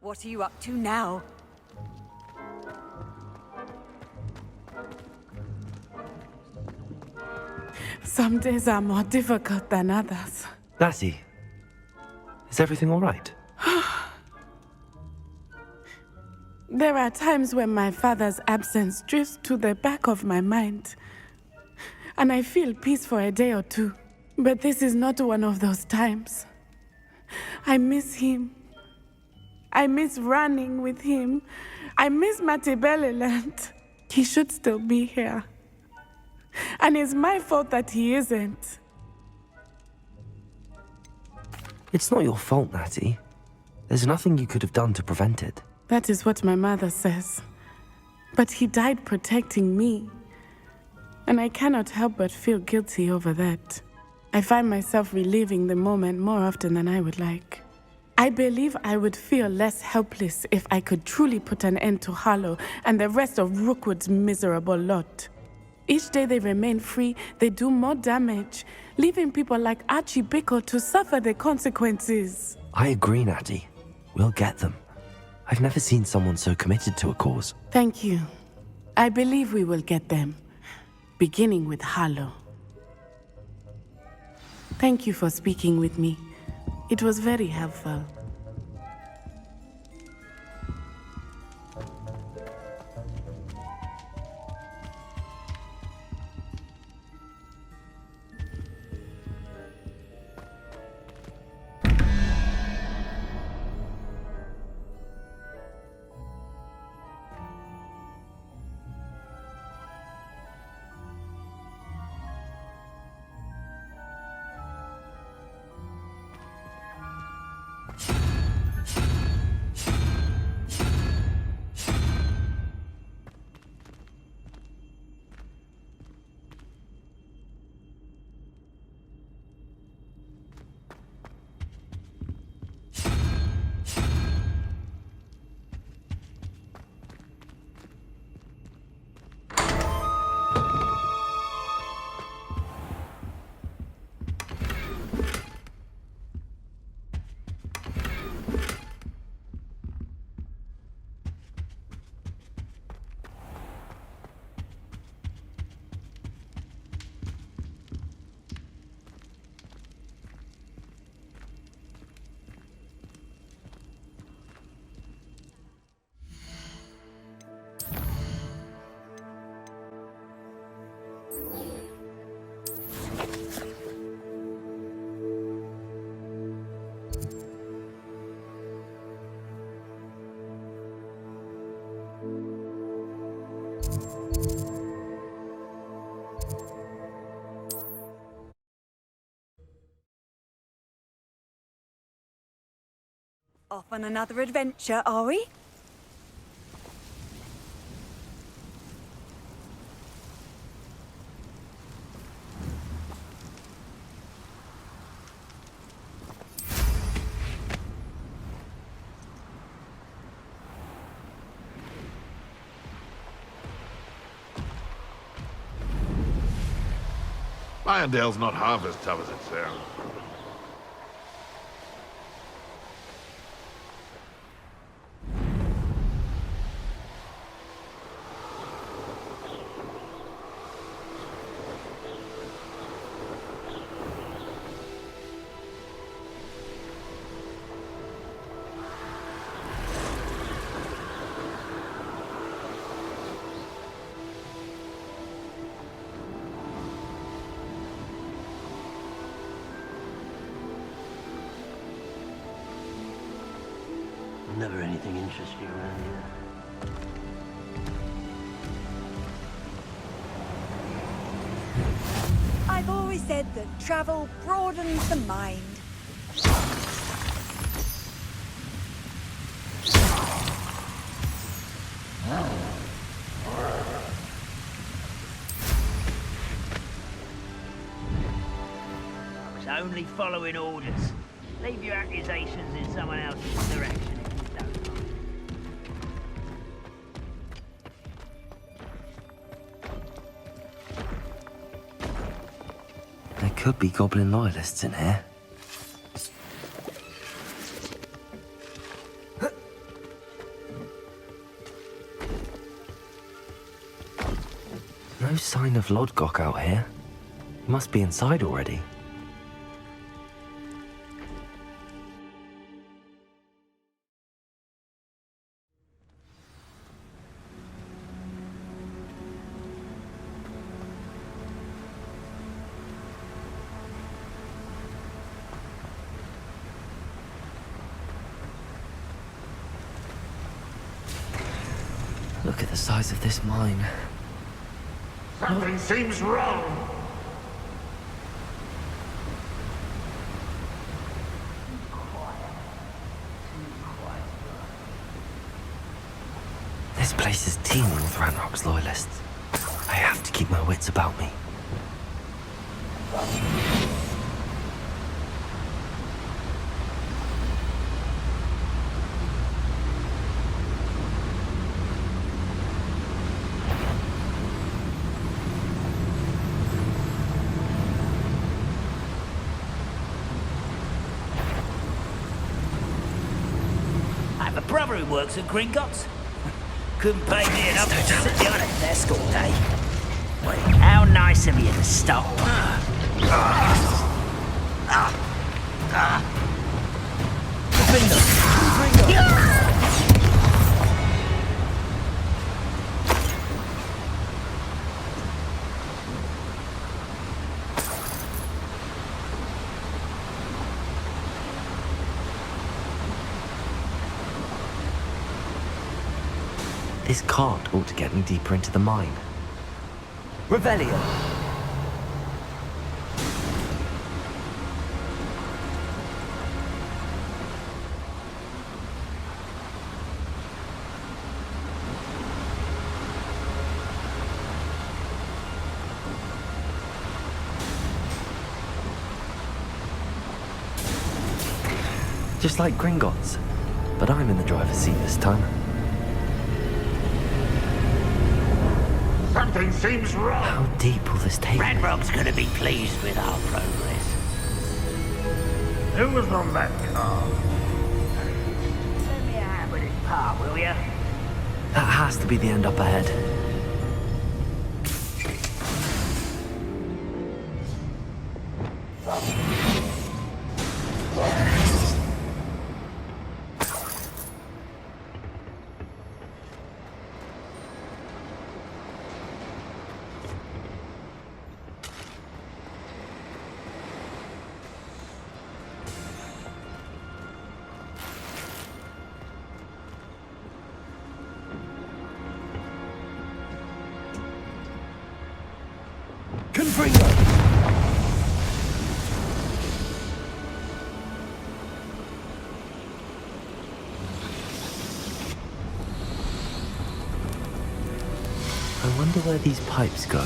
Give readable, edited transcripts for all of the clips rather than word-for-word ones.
What are you up to now? Some days are more difficult than others. Lassie, is everything all right? There are times when my father's absence drifts to the back of my mind, and I feel peace for a day or two. But this is not one of those times. I miss him. I miss running with him. I miss Matibeleland. He should still be here. And it's my fault that he isn't. It's not your fault, Natty. There's nothing you could have done to prevent it. That is what my mother says. But he died protecting me. And I cannot help but feel guilty over that. I find myself reliving the moment more often than I would like. I believe I would feel less helpless if I could truly put an end to Harlow and the rest of Rookwood's miserable lot. Each day they remain free, they do more damage, leaving people like Archie Bickle to suffer the consequences. I agree, Natty. We'll get them. I've never seen someone so committed to a cause. Thank you. I believe we will get them, beginning with Harlow. Thank you for speaking with me. It was very helpful. Off on another adventure, are we? Irondale's not half as tough as it sounds. Never anything interests you around here. I've always said that travel broadens the mind. I was only following orders. Leave your accusations in someone else's direction if you don't mind. There could be goblin loyalists in here. No sign of Lodgok out here. He must be inside already. Look at the size of this mine. Something seems wrong. This place is teeming with Ranrock's loyalists. I have to keep my wits about me. I have a brother who works at Gringotts. Couldn't pay me enough to sit behind a desk all day. Wait, how nice of you to stop. This cart ought to get me deeper into the mine. Revelio! Just like Gringotts, but I'm in the driver's seat this time. Something seems wrong. How deep will this take me? Ranrock's gonna be pleased with our progress. Who was on that car? Let me a hand with this part, will ya? That has to be the end up ahead. I wonder where these pipes go.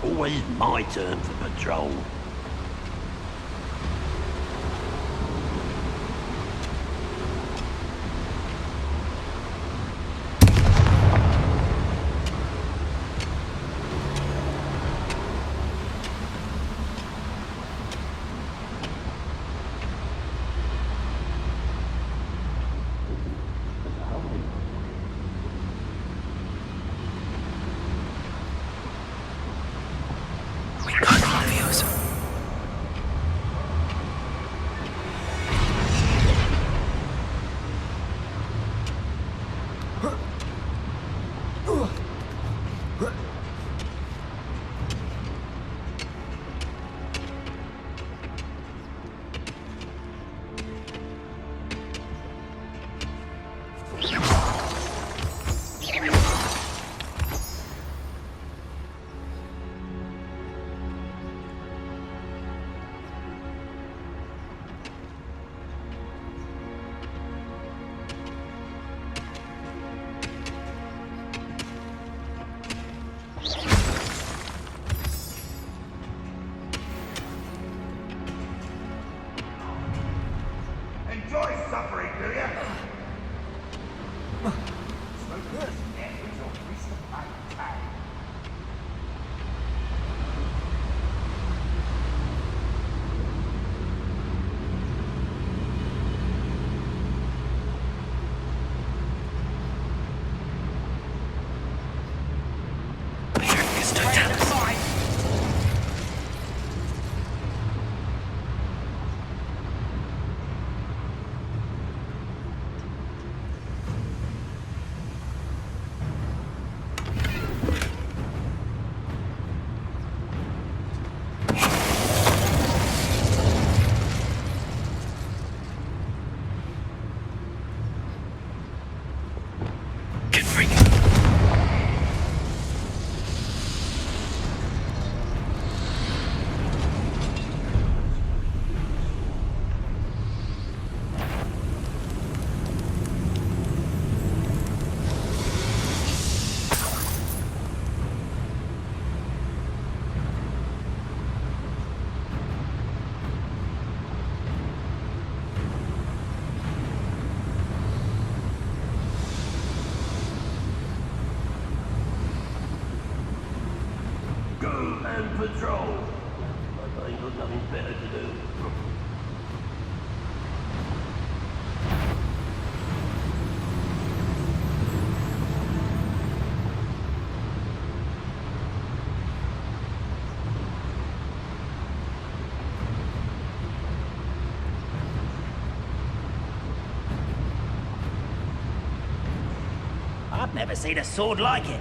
Always my turn for patrol. goes. Enjoy suffering, do you? So good. You'll increase the pain tag. Get free. Go and patrol. I ain't got nothing better to do. I've never seen a sword like it.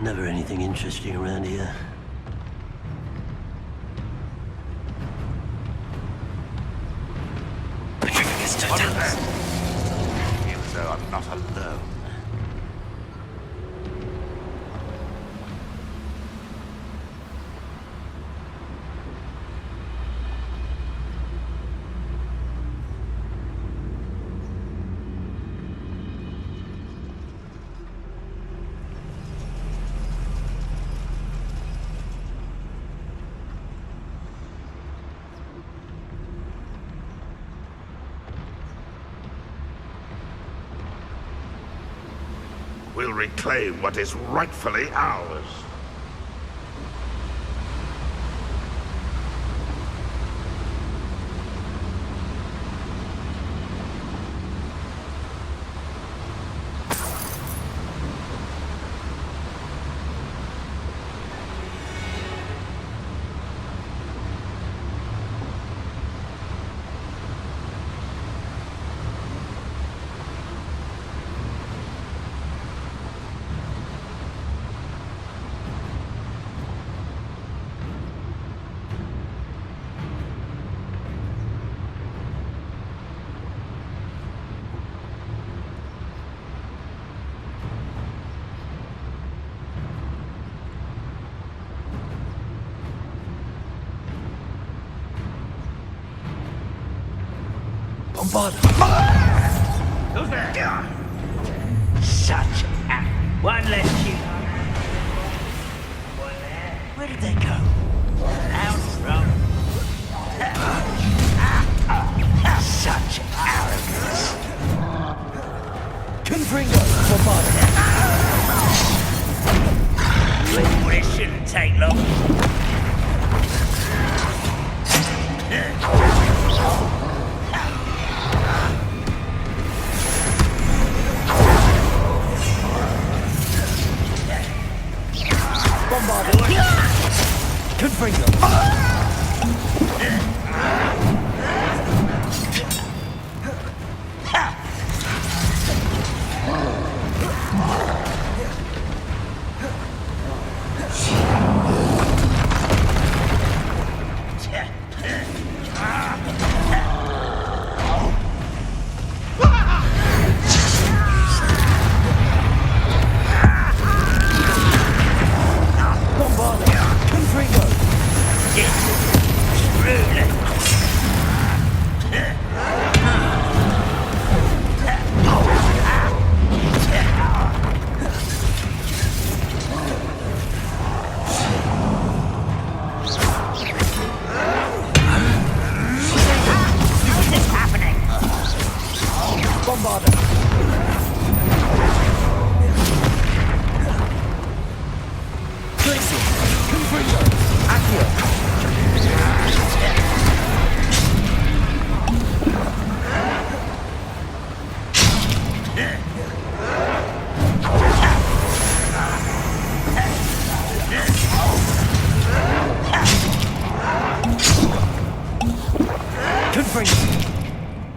Never anything interesting around here. What is that? Seems though I'm not alone. We'll reclaim what is rightfully ours. Who's there? Such a... One less shoot. Where did they go? Out from... Such arrogance. Confringo, Bombada. Well, it shouldn't take long. Confringo.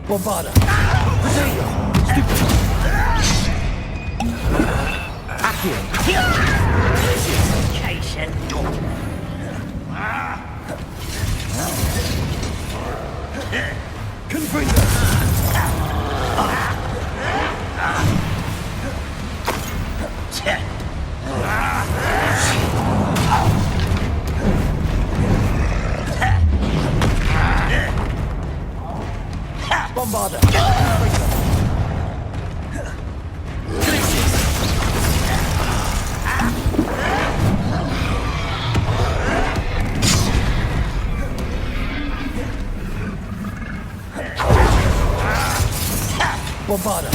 Bombada. Potato. Stupid. Accio. Cation. Confringo. Bombada. Bombada.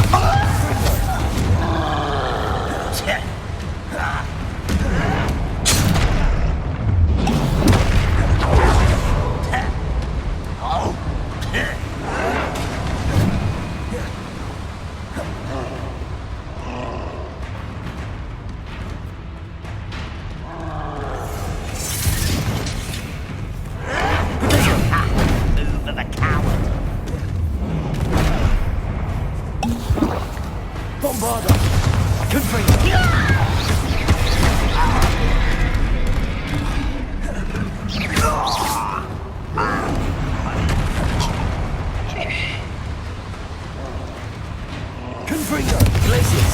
Bombada! Confringo! Confringo. Glacius.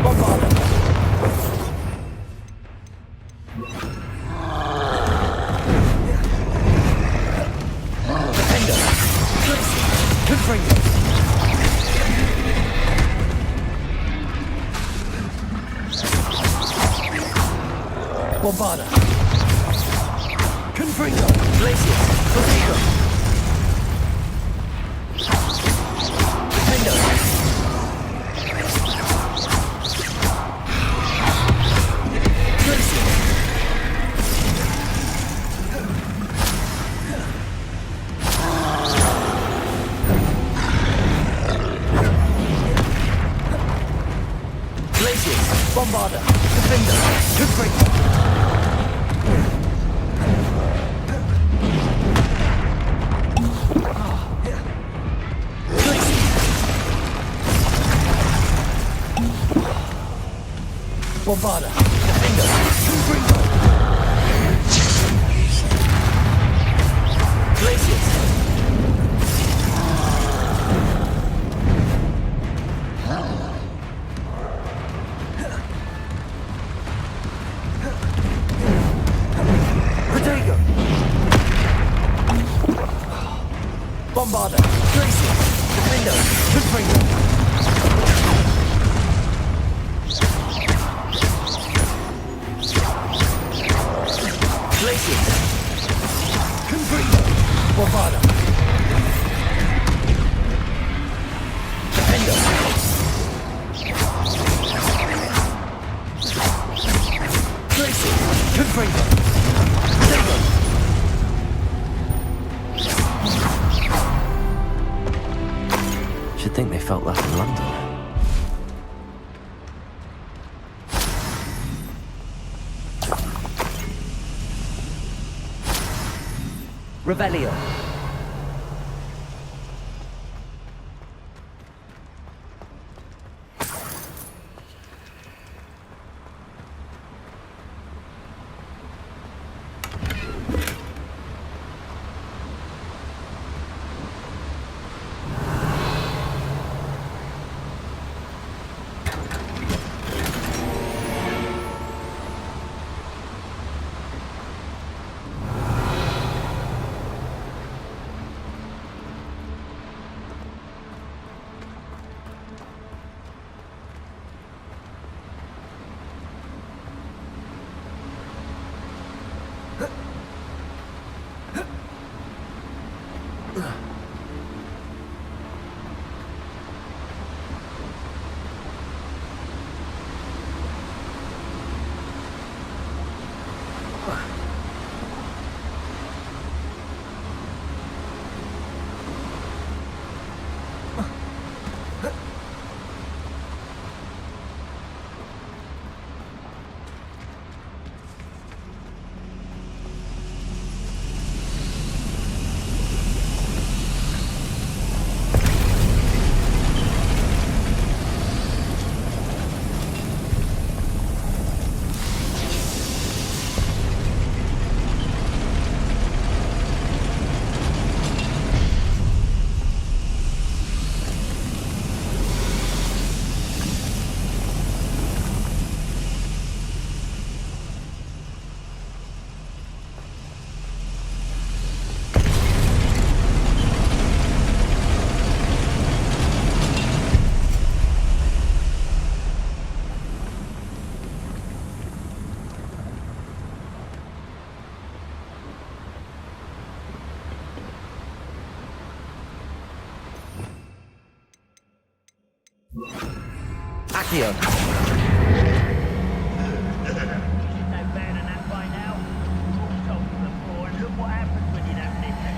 Bombarda. Defender. Confringo. Bombarda. Confringo. Glacius. Confringo. Defender. Glacius. Glacius. Bombarda. Defender. Confringo. Bombarda. Defender. Confringo. Glacius. Protego. Bombarda. Glacius. Defender. Confringo. Glacius. Confringo. Bombarda. Defender. Glacius. Confringo. Protego. Should think they felt that in London. Revelio. Accio. No better than that by now. All told you before, and look what happens when you don't listen.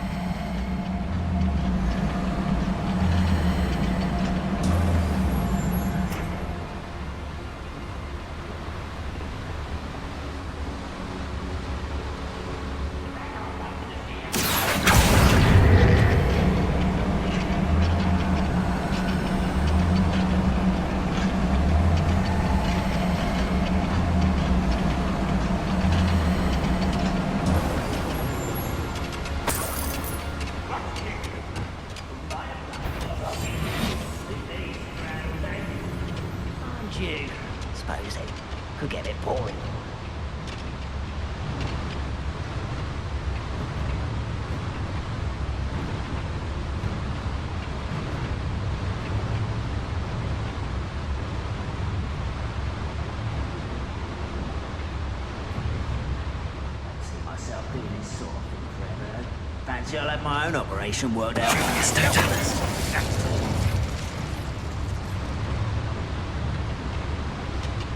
sort of thing forever. Fancy I'll have my own operation worked out. Don't tell us.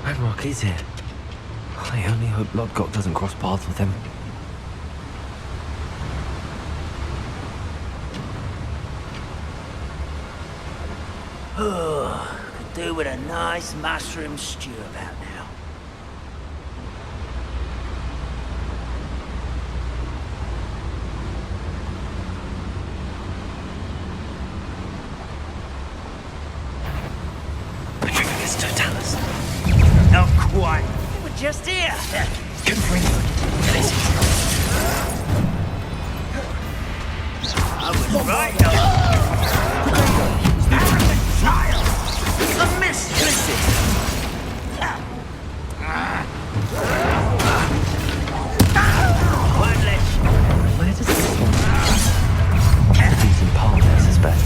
Ranrock is here. I only hope Lodgok doesn't cross paths with him. Could do with a nice mushroom stew about now. It's Totalis. Not quite. We're just here. I was right. A miss. One less. Where does this one come? A decent palm, I suspect.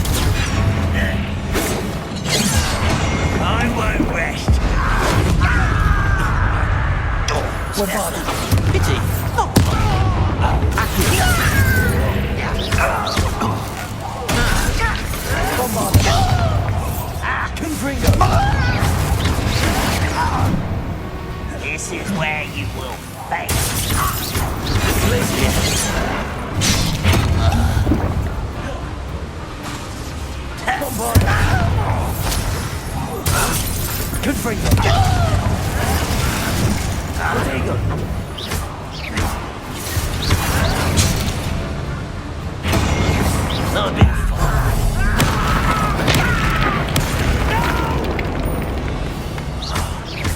I won't rest. Pity. This is where you will face. Not a bit of fun.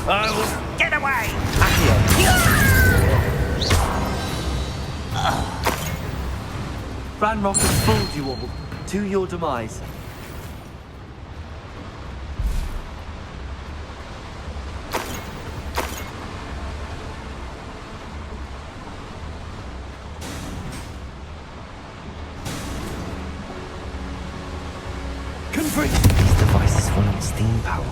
I will get away. Ranrock has fooled you all to your demise. These devices run on steam power.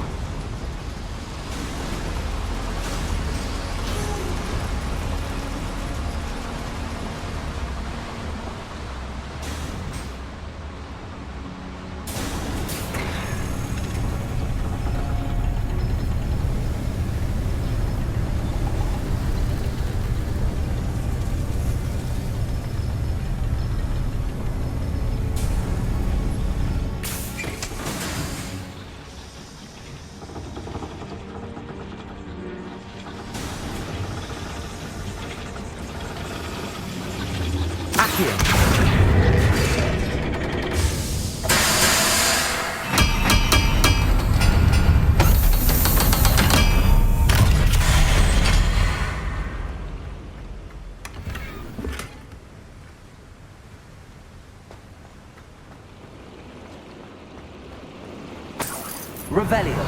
Revelio.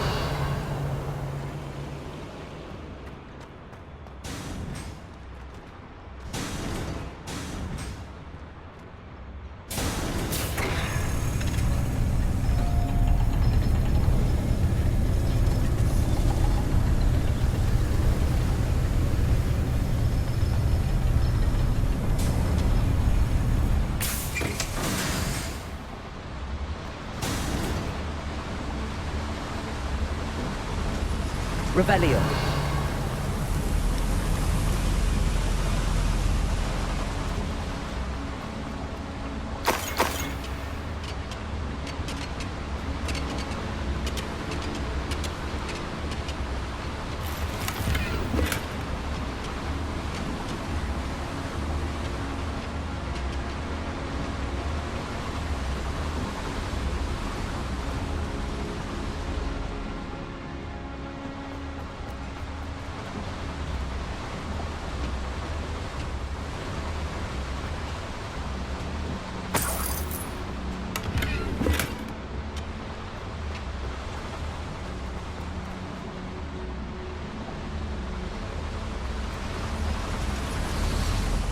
Revelio.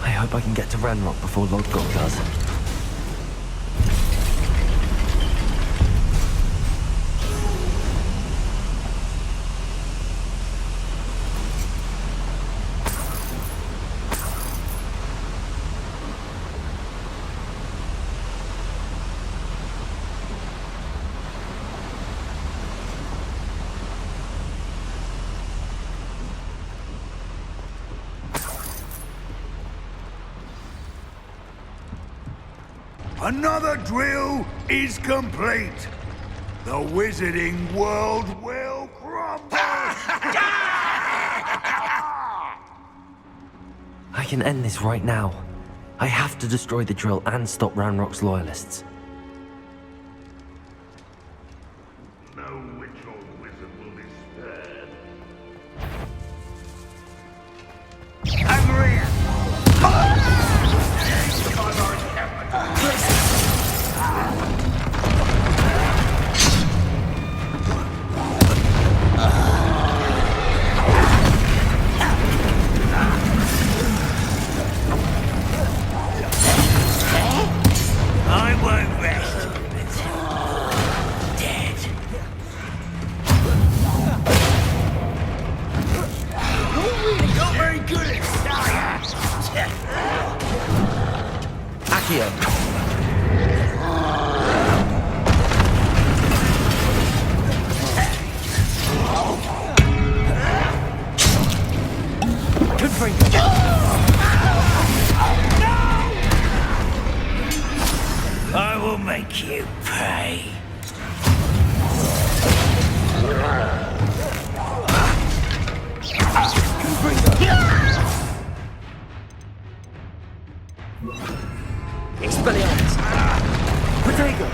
I hope I can get to Ranrock before Lodgok does. Another drill is complete. The wizarding world will crumble. I can end this right now. I have to destroy the drill and stop Ranrock's loyalists. No witch or wizard will be spared. Angry! I won't rest until you're dead. You're really not very good at science. Accio! I will make you pay. Expelliarmus! Protego!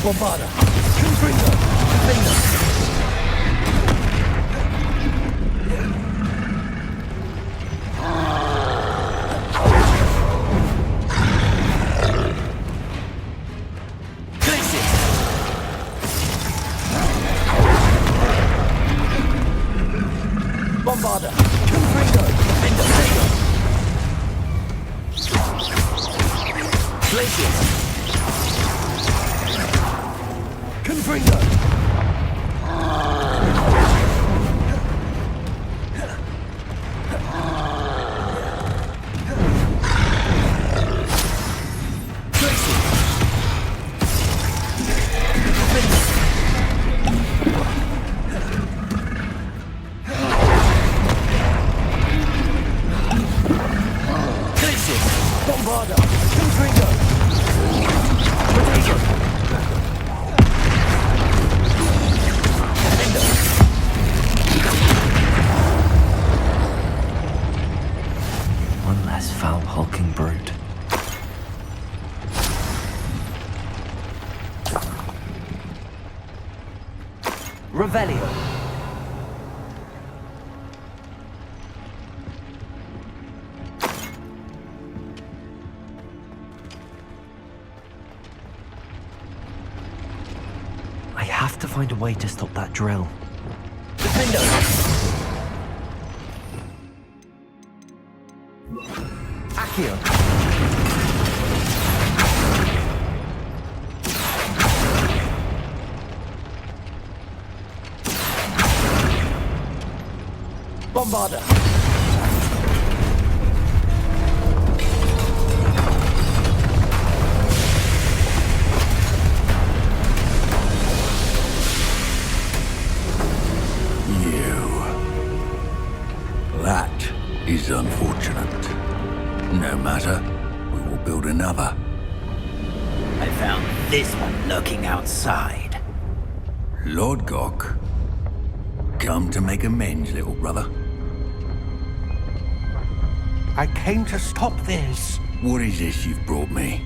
Bombarda! Confringo! Defender! Bombarda! Confringo! Defender! Glacius! Confringo! Bombarda! Confringo! Potato! One less foul, hulking brute. Revelio! I have to find a way to stop that drill. Defender! Accio. Bombarder. That is unfortunate. No matter, we will build another. I found this one lurking outside. Lodgok. Come to make amends, little brother. I came to stop this. What is this you've brought me?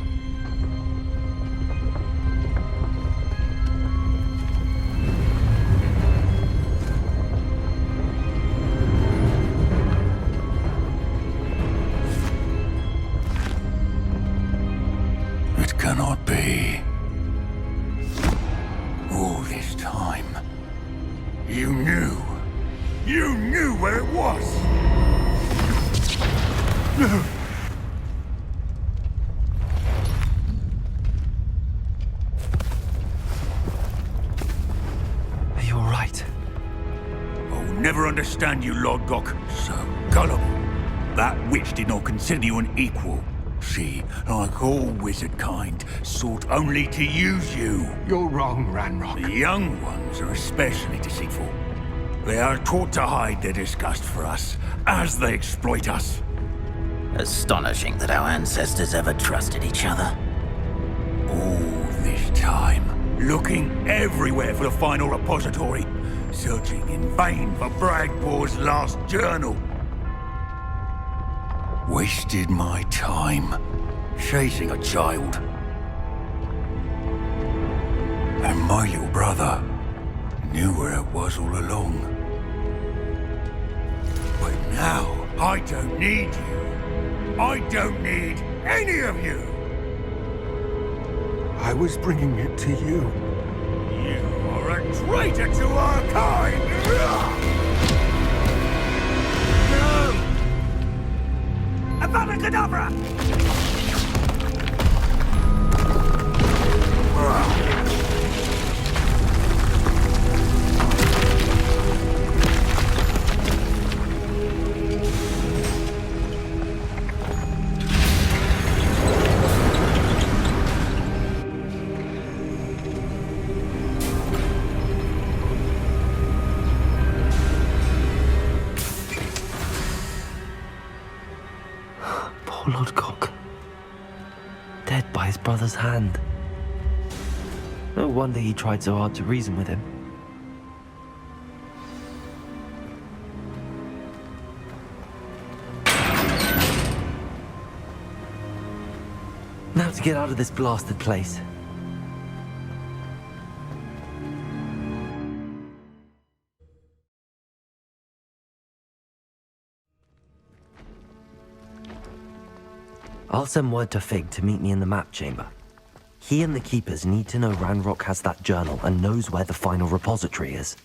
It cannot be. All this time, you knew. You knew where it was. Are you all right? I'll never understand you, Lodgok. So gullible. That witch did not consider you an equal. She, like all wizard kind, sought only to use you. You're wrong, Ranrock. The young ones are especially deceitful. They are taught to hide their disgust for us, as they exploit us. Astonishing that our ancestors ever trusted each other. All this time, looking everywhere for the final repository, searching in vain for Bragbor's last journal. Wasted my time, chasing a child. And my little brother knew where it was all along. But now, I don't need you. I don't need any of you. I was bringing it to you. You are a traitor to our kind! No! Avada Poor Lodgok. Dead by his brother's hand. No wonder he tried so hard to reason with him. Now to get out of this blasted place. I'll send word to Fig to meet me in the map chamber. He and the Keepers need to know Ranrock has that journal and knows where the final repository is.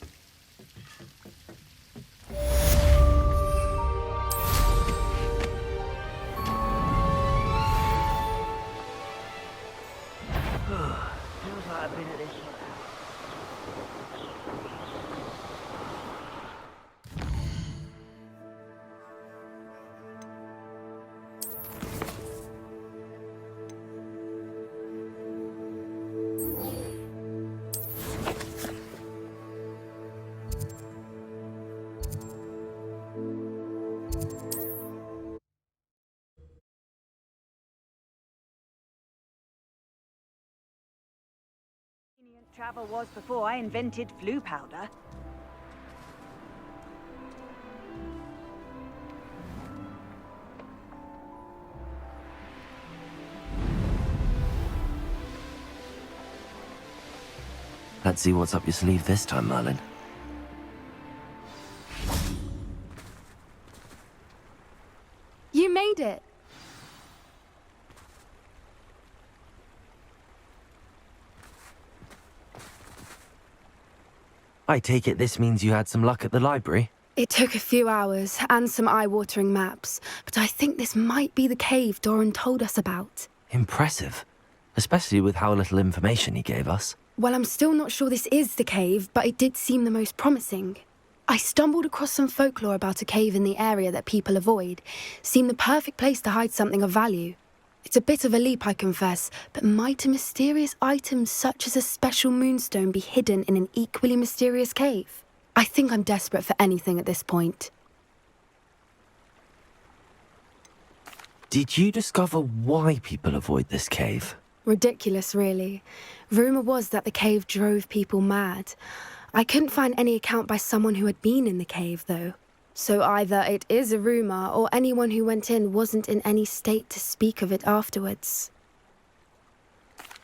Travel was before I invented flu powder. Let's see what's up your sleeve this time, Merlin. You made it. I take it this means you had some luck at the library? It took a few hours and some eye-watering maps, but I think this might be the cave Doran told us about. Impressive. Especially with how little information he gave us. Well, I'm still not sure this is the cave, but it did seem the most promising. I stumbled across some folklore about a cave in the area that people avoid. Seemed the perfect place to hide something of value. It's a bit of a leap, I confess, but might a mysterious item such as a special moonstone be hidden in an equally mysterious cave? I think I'm desperate for anything at this point. Did you discover why people avoid this cave? Ridiculous, really. Rumour was that the cave drove people mad. I couldn't find any account by someone who had been in the cave, though. So either it is a rumour, or anyone who went in wasn't in any state to speak of it afterwards.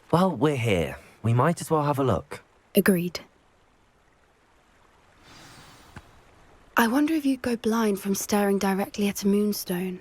Well, we're here. We might as well have a look. Agreed. I wonder if you'd go blind from staring directly at a moonstone.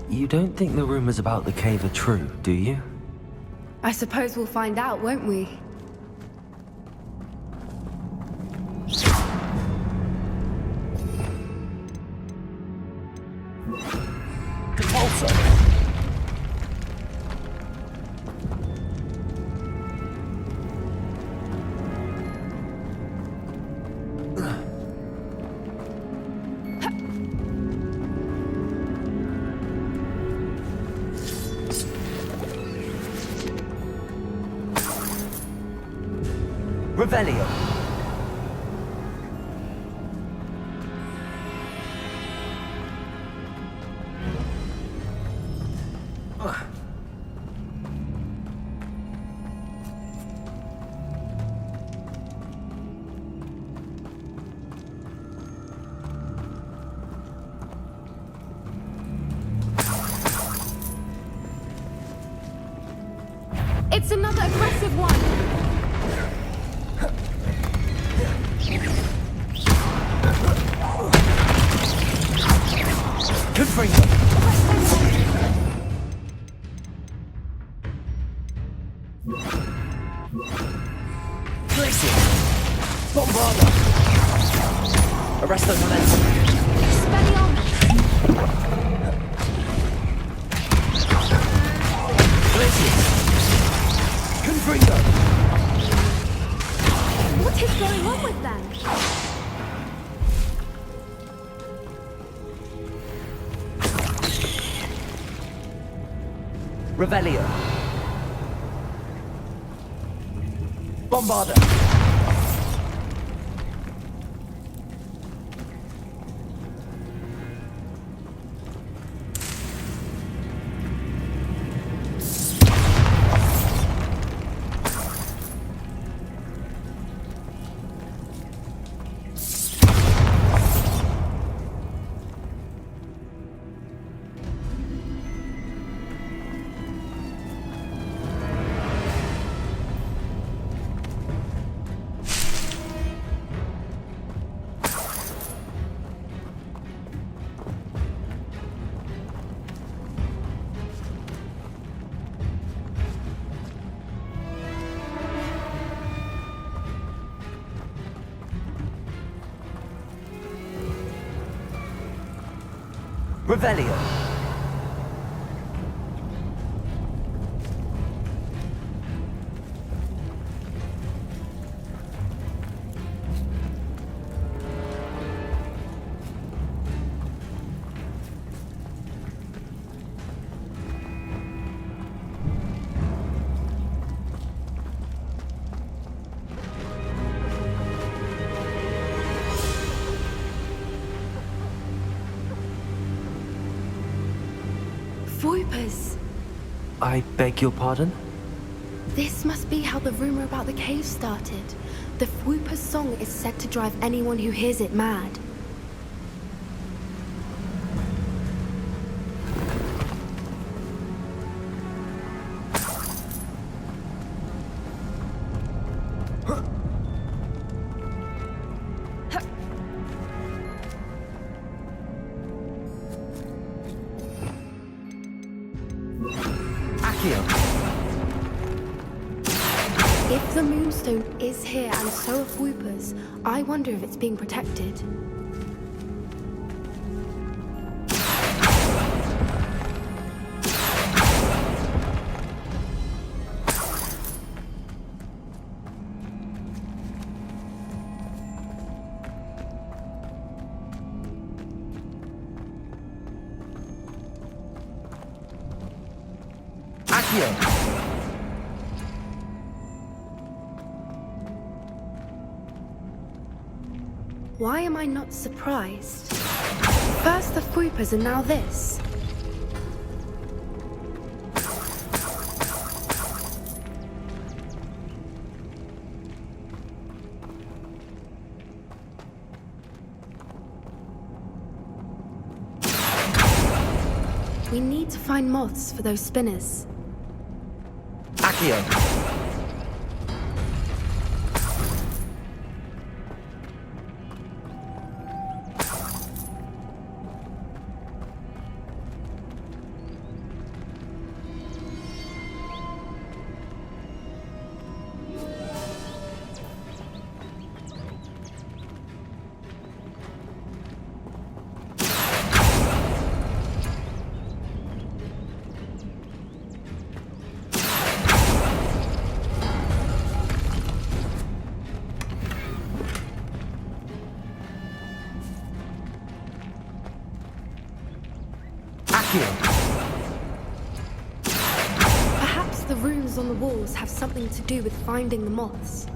You don't think the rumors about the cave are true, do you? I suppose we'll find out, won't we? Revelio. It's another aggressive one! Confringo. Glacier. Bombarda. Arresto momentum. Glacier. Confringo. What is going on with them? Revelio. Bombarda. Revelio. Voipers! I beg your pardon? This must be how the rumor about the cave started. The Whooper's song is said to drive anyone who hears it mad. If the Moonstone is here and so are Whoopers, I wonder if it's being protected. Why am I not surprised? First the Whoopers and now this. We need to find moths for those spinners. Perhaps the runes on the walls have something to do with finding the moths.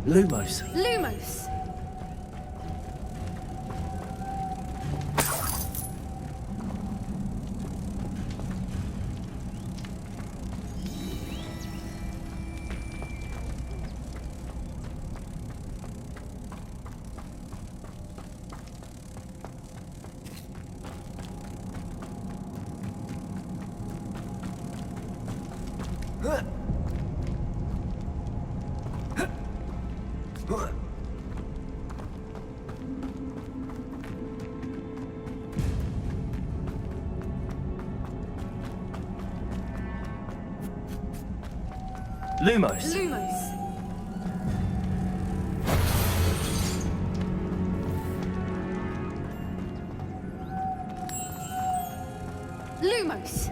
Lumos. Lumos! Lumos. Lumos! Lumos!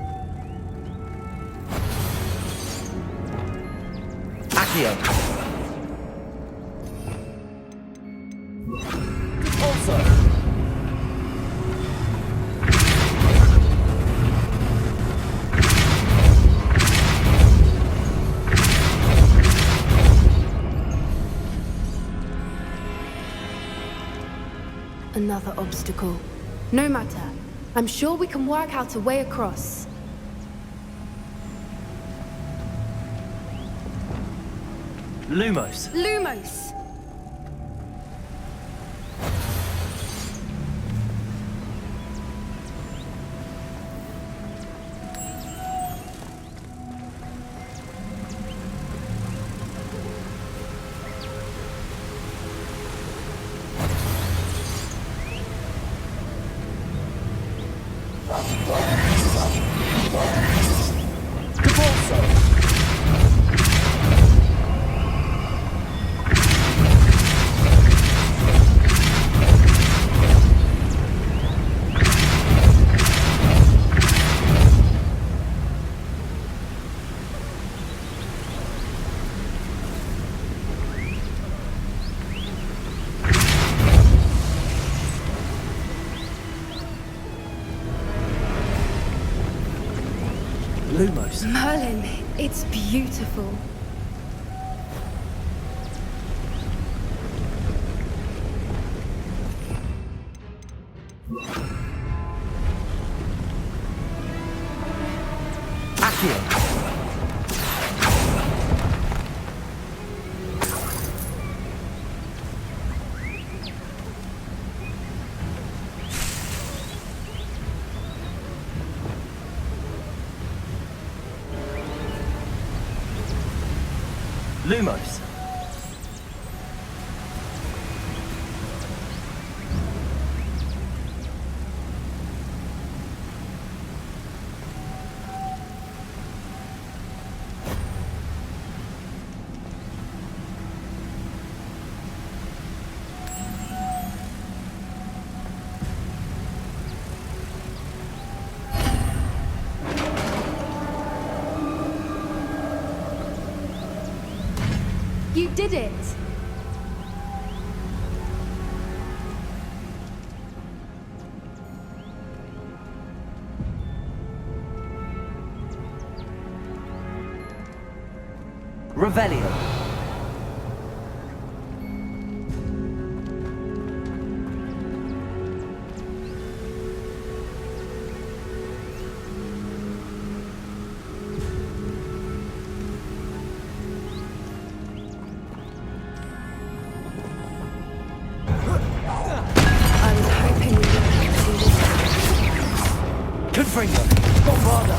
Another obstacle. No matter. I'm sure we can work out a way across. Lumos. Lumos! Lumos. Merlin, it's beautiful. Lumos. You did it! Revelio. I was hoping we wouldn't have to do this. Confringo. Bombarda.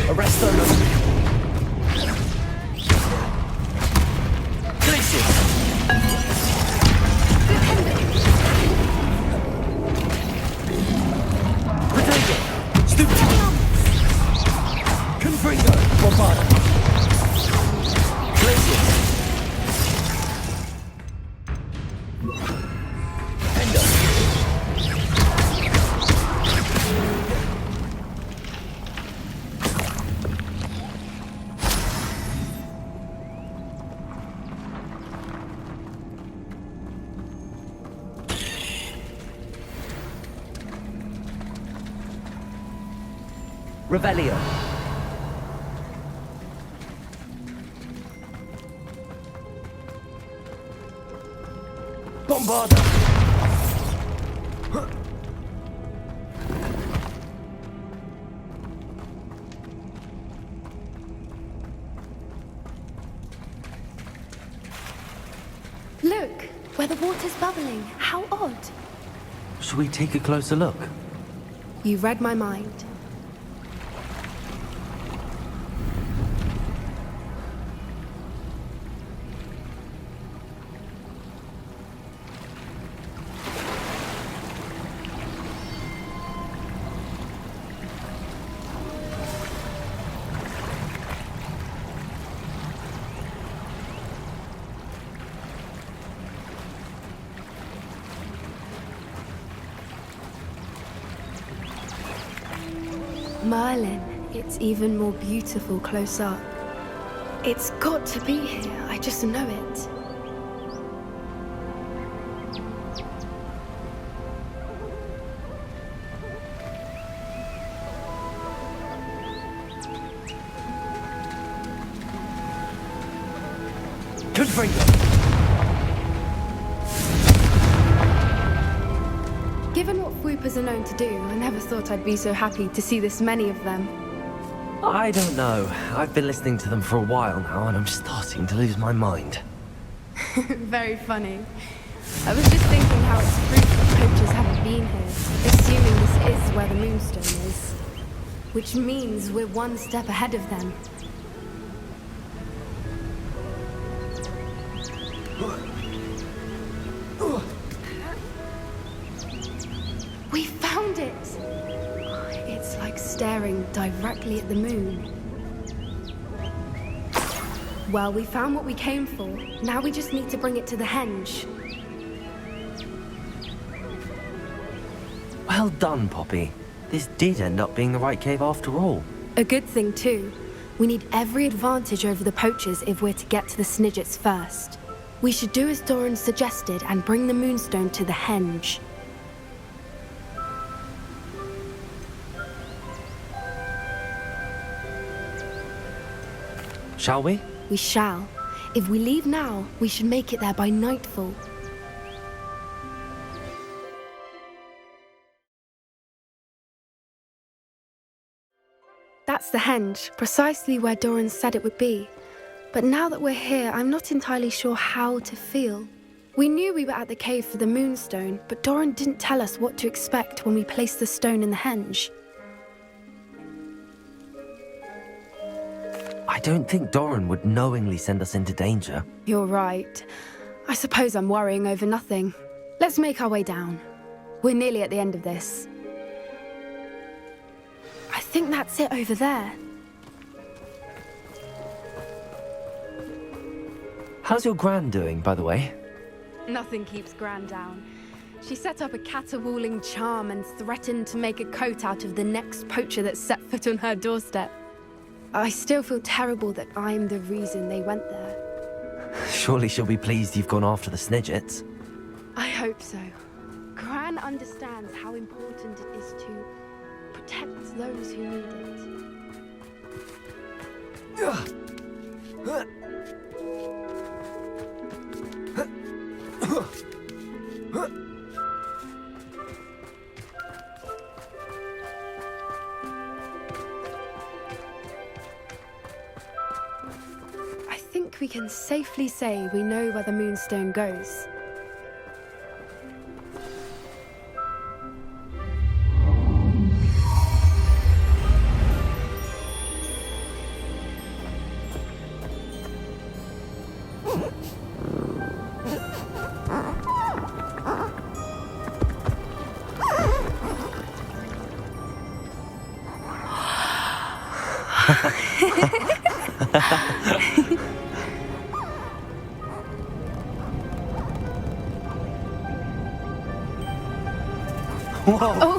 Arresto. Glacius. Protego. Stupid. Confringo. Bombarda. Glacius. Endo. Revelio. Bombarda. Look, where the water's bubbling. How odd. Should we take a closer look? You read my mind. Merlin, it's even more beautiful close up. It's got to be here, I just know it. Confringo. Given what Whoopers are known to do, I never thought I'd be so happy to see this many of them. I don't know. I've been listening to them for a while now, and I'm starting to lose my mind. Very funny. I was just thinking how it's proof that poachers haven't been here, assuming this is where the Moonstone is. Which means we're one step ahead of them. We found it! It's like staring directly at the moon. Well, we found what we came for. Now we just need to bring it to the henge. Well done, Poppy. This did end up being the right cave after all. A good thing, too. We need every advantage over the poachers if we're to get to the Snidgets first. We should do as Doran suggested and bring the Moonstone to the henge. Shall we? We shall. If we leave now, we should make it there by nightfall. That's the henge, precisely where Doran said it would be. But now that we're here, I'm not entirely sure how to feel. We knew we were at the cave for the Moonstone, but Doran didn't tell us what to expect when we placed the stone in the henge. I don't think Doran would knowingly send us into danger. You're right. I suppose I'm worrying over nothing. Let's make our way down. We're nearly at the end of this. I think that's it over there. How's your gran doing, by the way? Nothing keeps Gran down. She set up a caterwauling charm and threatened to make a coat out of the next poacher that set foot on her doorstep. I still feel terrible that I'm the reason they went there. Surely she'll be pleased you've gone after the Snidgets. I hope so. Gran understands how important it is to protect those who need it. I think we can safely say we know where the Moonstone goes. Whoa! Oh.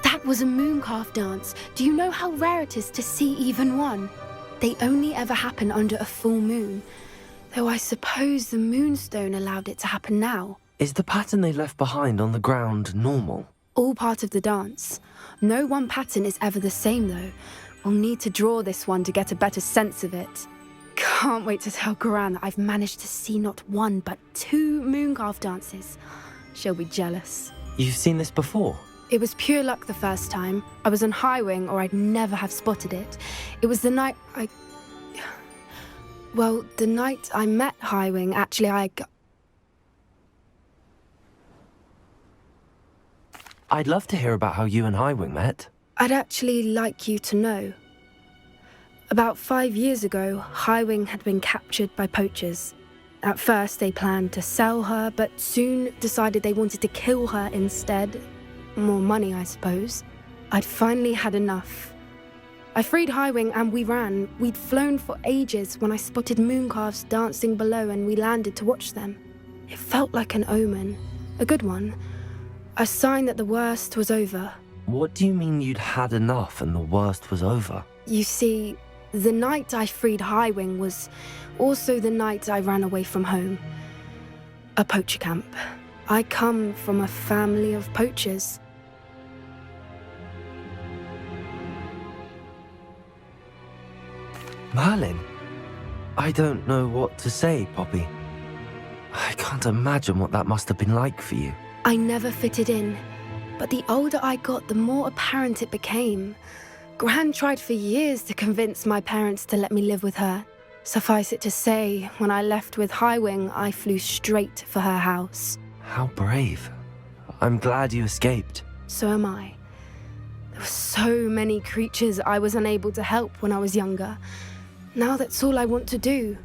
That was a mooncalf dance. Do you know how rare it is to see even one? They only ever happen under a full moon. Though I suppose the Moonstone allowed it to happen now. Is the pattern they left behind on the ground normal? All part of the dance. No one pattern is ever the same, though. We'll need to draw this one to get a better sense of it. Can't wait to tell Gran that I've managed to see not one, but 2 mooncalf dances. She'll be jealous. You've seen this before? It was pure luck the first time. I was on Highwing, or I'd never have spotted it. It was the night Well, the night I met Highwing, actually, I'd love to hear about how you and Highwing met. I'd actually like you to know. About 5 years ago, Highwing had been captured by poachers. At first, they planned to sell her, but soon decided they wanted to kill her instead. More money, I suppose. I'd finally had enough. I freed Highwing and we ran. We'd flown for ages when I spotted mooncalves dancing below and we landed to watch them. It felt like an omen. A good one. A sign that the worst was over. What do you mean you'd had enough and the worst was over? You see, the night I freed Highwing was also the night I ran away from home. A poacher camp. I come from a family of poachers. Merlin? I don't know what to say, Poppy. I can't imagine what that must have been like for you. I never fitted in, but the older I got, the more apparent it became. Gran tried for years to convince my parents to let me live with her. Suffice it to say, when I left with Highwing, I flew straight for her house. How brave. I'm glad you escaped. So am I. There were so many creatures I was unable to help when I was younger. Now that's all I want to do.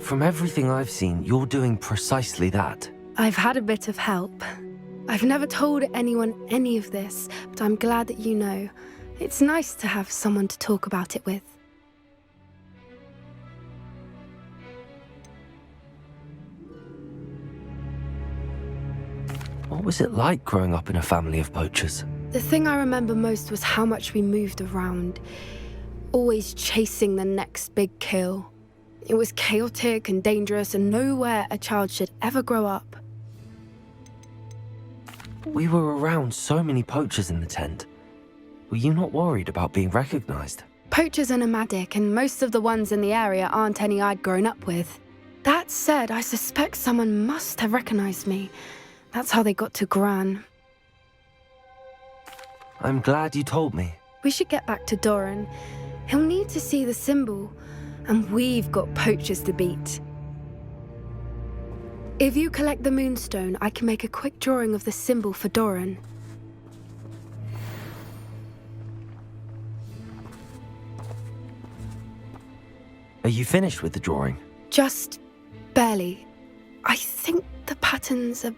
From everything I've seen, you're doing precisely that. I've had a bit of help. I've never told anyone any of this, but I'm glad that you know. It's nice to have someone to talk about it with. What was it like growing up in a family of poachers? The thing I remember most was how much we moved around, always chasing the next big kill. It was chaotic and dangerous and nowhere a child should ever grow up. We were around so many poachers in the tent. Were you not worried about being recognized? Poachers are nomadic, and most of the ones in the area aren't any I'd grown up with. That said, I suspect someone must have recognized me. That's how they got to Gran. I'm glad you told me. We should get back to Doran. He'll need to see the symbol, and we've got poachers to beat. If you collect the Moonstone, I can make a quick drawing of the symbol for Doran. Are you finished with the drawing? Just barely. I think the pattern's a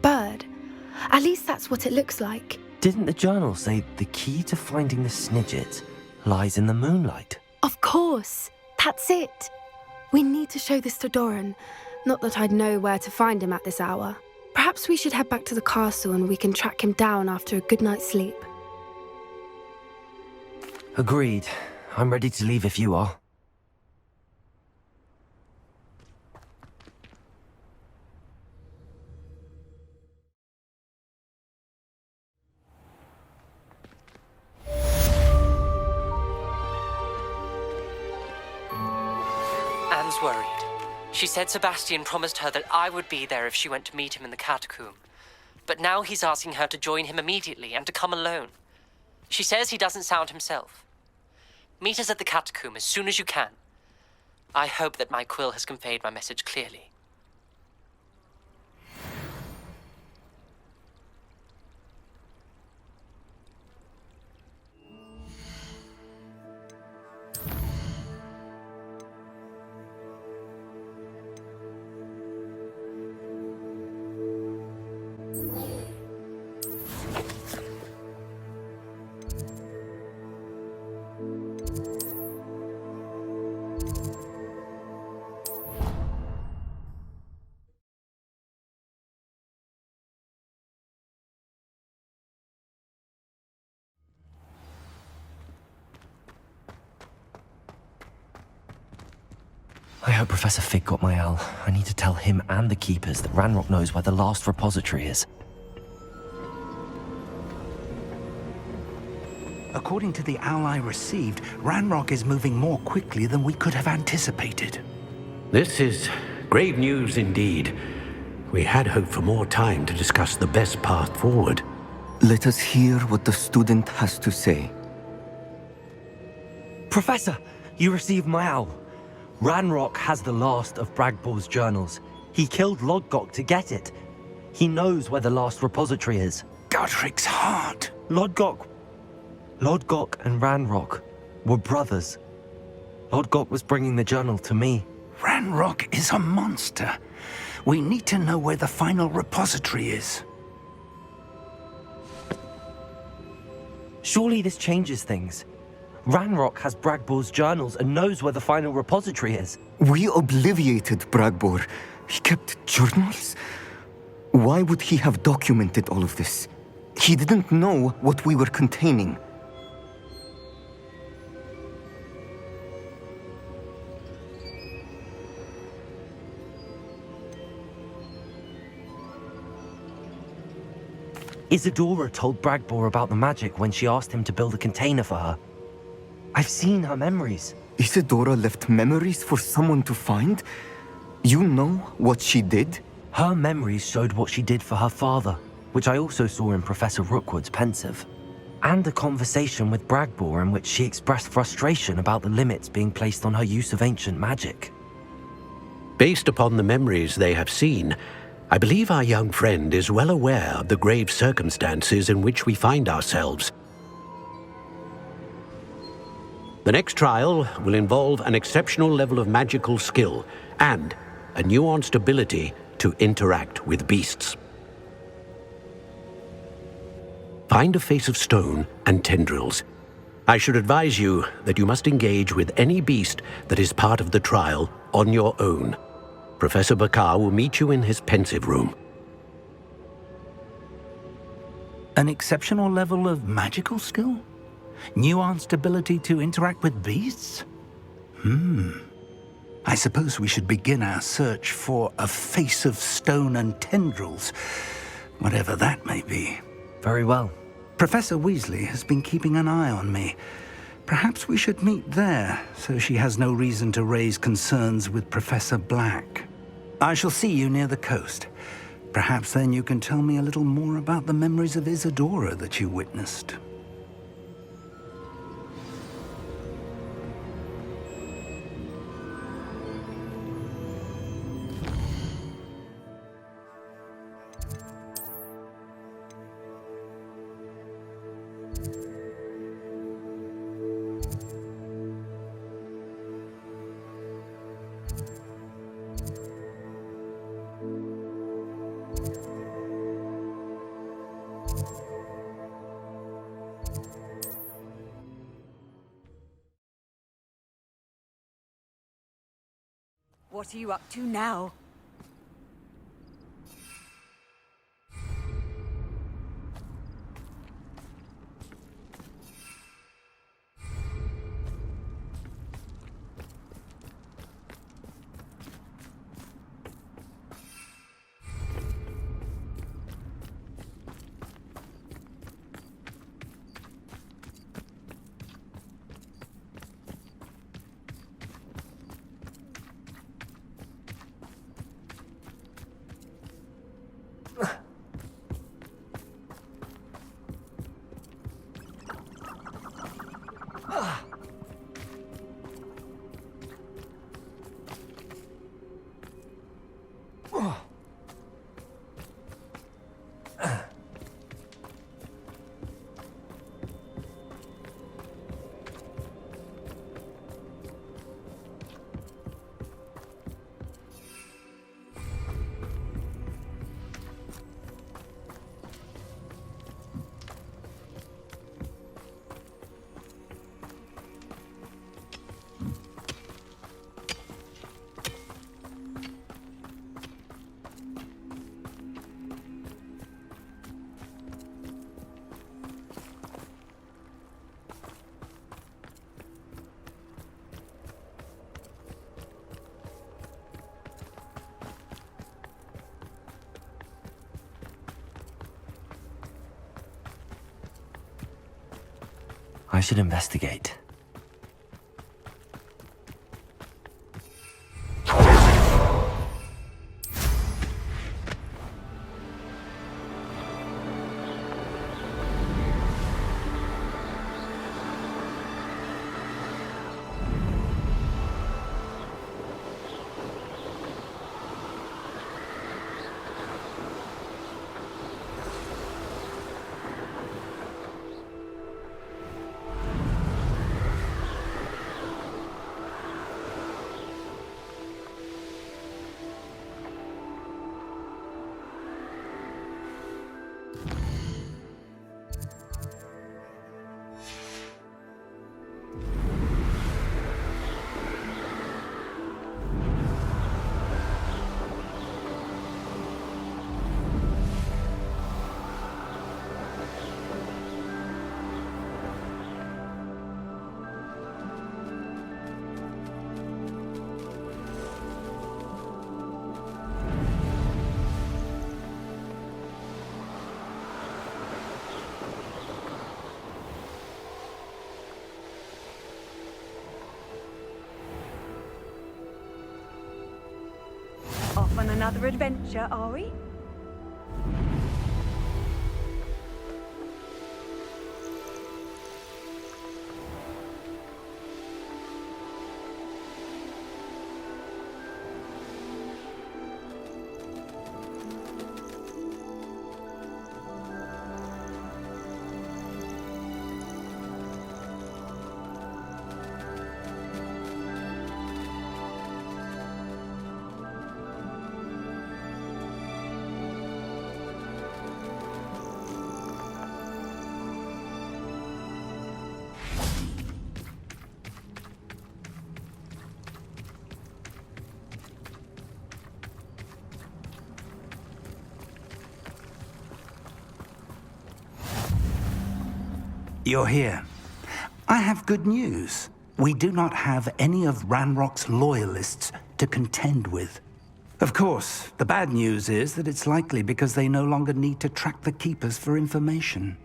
bird. At least that's what it looks like. Didn't the journal say the key to finding the Snidget lies in the moonlight? Of course. That's it. We need to show this to Doran. Not that I'd know where to find him at this hour. Perhaps we should head back to the castle and we can track him down after a good night's sleep. Agreed. I'm ready to leave if you are. Anne's worried. She said Sebastian promised her that I would be there if she went to meet him in the catacomb. But now he's asking her to join him immediately and to come alone. She says he doesn't sound himself. Meet us at the catacomb as soon as you can. I hope that my quill has conveyed my message clearly. I hope Professor Fig got my owl. I need to tell him and the Keepers that Ranrock knows where the last repository is. According to the owl I received, Ranrock is moving more quickly than we could have anticipated. This is grave news indeed. We had hoped for more time to discuss the best path forward. Let us hear what the student has to say. Professor, you received my owl. Ranrock has the last of Bragbor's journals. He killed Lodgok to get it. He knows where the last repository is. Godric's heart. Lodgok and Ranrock were brothers. Lodgok was bringing the journal to me. Ranrock is a monster. We need to know where the final repository is. Surely this changes things. Ranrock has Bragbor's journals and knows where the final repository is. We obliviated Bragbor. He kept journals? Why would he have documented all of this? He didn't know what we were containing. Isadora told Bragbor about the magic when she asked him to build a container for her. I've seen her memories. Isadora left memories for someone to find? You know what she did? Her memories showed what she did for her father, which I also saw in Professor Rookwood's pensive. And a conversation with Bragbor in which she expressed frustration about the limits being placed on her use of ancient magic. Based upon the memories they have seen, I believe our young friend is well aware of the grave circumstances in which we find ourselves. The next trial will involve an exceptional level of magical skill and a nuanced ability to interact with beasts. Find a face of stone and tendrils. I should advise you that you must engage with any beast that is part of the trial on your own. Professor Bakar will meet you in his pensive room. An exceptional level of magical skill? Nuanced ability to interact with beasts? I suppose we should begin our search for a face of stone and tendrils, whatever that may be. Very well. Professor Weasley has been keeping an eye on me. Perhaps we should meet there, so she has no reason to raise concerns with Professor Black. I shall see you near the coast. Perhaps then you can tell me a little more about the memories of Isadora that you witnessed. What are you up to now? I should investigate. Off on another adventure, are we? You're here. I have good news. We do not have any of Ranrock's loyalists to contend with. Of course, the bad news is that it's likely because they no longer need to track the Keepers for information.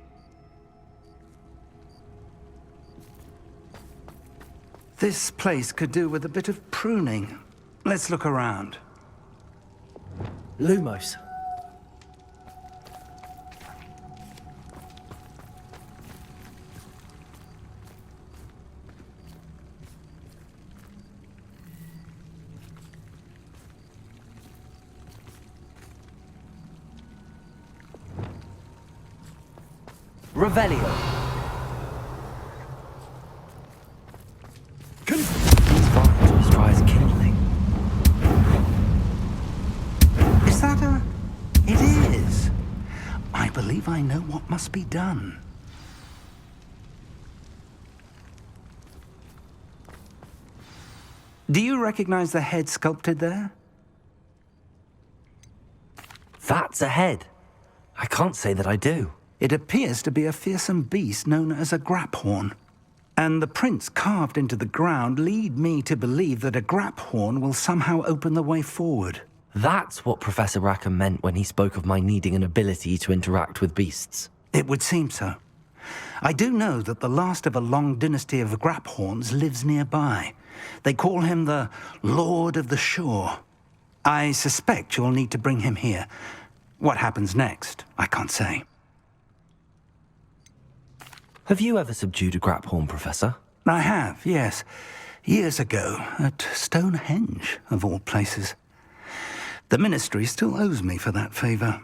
This place could do with a bit of pruning. Let's look around. Lumos. Revelio. These vines are as dry as kindling. Is that a... It is. I believe I know what must be done. Do you recognize the head sculpted there? That's a head. I can't say that I do. It appears to be a fearsome beast known as a graphorn. And the prints carved into the ground lead me to believe that a graphorn will somehow open the way forward. That's what Professor Rackham meant when he spoke of my needing an ability to interact with beasts. It would seem so. I do know that the last of a long dynasty of graphorns lives nearby. They call him the Lord of the Shore. I suspect you'll need to bring him here. What happens next, I can't say. Have you ever subdued a graphorn, Professor? I have, yes. Years ago, at Stonehenge, of all places. The Ministry still owes me for that favor.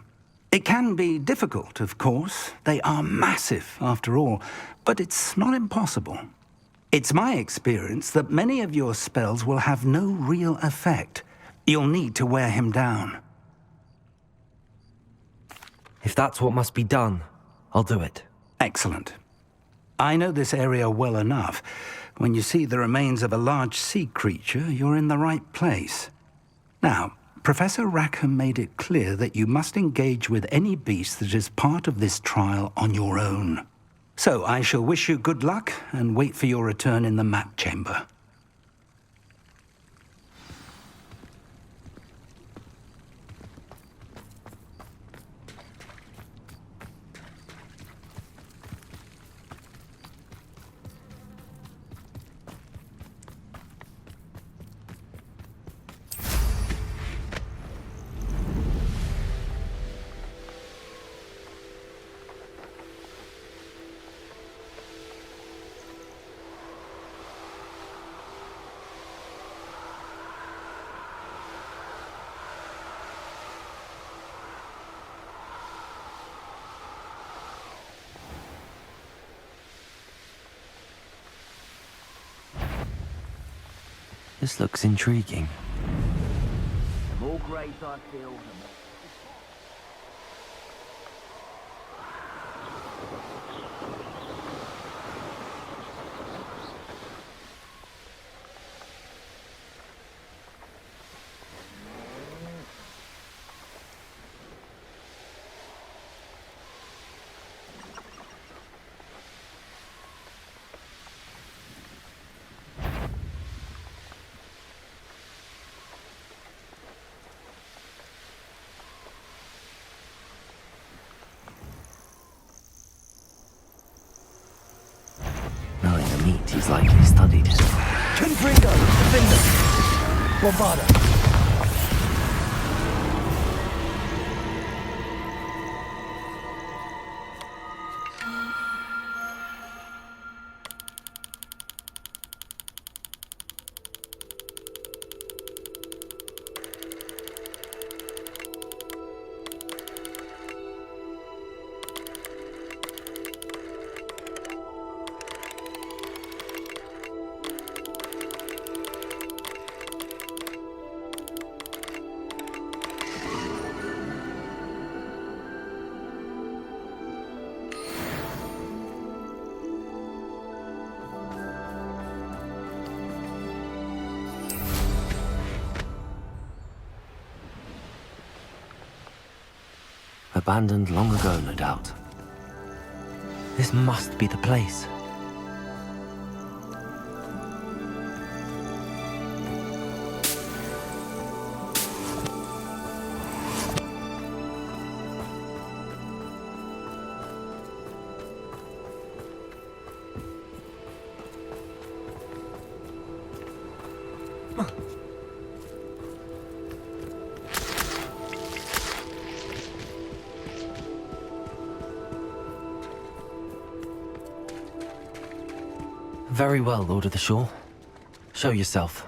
It can be difficult, of course. They are massive, after all, but it's not impossible. It's my experience that many of your spells will have no real effect. You'll need to wear him down. If that's what must be done, I'll do it. Excellent. I know this area well enough. When you see the remains of a large sea creature, you're in the right place. Now, Professor Rackham made it clear that you must engage with any beast that is part of this trial on your own. So I shall wish you good luck and wait for your return in the map chamber. This looks intriguing. The more graves I feel, the more... Knowing the meat, he's likely studied it. Gryffindor! Defender! Bombarda! Abandoned long ago, no doubt. This must be the place. Very well, Lord of the Shore. Show yourself.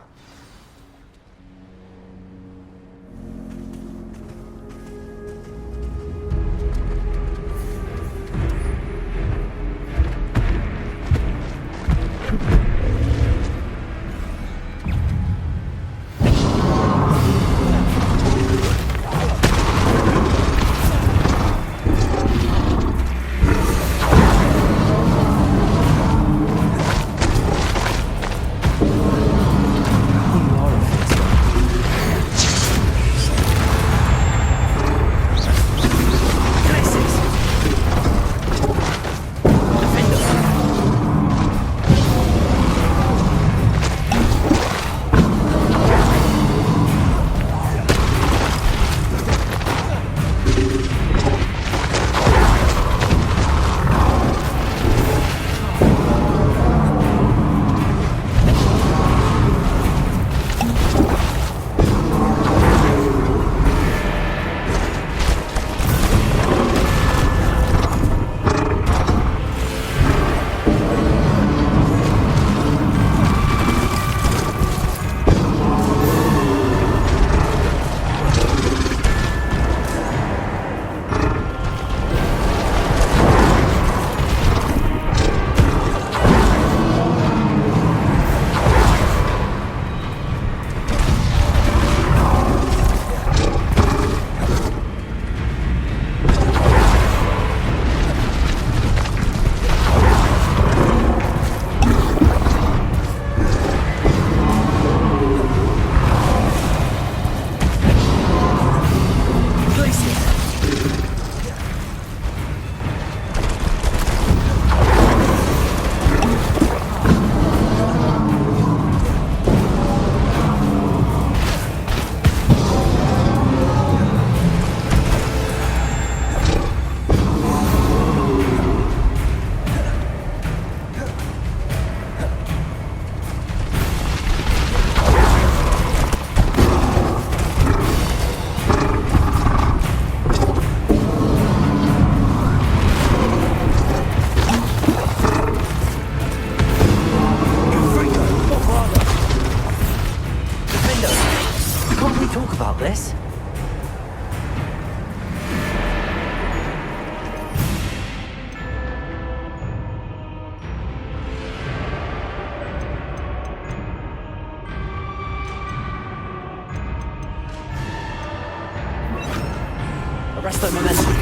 Resto momentum.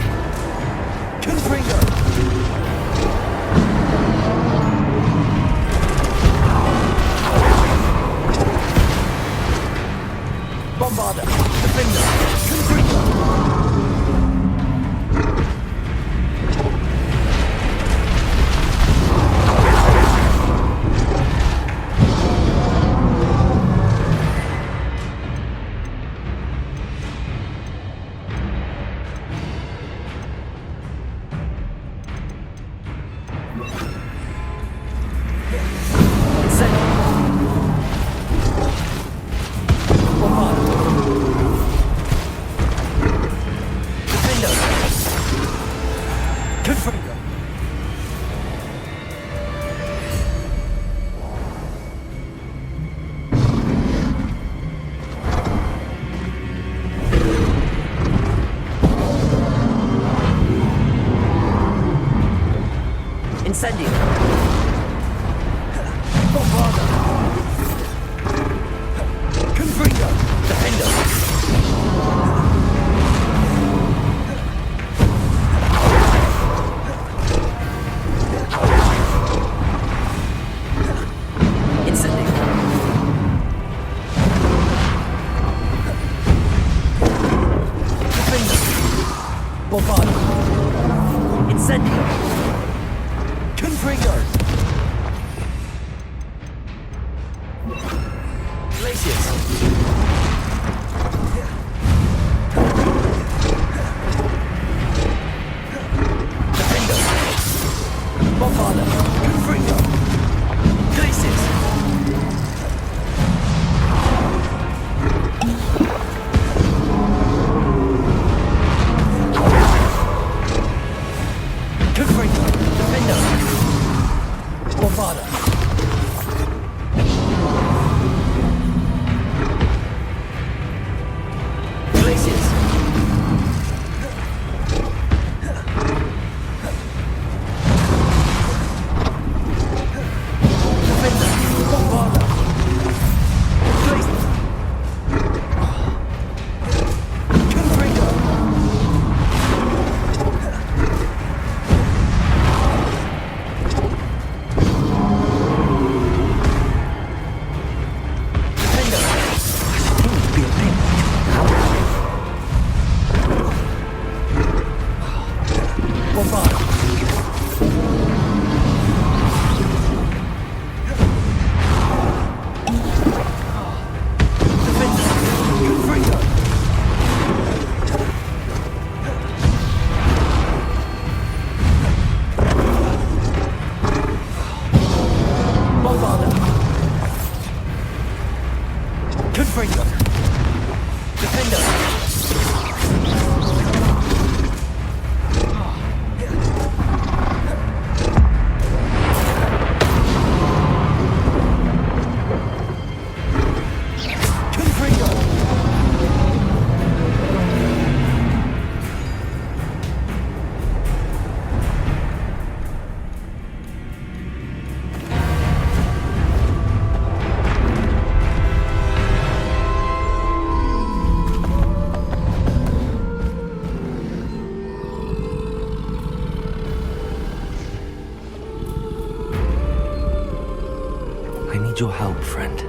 Confringo! Bombarda! Defender! Confringo! Incendio! Bombarda! Confringo! Defender! Incendio! Defender! Bombarda! Incendio! Confringo! Glaciers! Defender! Bombarda! Confringo! Glaciers! Confringo! Defender! Bombarda! Glaciers! Defender! Bombarda! Glaciers! Confringo! Bombarda! Defender! Confringo! Bombarda! Confringo! Defender! Confringo! I need your help, friend.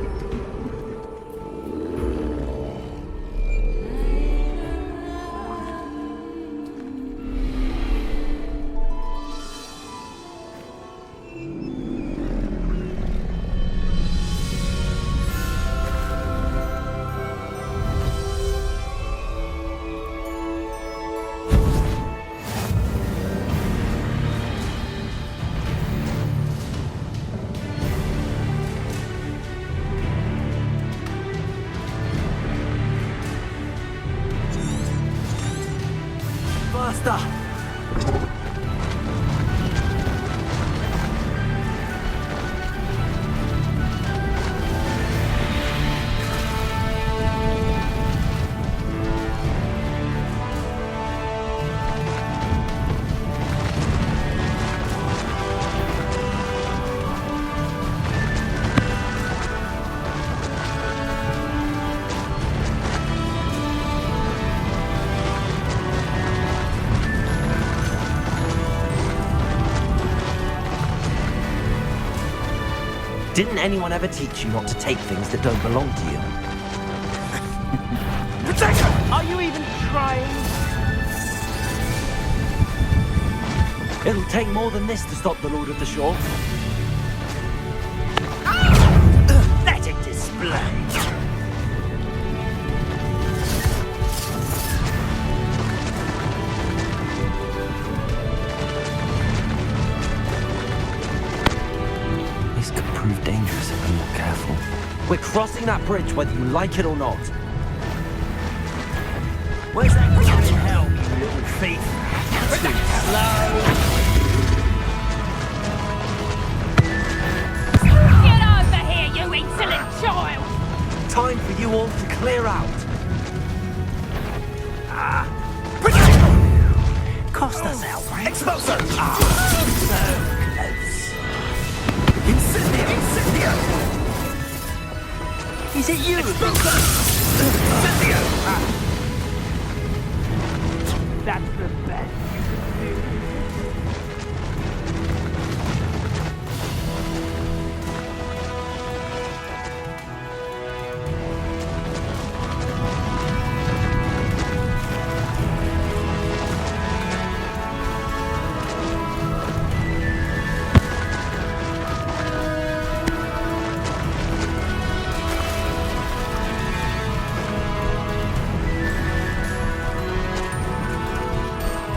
Faster! Didn't anyone ever teach you not to take things that don't belong to you? Are you even trying? It'll take more than this to stop the Lord of the Shore. Pathetic display. This could prove dangerous if I'm not careful. We're crossing that bridge whether you like it or not. Where's that going in hell, you little thief? Too slow. Get over here, you insolent child! Time for you all to clear out. Cost us out. Expulso! So close. Incendio! Incendio! Is it you? Expulso! Incendio! That's the best you can do.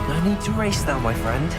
No need to race now, my friend.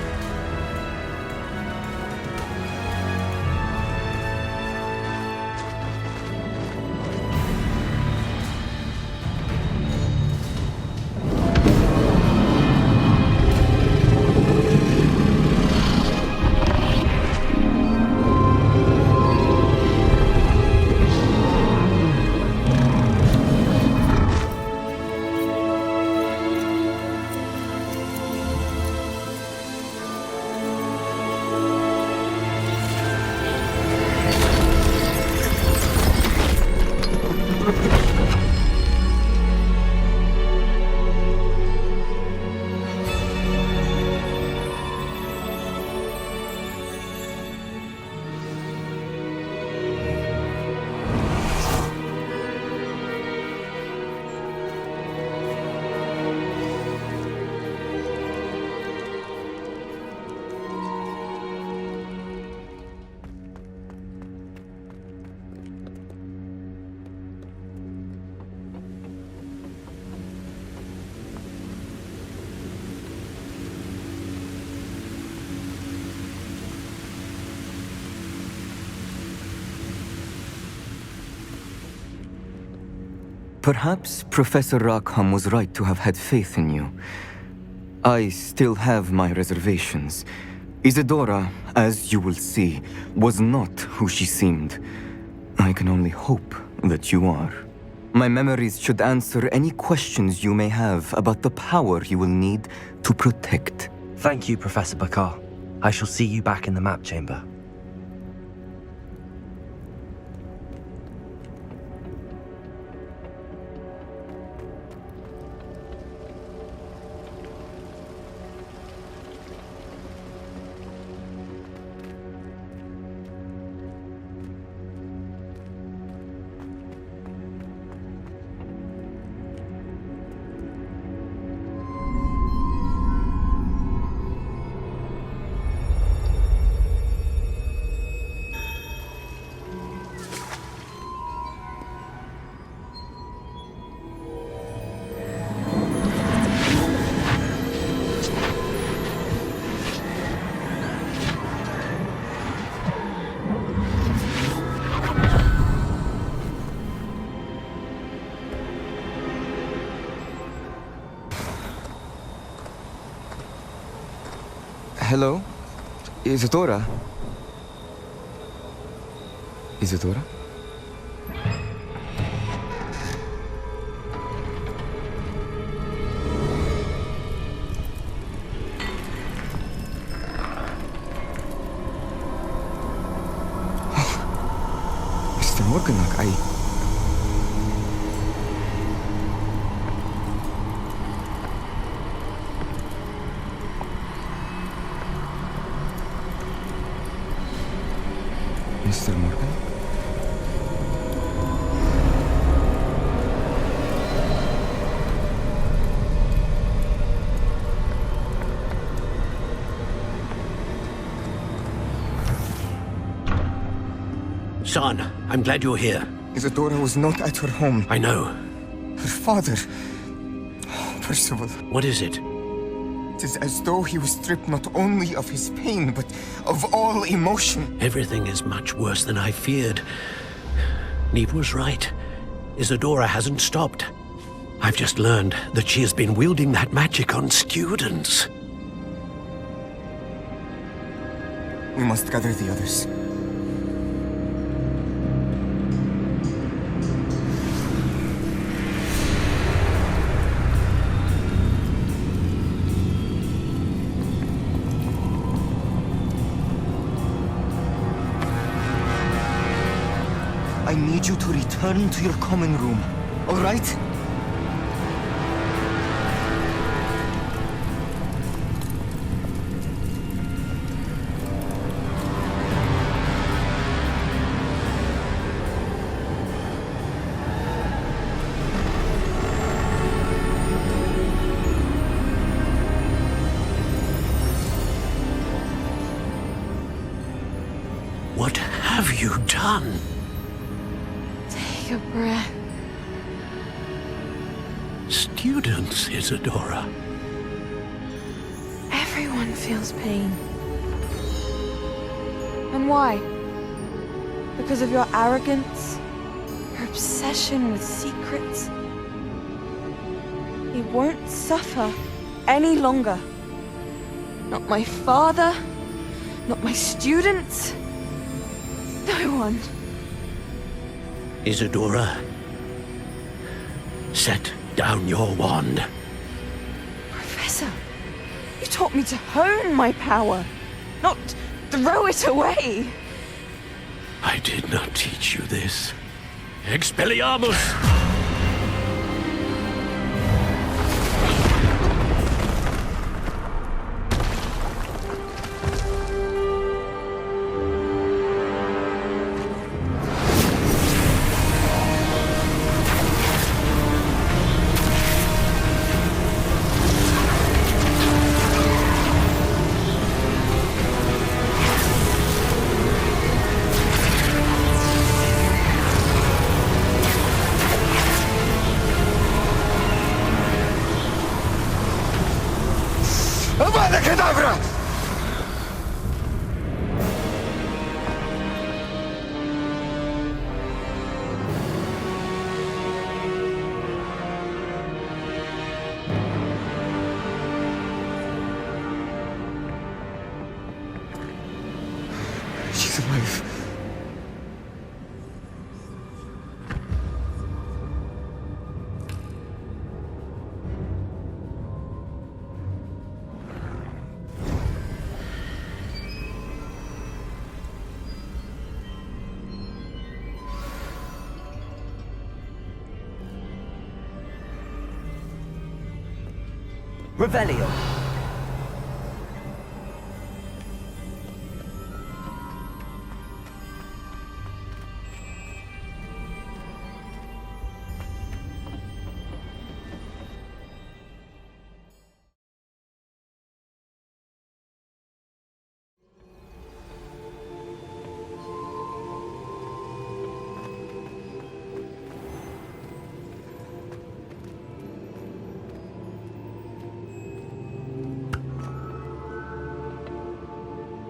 Perhaps Professor Rackham was right to have had faith in you. I still have my reservations. Isadora, as you will see, was not who she seemed. I can only hope that you are. My memories should answer any questions you may have about the power you will need to protect. Thank you, Professor Bakar. I shall see you back in the map chamber. Hello? Isadora? Isadora? Mr. Morganach, Mr. Morgan? Son, I'm glad you're here. Isadora was not at her home. I know. Her father... Oh, Percival. What is it? It is as though he was stripped not only of his pain, but of all emotion. Everything is much worse than I feared. Neve was right. Isadora hasn't stopped. I've just learned that she has been wielding that magic on students. We must gather the others. I need you to return to your common room, all right? What have you done? Take a breath. Students, Isadora. Everyone feels pain. And why? Because of your arrogance? Your obsession with secrets? He won't suffer any longer. Not my father, not my students, no one. Isadora, set down your wand. Professor, you taught me to hone my power, not throw it away. I did not teach you this. Expelliarmus! She's alive. Revelio.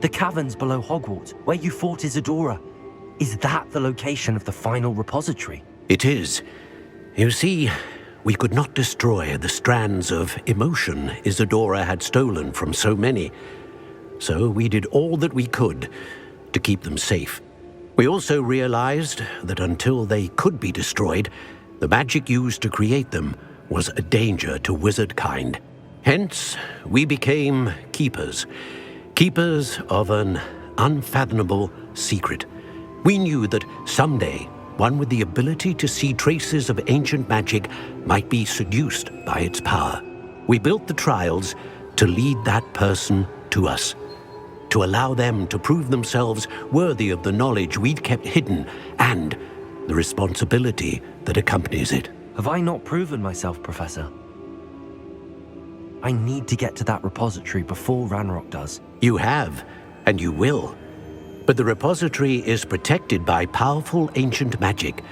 The caverns below Hogwarts, where you fought Isadora. Is that the location of the final repository? It is. You see, we could not destroy the strands of emotion Isadora had stolen from so many. So we did all that we could to keep them safe. We also realized that until they could be destroyed, the magic used to create them was a danger to wizard kind. Hence, we became keepers. Keepers of an unfathomable secret. We knew that someday, one with the ability to see traces of ancient magic might be seduced by its power. We built the trials to lead that person to us, to allow them to prove themselves worthy of the knowledge we'd kept hidden and the responsibility that accompanies it. Have I not proven myself, Professor? I need to get to that repository before Ranrock does. You have, and you will. but the repository is protected by powerful ancient magic.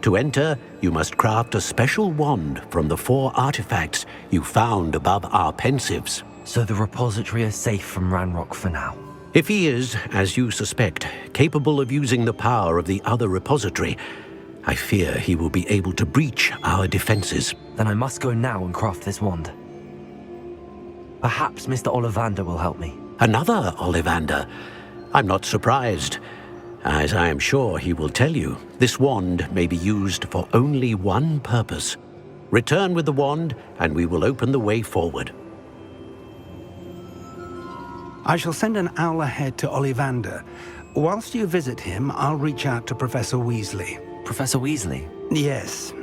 To enter, you must craft a special wand from the 4 artifacts you found above our pensives. So the repository is safe from Ranrock for now. If he is, as you suspect, capable of using the power of the other repository, I fear he will be able to breach our defenses. Then I must go now and craft this wand. Perhaps Mr. Ollivander will help me. Another Ollivander? I'm not surprised. As I am sure he will tell you, this wand may be used for only one purpose. Return with the wand, and we will open the way forward. I shall send an owl ahead to Ollivander. Whilst you visit him, I'll reach out to Professor Weasley. Professor Weasley? Yes.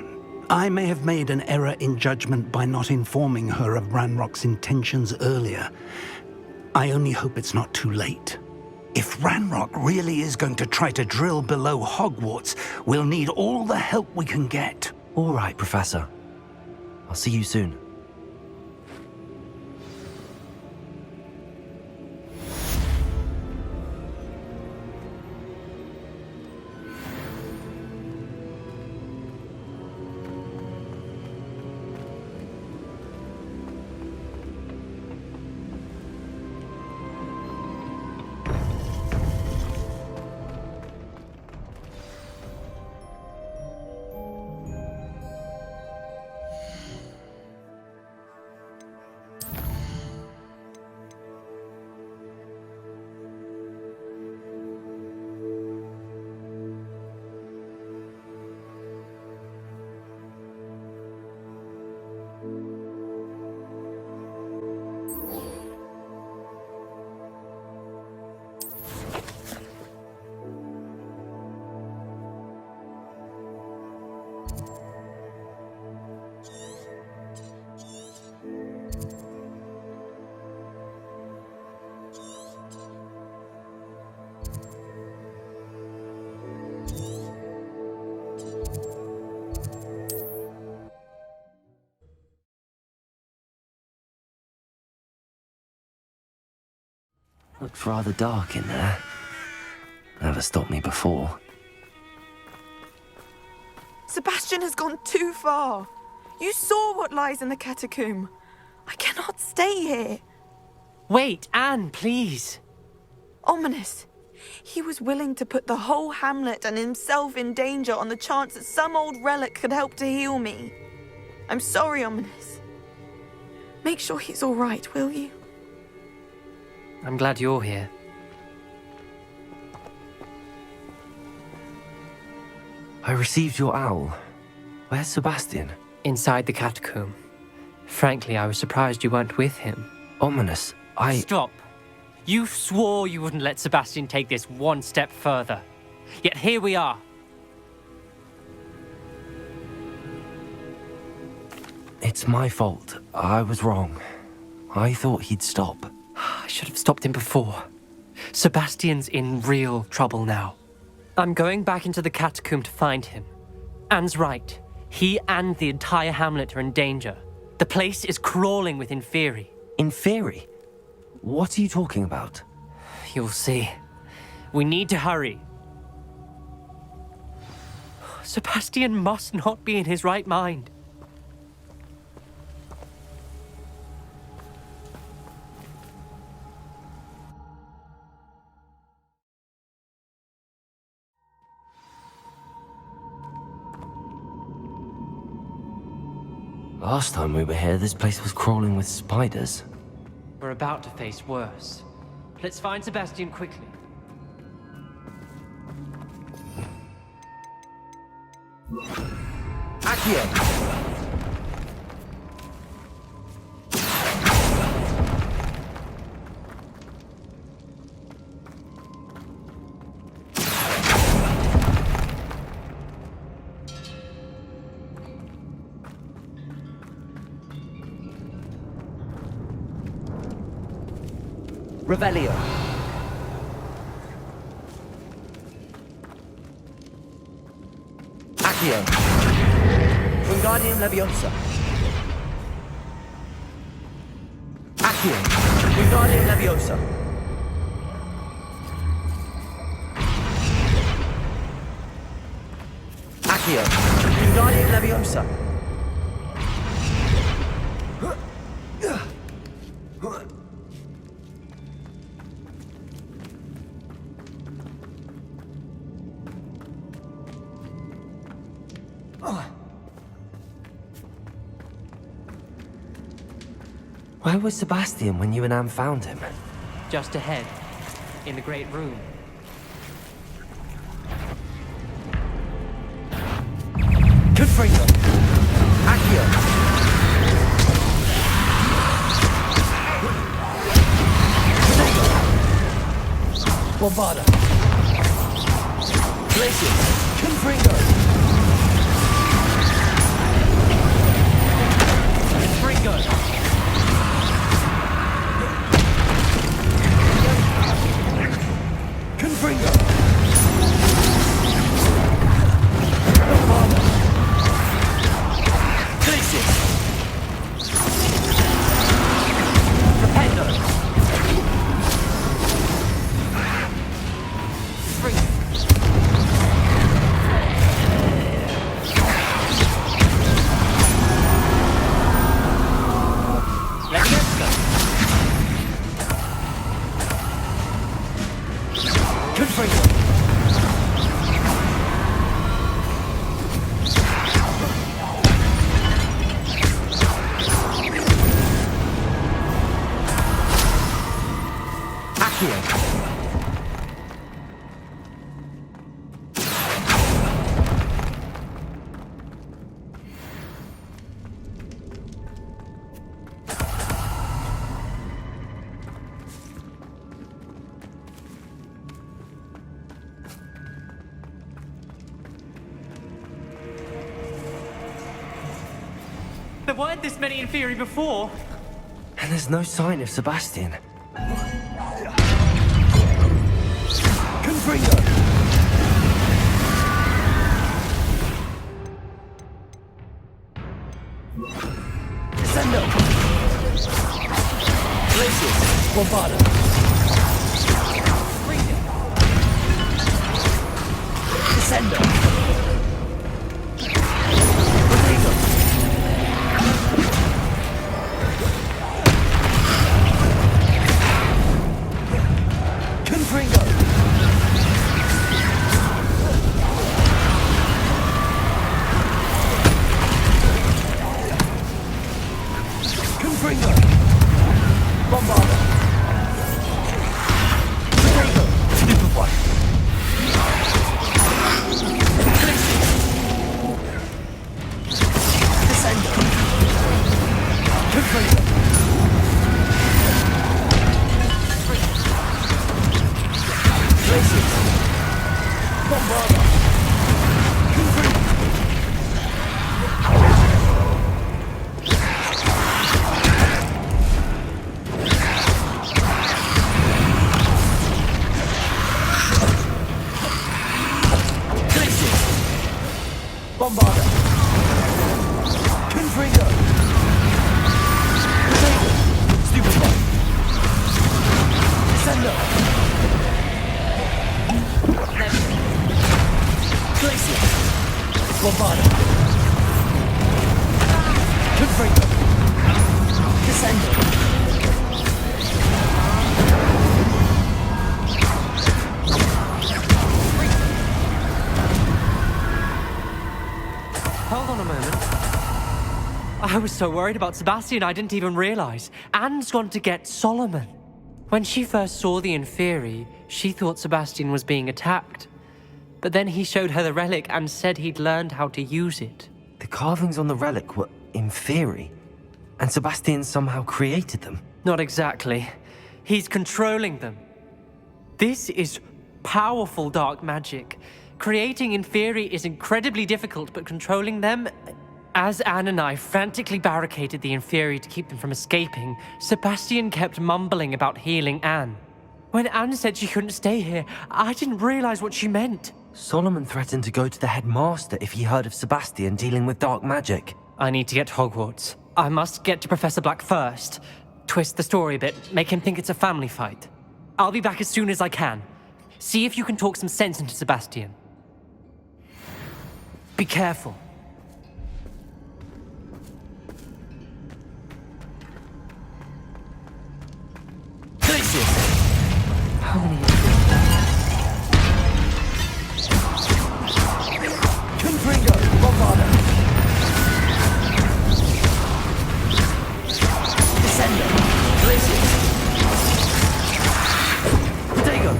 I may have made an error in judgment by not informing her of Ranrock's intentions earlier. I only hope it's not too late. If Ranrock really is going to try to drill below Hogwarts, we'll need all the help we can get. All right, Professor. I'll see you soon. Looks rather dark in there. Never stopped me before. Sebastian has gone too far. You saw what lies in the catacomb. I cannot stay here. Wait, Anne, please. Ominous. He was willing to put the whole hamlet and himself in danger on the chance that some old relic could help to heal me. I'm sorry, Ominous. Make sure he's all right, will you? I'm glad you're here. I received your owl. Where's Sebastian? Inside the catacomb. Frankly, I was surprised you weren't with him. Ominous, Stop. You swore you wouldn't let Sebastian take this one step further. Yet here we are. It's my fault. I was wrong. I thought he'd stop. I should have stopped him before. Sebastian's in real trouble now. I'm going back into the catacomb to find him. Anne's right. He and the entire hamlet are in danger. The place is crawling with Inferi. Inferi? What are you talking about? You'll see. We need to hurry. Sebastian must not be in his right mind. Last time we were here, this place was crawling with spiders. We're about to face worse. Let's find Sebastian quickly. Accio! Revelio. Accio. Wingardium Leviosa. Accio. Wingardium Leviosa. Accio, Wingardium Leviosa. Where was Sebastian when you and Anne found him? Just ahead, in the Great Room. Gryffindor. Accio. Bombarda. Glacier. Confringo. Confringo. Bombarda. Glacier. Rependo. There weren't this many Inferi before. And there's no sign of Sebastian. Confringo! Descendo! Glacier! Bombarda! Descendo! Bombarda! Confringo! Stupefy! Descendo! Glacier! Bombarda! Confringo! Descendo! Hold on a moment. I was so worried about Sebastian I didn't even realize. Anne's gone to get Solomon. When she first saw the Inferi, she thought Sebastian was being attacked. But then he showed her the relic and said he'd learned how to use it. The carvings on the relic were Inferi, and Sebastian somehow created them. Not exactly. He's controlling them. This is powerful dark magic. Creating Inferi is incredibly difficult, but controlling them... As Anne and I frantically barricaded the Inferi to keep them from escaping, Sebastian kept mumbling about healing Anne. When Anne said she couldn't stay here, I didn't realize what she meant. Solomon threatened to go to the headmaster if he heard of Sebastian dealing with dark magic. I need to get to Hogwarts. I must get to Professor Black first. Twist the story a bit, make him think it's a family fight. I'll be back as soon as I can. See if you can talk some sense into Sebastian. Be careful. Places! How many of these? Confringo! Bombarda! Descender! Places! Dago!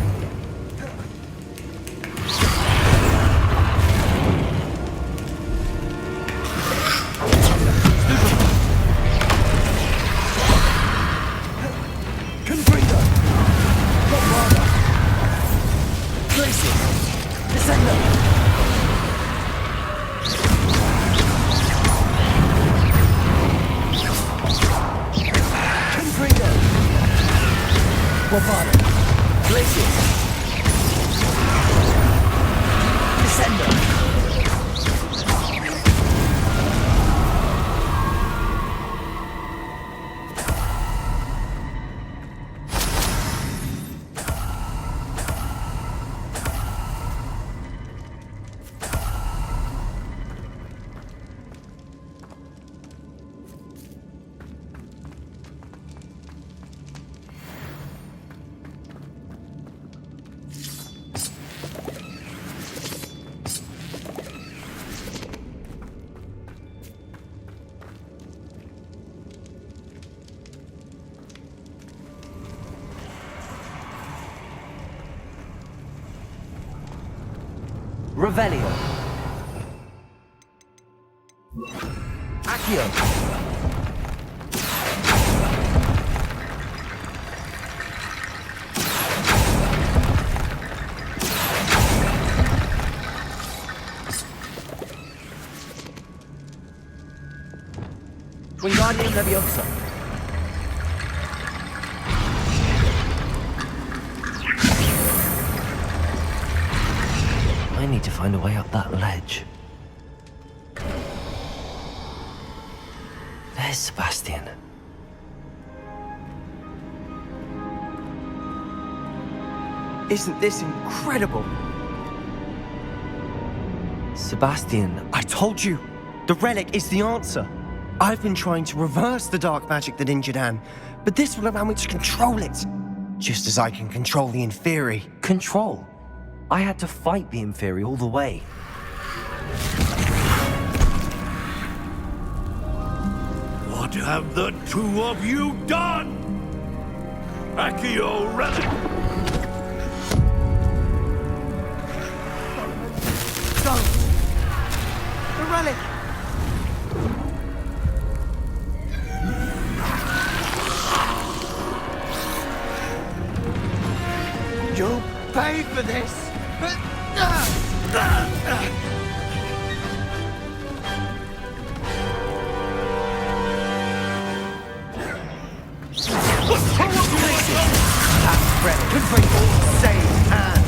Revelio. Accio. Wingardium Leviosa. I need to find a way up that ledge. There's Sebastian. Isn't this incredible? Sebastian, I told you! The relic is the answer! I've been trying to reverse the dark magic that injured Anne, but this will allow me to control it. Just as I can control the Inferi. Control? I had to fight the Inferi all the way. What have the two of you done? Accio Relic! Don't! The relic! You'll pay for this! That relic could bring all save Anne!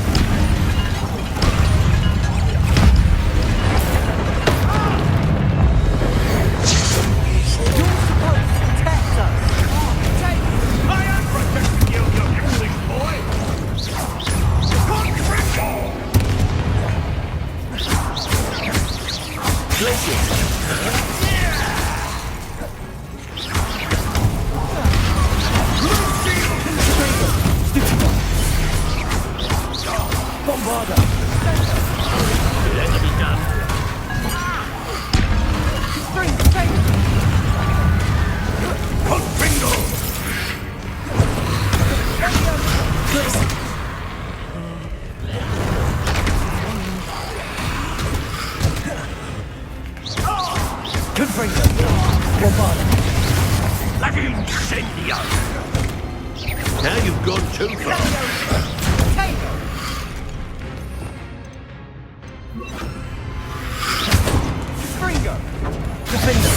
Now you've gone too far. Springo! Defender!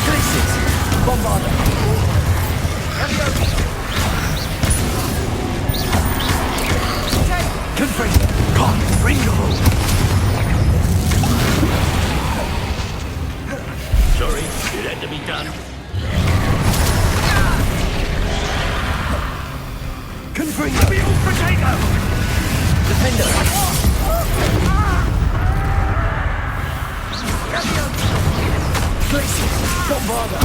Places! Bombarda! Confringo! Confringo! Sorry, it had to be done. Confringo! Defender! Glacius! Bombarda!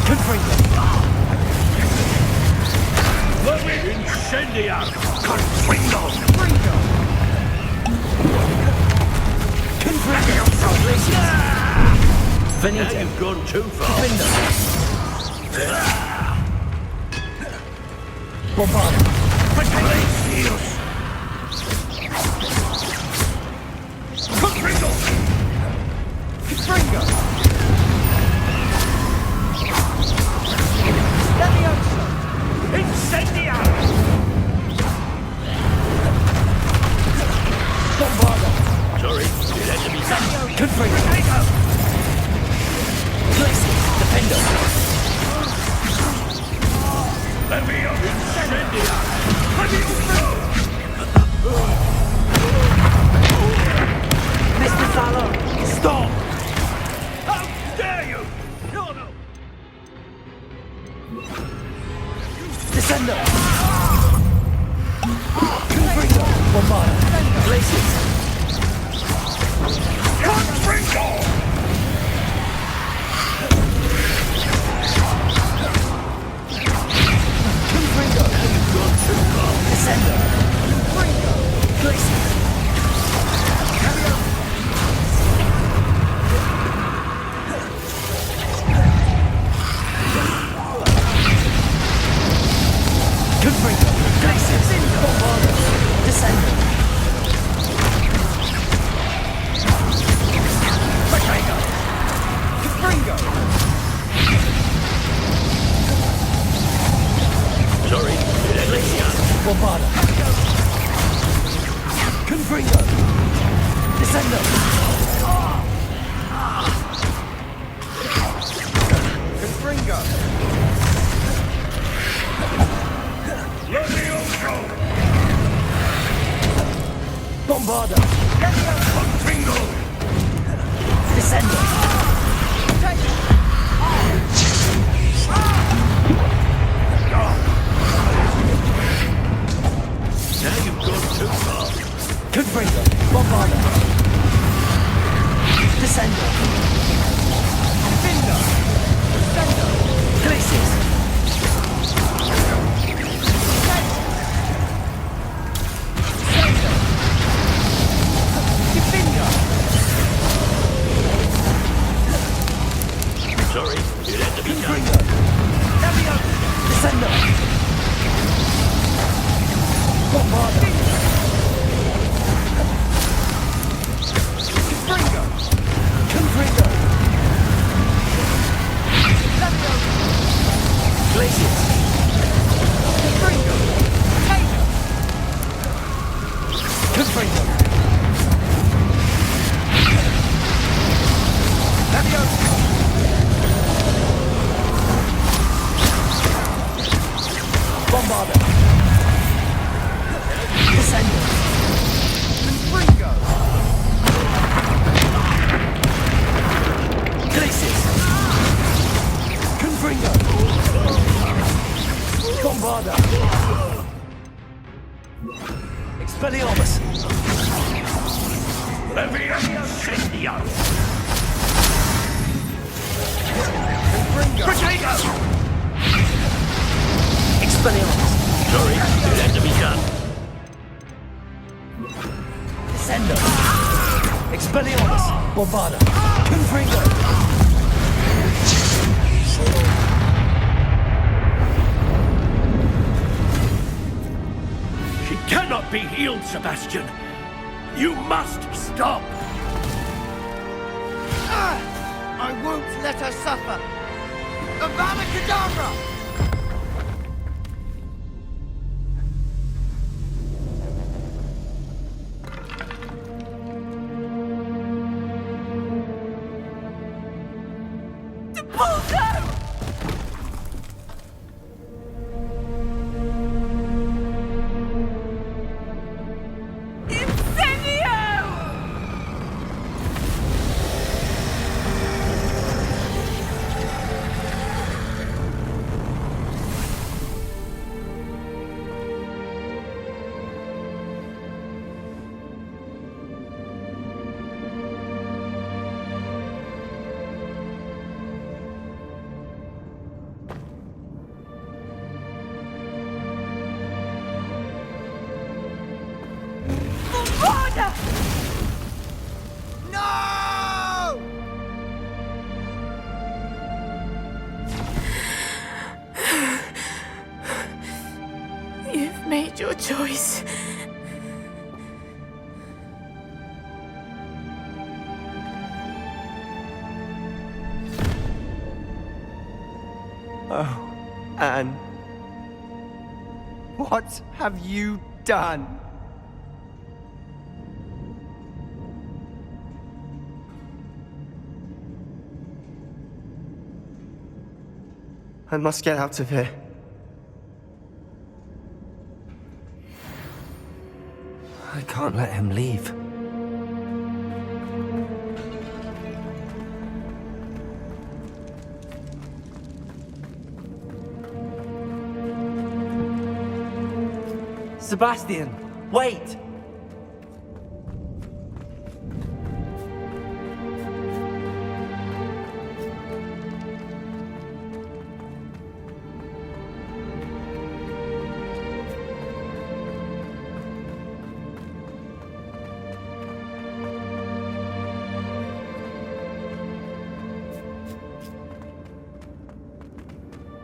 Confringo! Incendiar! Confringo! Confringo! Glacius! Venito! You've gone too far. Defender! Bombarda! Glacius! Confringo! Confringo! Levioso! Incendiar! Bombarda! Sorry, did enemy come? Confringo! Glacius! Defender! Levioso! Incendiar! Mr. Fallon! Stop! How dare you! No! Descendo! Confringo! Bombarda! Glacius! Confringo! Confringo! Descendo! Confringo! Glacius! Confringo! Glacius! Bombarda! Descendo! Confringo! Sorry, did enemy come? Bombarda! Confringo! Descendo! Confringo! Levioso! Bombarda! Confringo! Descendo! Now you've gone too far. Confringo! Bombarda! Descendo! Findo! Descendo! Glacius! Sorry, did enemy come? Confringo! Descendo! Bombarda! Confringo! Confringo! Glacius! Confringo! Confringo! Levioso! Bombarda! Descendo! Confringo! Glacius! Confringo! Bombarda! Expelliarmus! Levioso! Confringo! Protego! Expelliarmus! Sorry, did enemy come? Descendo! Expelliarmus! Bombarda! Confringo! She cannot be healed, Sebastian. You must stop. I won't let her suffer. Avada Kedavra! choice. Oh, Anne. What have you done? I must get out of here. I can't let him leave. Sebastian, wait!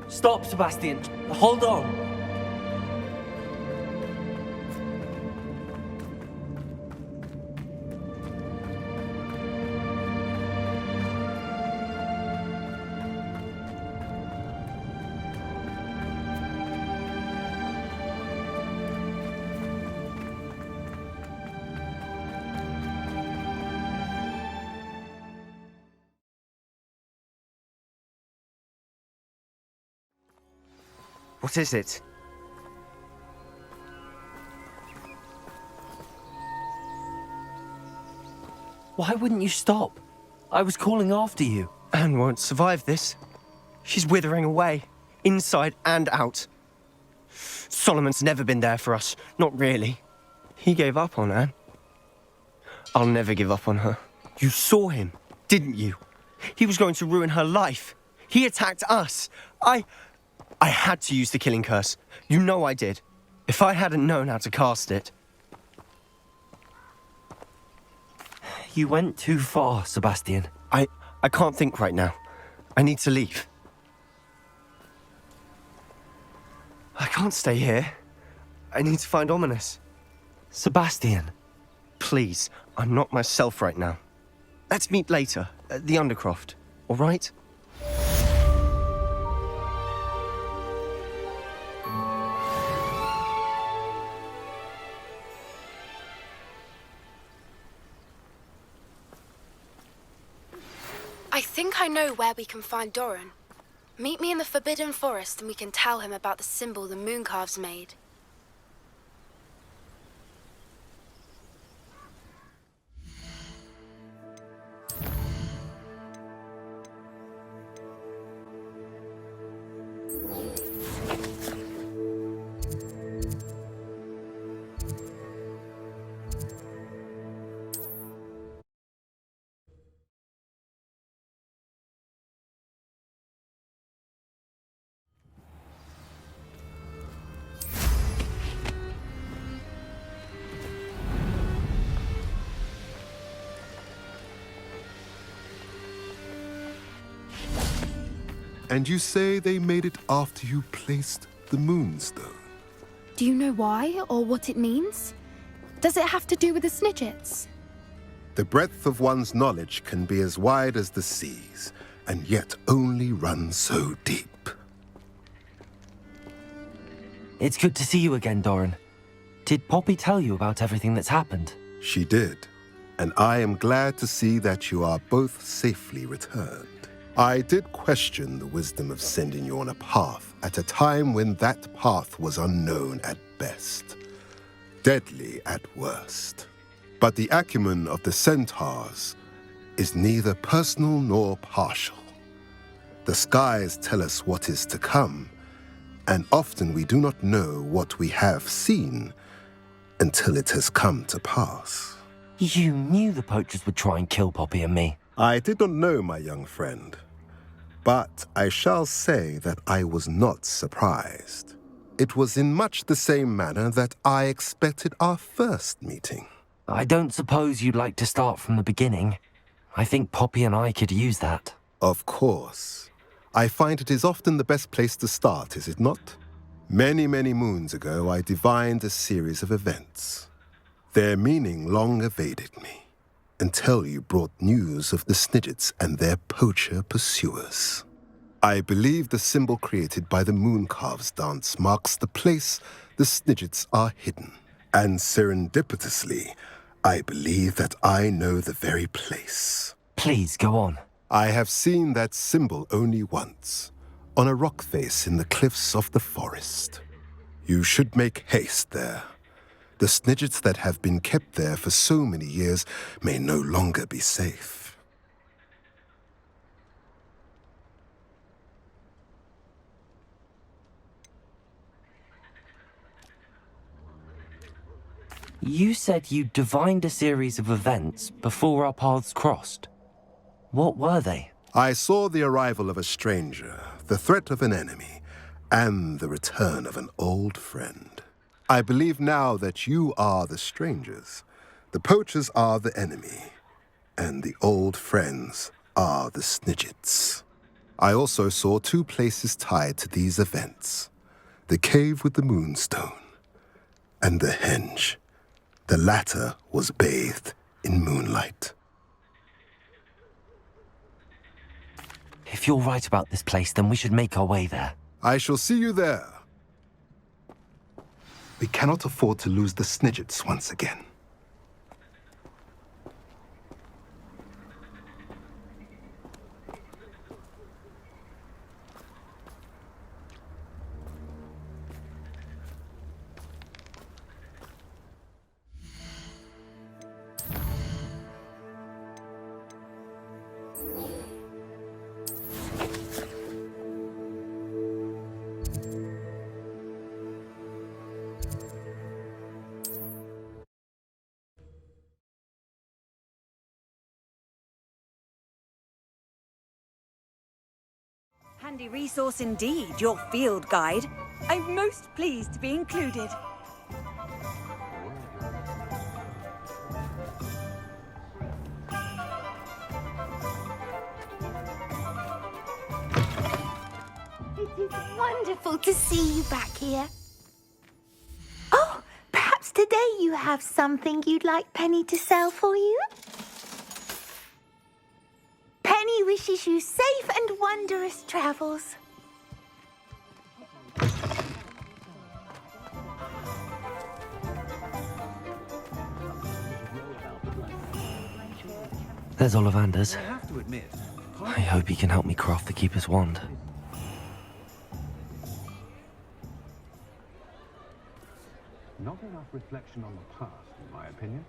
Stop, Sebastian. Hold on. What is it? Why wouldn't you stop? I was calling after you. Anne won't survive this. She's withering away, inside and out. Solomon's never been there for us, not really. He gave up on Anne. I'll never give up on her. You saw him, didn't you? He was going to ruin her life. He attacked us. I had to use the killing curse. You know I did. If I hadn't known how to cast it... You went too far, Sebastian. I can't think right now. I need to leave. I can't stay here. I need to find Ominous. Sebastian. Please, I'm not myself right now. Let's meet later, at the Undercroft, all right? I think I know where we can find Doran. Meet me in the Forbidden Forest and we can tell him about the symbol the Mooncalves made. And you say they made it after you placed the Moonstone? Do you know why or what it means? Does it have to do with the Snidgets? The breadth of one's knowledge can be as wide as the seas, and yet only run so deep. It's good to see you again, Doran. Did Poppy tell you about everything that's happened? She did, and I am glad to see that you are both safely returned. I did question the wisdom of sending you on a path at a time when that path was unknown at best, deadly at worst. But the acumen of the Centaurs is neither personal nor partial. The skies tell us what is to come, and often we do not know what we have seen until it has come to pass. You knew the poachers would try and kill Poppy and me. I did not know, my young friend. But I shall say that I was not surprised. It was in much the same manner that I expected our first meeting. I don't suppose you'd like to start from the beginning. I think Poppy and I could use that. Of course. I find it is often the best place to start, is it not? Many, many moons ago, I divined a series of events. Their meaning long evaded me, until you brought news of the Snidgets and their poacher pursuers. I believe the symbol created by the Mooncalves dance marks the place the Snidgets are hidden. And serendipitously, I believe that I know the very place. Please, go on. I have seen that symbol only once, on a rock face in the cliffs of the forest. You should make haste there. The Snidgets that have been kept there for so many years may no longer be safe. You said you divined a series of events before our paths crossed. What were they? I saw the arrival of a stranger, the threat of an enemy, and the return of an old friend. I believe now that you are the strangers, the poachers are the enemy, and the old friends are the Snidgets. I also saw two places tied to these events: the cave with the moonstone and the henge. The latter was bathed in moonlight. If you're right about this place, then we should make our way there. I shall see you there. We cannot afford to lose the Snidgets once again. Handy resource indeed, your field guide. I'm most pleased to be included. It is wonderful to see you back here. Oh, perhaps today you have something you'd like Penny to sell for you? Penny wishes you safe and wondrous travels. There's Ollivander's. I hope he can help me craft the Keeper's wand. Not enough reflection on the past, in my opinion.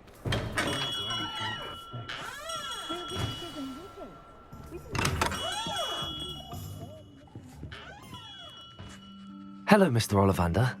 Hello, Mr. Ollivander.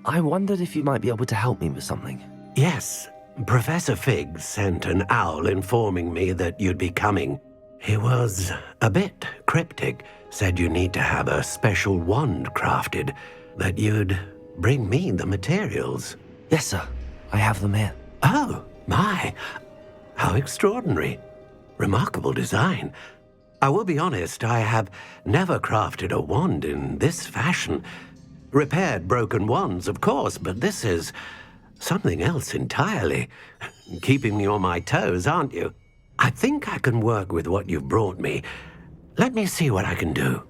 I wondered if you might be able to help me with something. Yes, Professor Fig sent an owl informing me that you'd be coming. He was a bit cryptic, said you need to have a special wand crafted, that you'd bring me the materials. Yes, sir. I have them here. Oh, my. How extraordinary. Remarkable design. I will be honest, I have never crafted a wand in this fashion. Repaired broken wands, of course, but this is something else entirely. Keeping me on my toes, aren't you? I think I can work with what you've brought me. Let me see what I can do.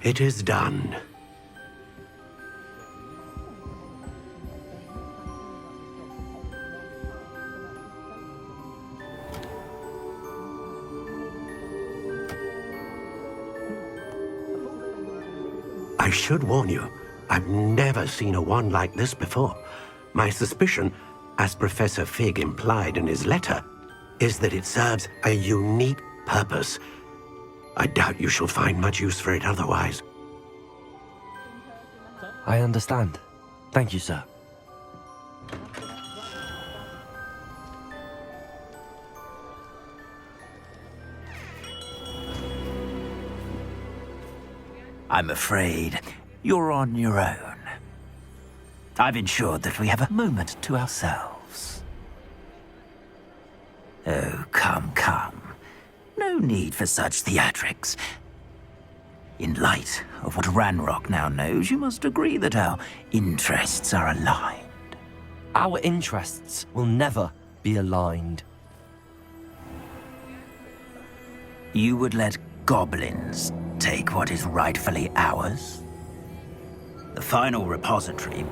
It is done. I should warn you, I've never seen a wand like this before. My suspicion, as Professor Fig implied in his letter, is that it serves a unique purpose. I doubt you shall find much use for it otherwise. I understand. Thank you, sir. I'm afraid you're on your own. I've ensured that we have a moment to ourselves. Oh, come, come. No need for such theatrics. In light of what Ranrock now knows, you must agree that our interests are aligned. Our interests will never be aligned. You would let goblins take what is rightfully ours? The final repository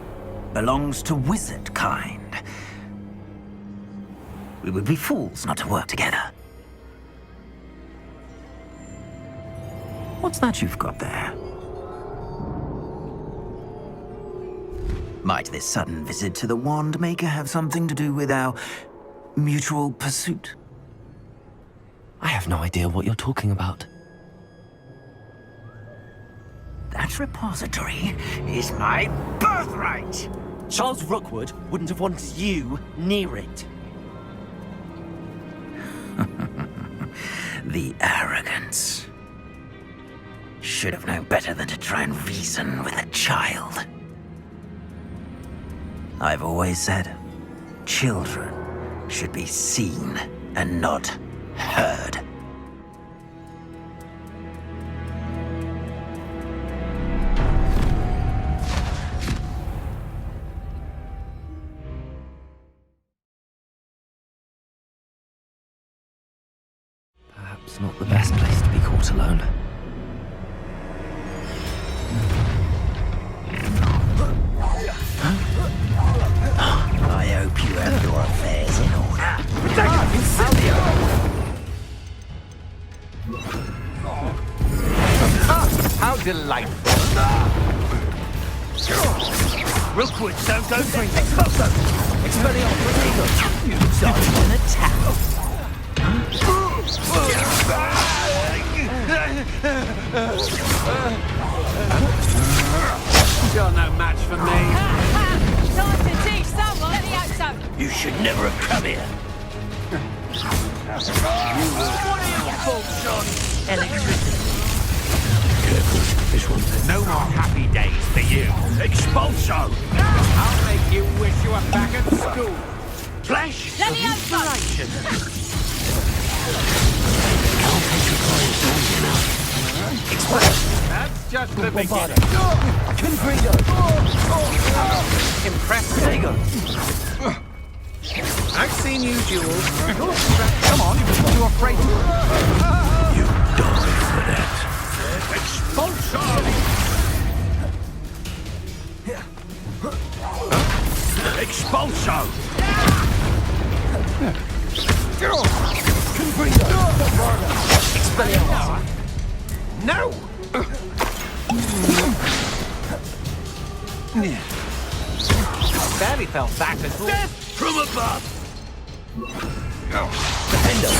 belongs to wizard kind. We would be fools not to work together. What's that you've got there? Might this sudden visit to the Wand Maker have something to do with our mutual pursuit? I have no idea what you're talking about. That repository is my birthright! Charles Rookwood wouldn't have wanted you near it. The arrogance. Should have known better than to try and reason with a child. I've always said, children should be seen and not heard. Perhaps not the best place to be caught alone. I hope you have your affairs in order. How delightful. Rookwood, don't go for it. Expulso! Expelliarmus! You dodged an attack. You're no match for me. Time to teach someone. Let me out some. You should never have come here. What are you called, John? Electricity. Careful, this one. No more happy days for you. Expulso! I'll make you wish you were back at school. Flash Let of me out some. inspiration. Can't petrify it long enough. That's just the beginning. Impressive. There you go. I've seen you duel. Come on, you're afraid to... You die for that. Expulso! Expulso! Expelliarmus! No! Barely fell back at all. Death from above! Defender!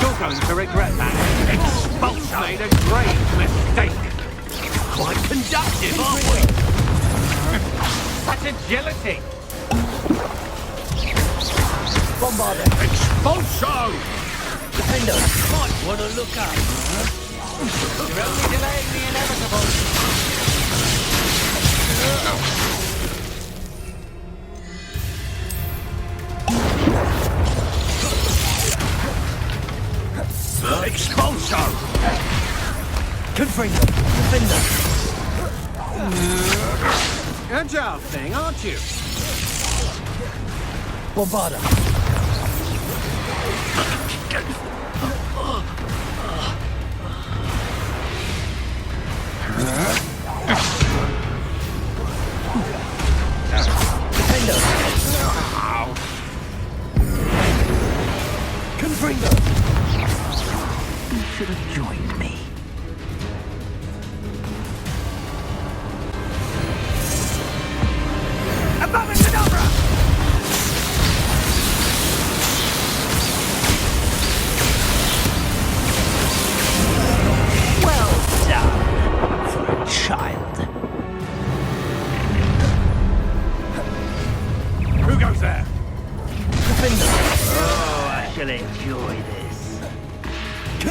You're going to regret that. Expulso! Made a grave mistake. Quite conductive, aren't we? Such agility! Bombarder! Expulso! Defender! Might want to look up. You're only delaying the inevitable. Expulso! Confringo! Defender! Agile thing, aren't you? Bombarder! Defender! Confringo! You should have joined me. Above and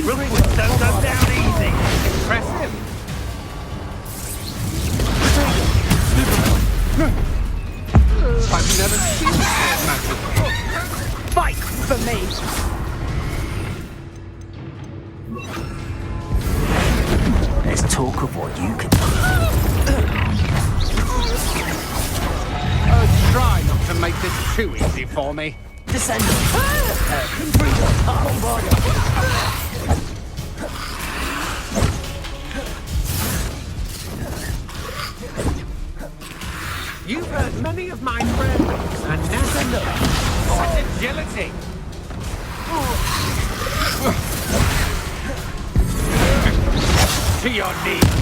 Rookwood don't go down easy. Impressive. I've never seen that magic. Fight for me. Let's talk of what you can Try not to make this too easy for me. You've hurt many of my friends, and never look. Such agility. To your knees.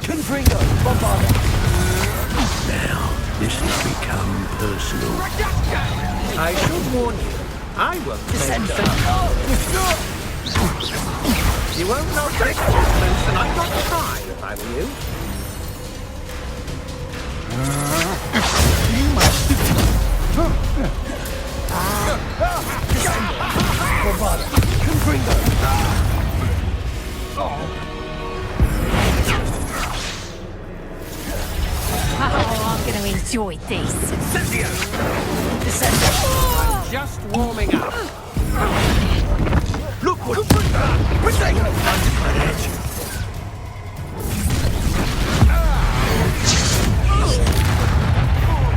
Confringo, Bombarda. Now, this has become personal. I should warn you, I won't make You won't know trick movements, and I'd not try if I were you. You must do. Bombarda. Confringo. Oh, I'm going to enjoy this. Incendio! I'm just warming up. Look what... Protego! Under edge.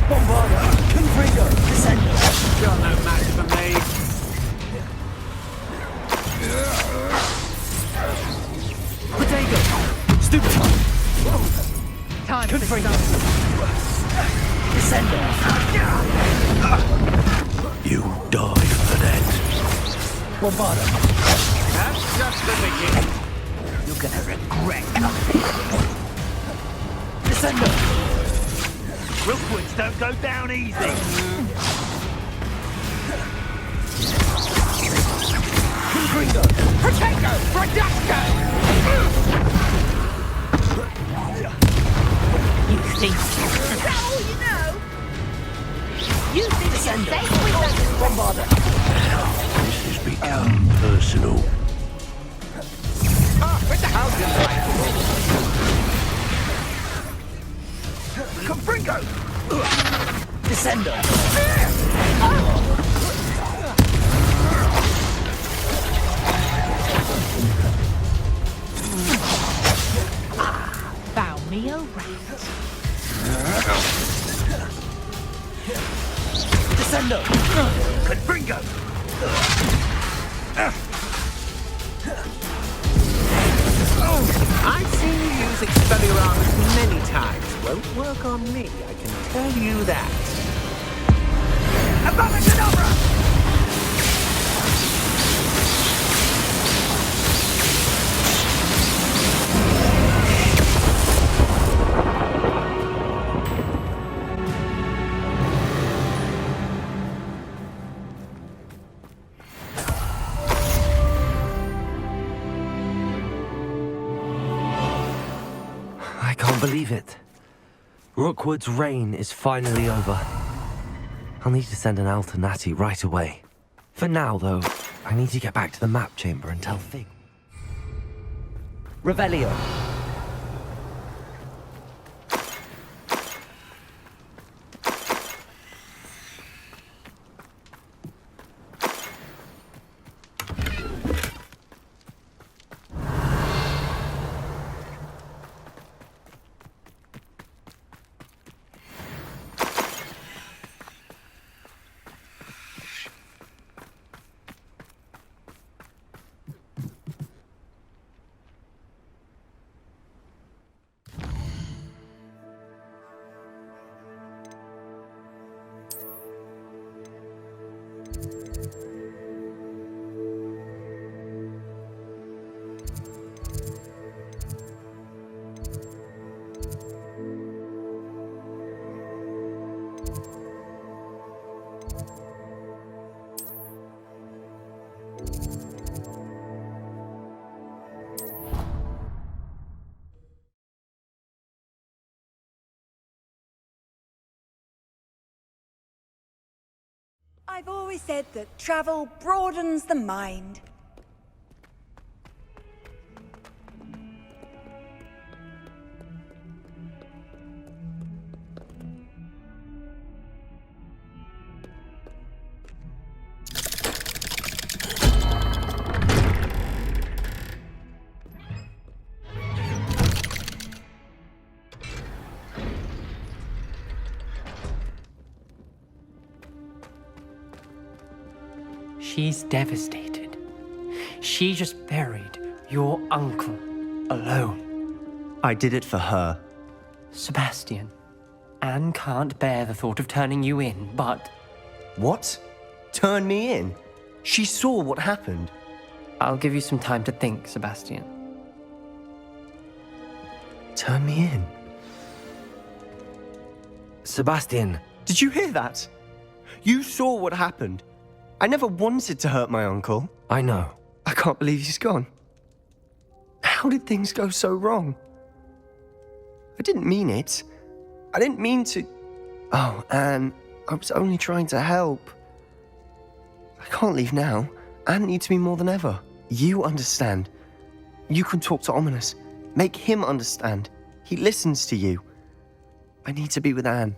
Bombarda! Confringo! Descendo! You're no match for me. Protego! Stupid! Time Confringo! for Descendo! You died for that. Bombarda! That's just the beginning. You're gonna regret coming. Descendo! Rookwoods don't go down easy. Confringo! Protego! Bradasco! You think? Is that all you know? You think you're safe with that? Bombarda! This has become personal. How delightful! Confringo! Descendo! Found me a rat. Descendo! Confringo! I've seen you use Expelliarmus many times. Won't work on me, I can tell you that. Above I can't believe it. Rookwood's reign is finally over. I'll need to send an Alternati right away. For now, though, I need to get back to the map chamber and tell Fig. Revelio. I've always said that travel broadens the mind. She's devastated. She just buried your uncle alone. I did it for her. Sebastian, Anne can't bear the thought of turning you in, but... What? Turn me in? She saw what happened. I'll give you some time to think, Sebastian. Turn me in? Sebastian. Did you hear that? You saw what happened. I never wanted to hurt my uncle. I know. I can't believe he's gone. How did things go so wrong? I didn't mean it. I didn't mean to... Oh, Anne, I was only trying to help. I can't leave now. Anne needs me more than ever. You understand. You can talk to Ominous. Make him understand. He listens to you. I need to be with Anne.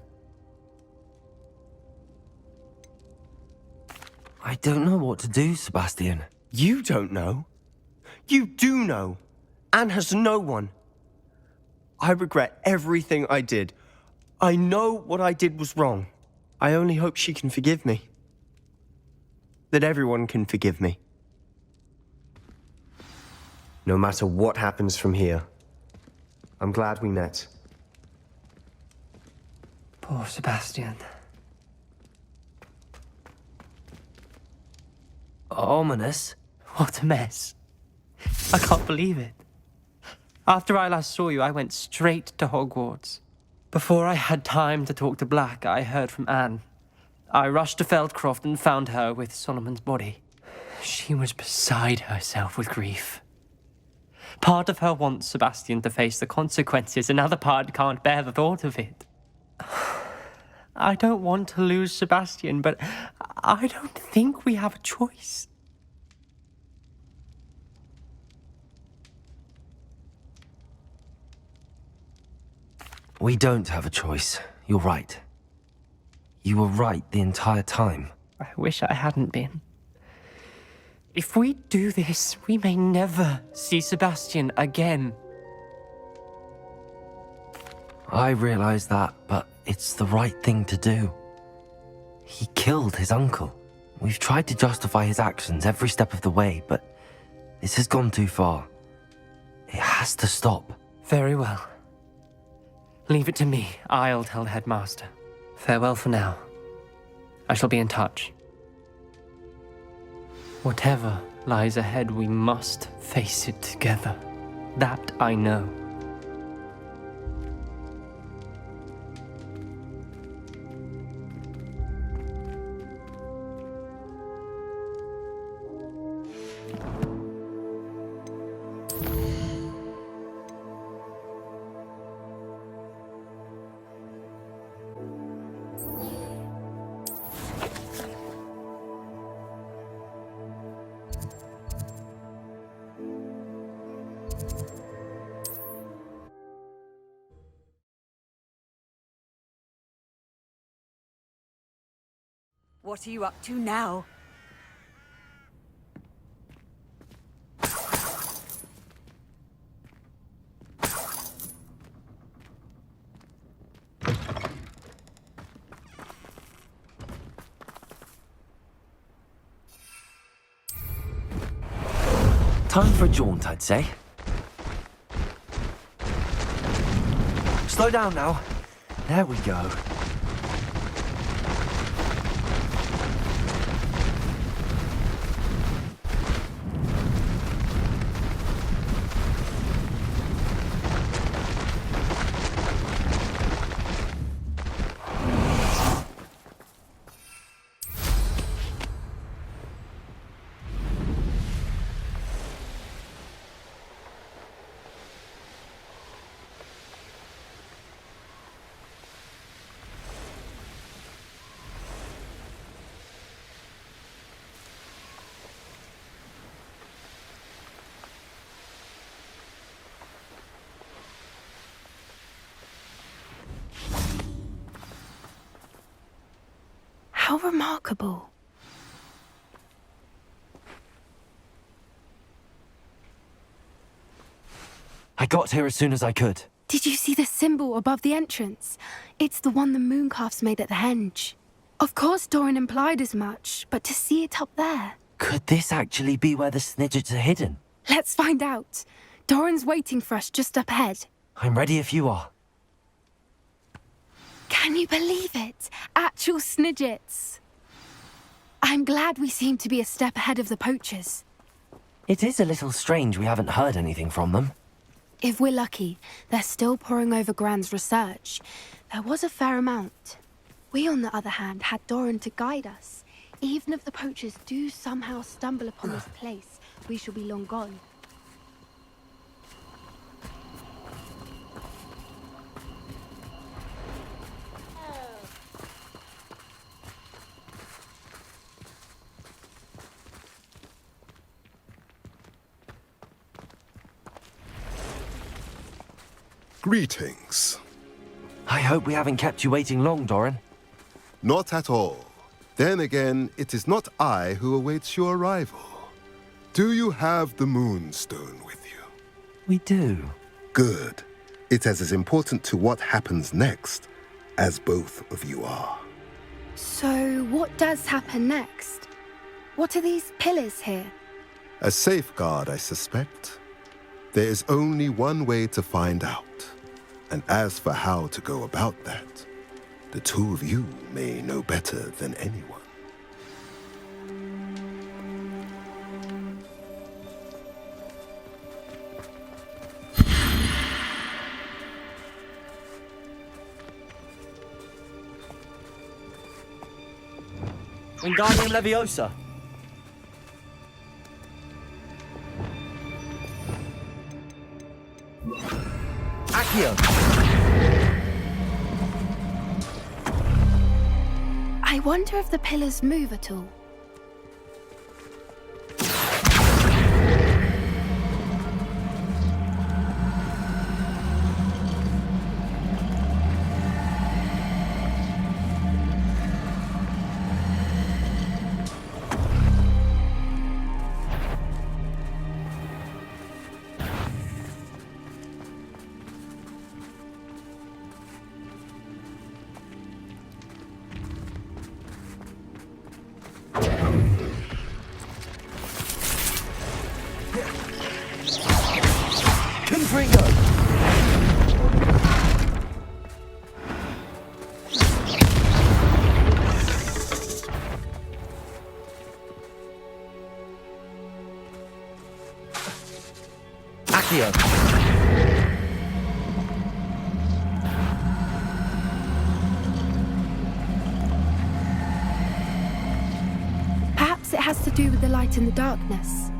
I don't know what to do, Sebastian. You don't know. You do know. Anne has no one. I regret everything I did. I know what I did was wrong. I only hope she can forgive me. That everyone can forgive me. No matter what happens from here, I'm glad we met. Poor Sebastian. Ominous? What a mess. I can't believe it. After I last saw you, I went straight to Hogwarts. Before I had time to talk to Black, I heard from Anne. I rushed to Feldcroft and found her with Solomon's body. She was beside herself with grief. Part of her wants Sebastian to face the consequences, another part can't bear the thought of it. I don't want to lose Sebastian, but I don't think we have a choice. We don't have a choice. You're right. You were right the entire time. I wish I hadn't been. If we do this, we may never see Sebastian again. I realize that, but it's the right thing to do. He killed his uncle. We've tried to justify his actions every step of the way, but this has gone too far. It has to stop. Very well. Leave it to me. I'll tell the headmaster. Farewell for now. I shall be in touch. Whatever lies ahead, we must face it together. That I know. What are you up to now? Time for a jaunt, I'd say. Slow down now. There we go. How remarkable. I got here as soon as I could. Did you see the symbol above the entrance? It's the one the mooncalfs made at the henge. Of course Doran implied as much, but to see it up there... Could this actually be where the Snidgets are hidden? Let's find out. Doran's waiting for us just up ahead. I'm ready if you are. Can you believe it? Actual Snidgets. I'm glad we seem to be a step ahead of the poachers. It is a little strange we haven't heard anything from them. If we're lucky, they're still poring over Gran's research. There was a fair amount. We, on the other hand, had Doran to guide us. Even if the poachers do somehow stumble upon this place, we shall be long gone. Greetings. I hope we haven't kept you waiting long, Doran. Not at all. Then again, it is not I who awaits your arrival. Do you have the Moonstone with you? We do. Good. It is as important to what happens next as both of you are. So, what does happen next? What are these pillars here? A safeguard, I suspect. There is only one way to find out. And as for how to go about that, the two of you may know better than anyone. Wingardium Leviosa. Accio. I wonder if the pillars move at all. Perhaps it has to do with the light in the darkness.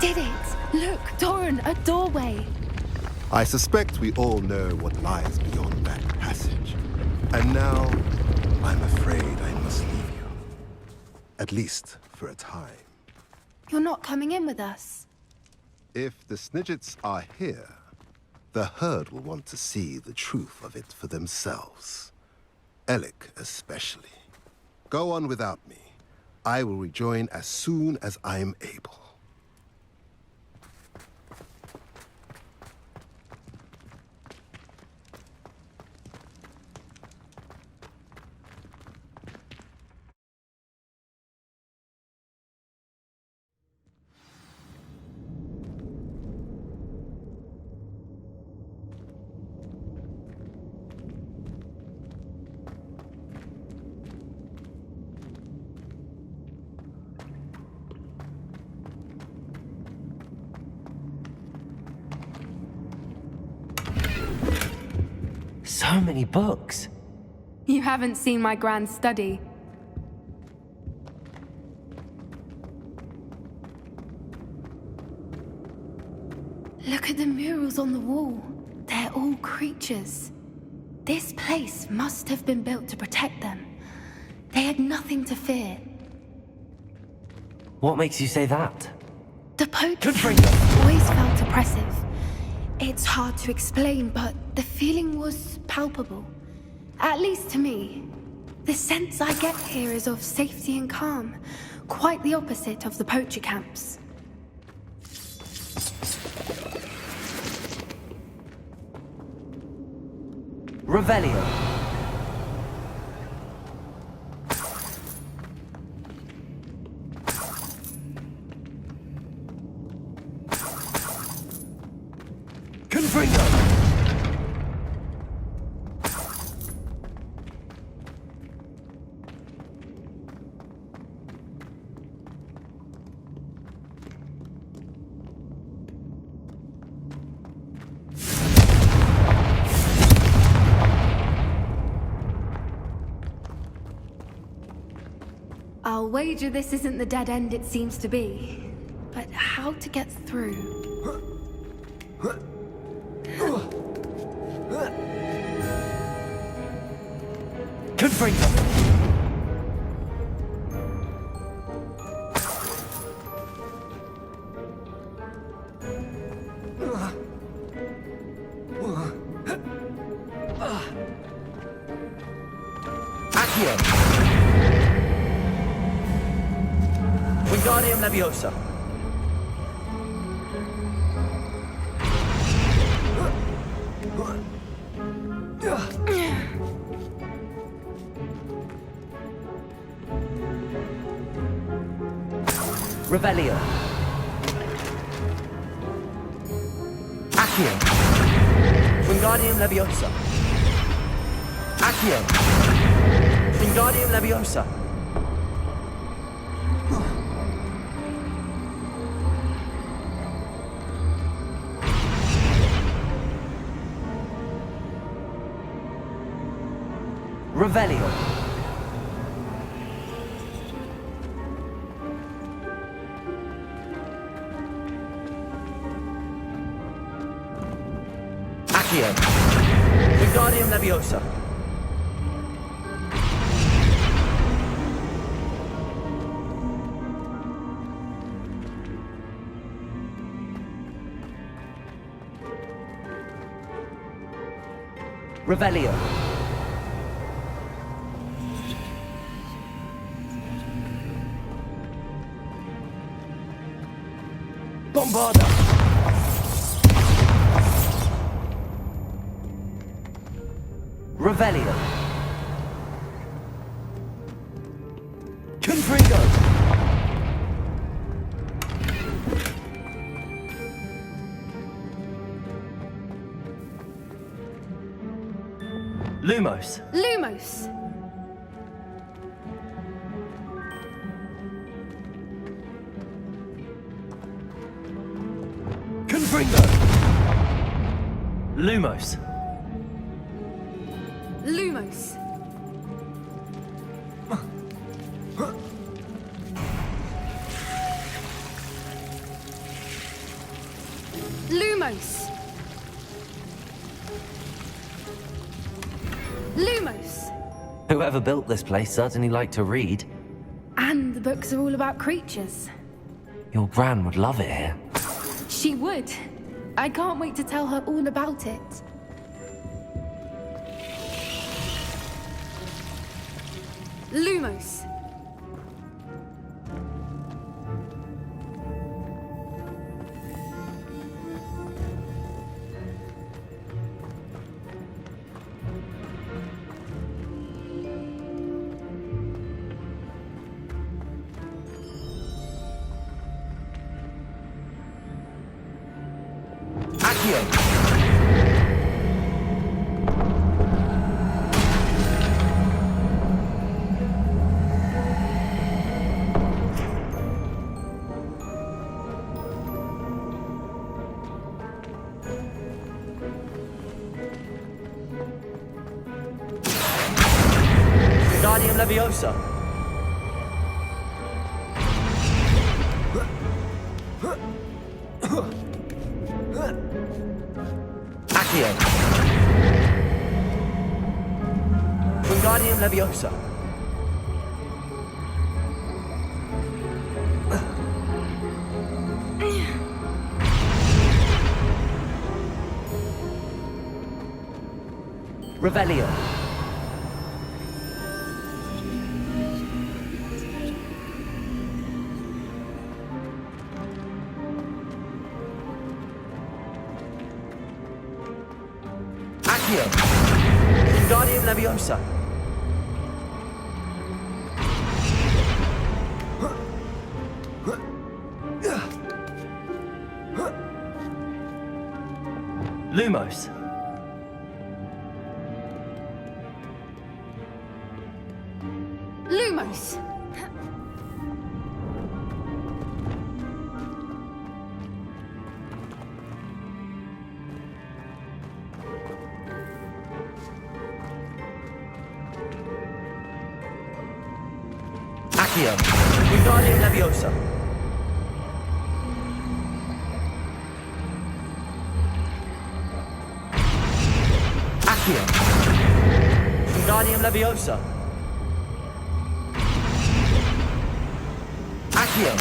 did it! Look, Doran, a doorway! I suspect we all know what lies beyond that passage. And now, I'm afraid I must leave you. At least for a time. You're not coming in with us. If the Snidgets are here, the herd will want to see the truth of it for themselves. Relic especially. Go on without me. I will rejoin as soon as I'm able. So many books. You haven't seen my grand study. Look at the murals on the wall. They're all creatures. This place must have been built to protect them. They had nothing to fear. What makes you say that? The Pope always felt oppressive. It's hard to explain, but the feeling was palpable. At least to me. The sense I get here is of safety and calm. Quite the opposite of the poacher camps. Revelio. Confringo. I'll wager this isn't the dead end it seems to be. But how to get through? Confringo. Accio. Wingardium Leviosa. Revelio. Accio. Wingardium Leviosa. Accio. Wingardium Leviosa. Revelio. Accio. Wingardium Leviosa. Revelio. Bombarda. Revelio. Confringo. Lumos. Lumos! Confringo. Lumos. Lumos. Lumos! Lumos! Whoever built this place certainly liked to read. And the books are all about creatures. Your gran would love it here. She would. I can't wait to tell her all about it. Lumos. Wingardium Leviosa. Accio. Wingardium Leviosa. Revelio. Accio. Wingardium Leviosa. Lumos. Lumos! Accio. Wingardium Leviosa. Accio. Wingardium Leviosa. Accio.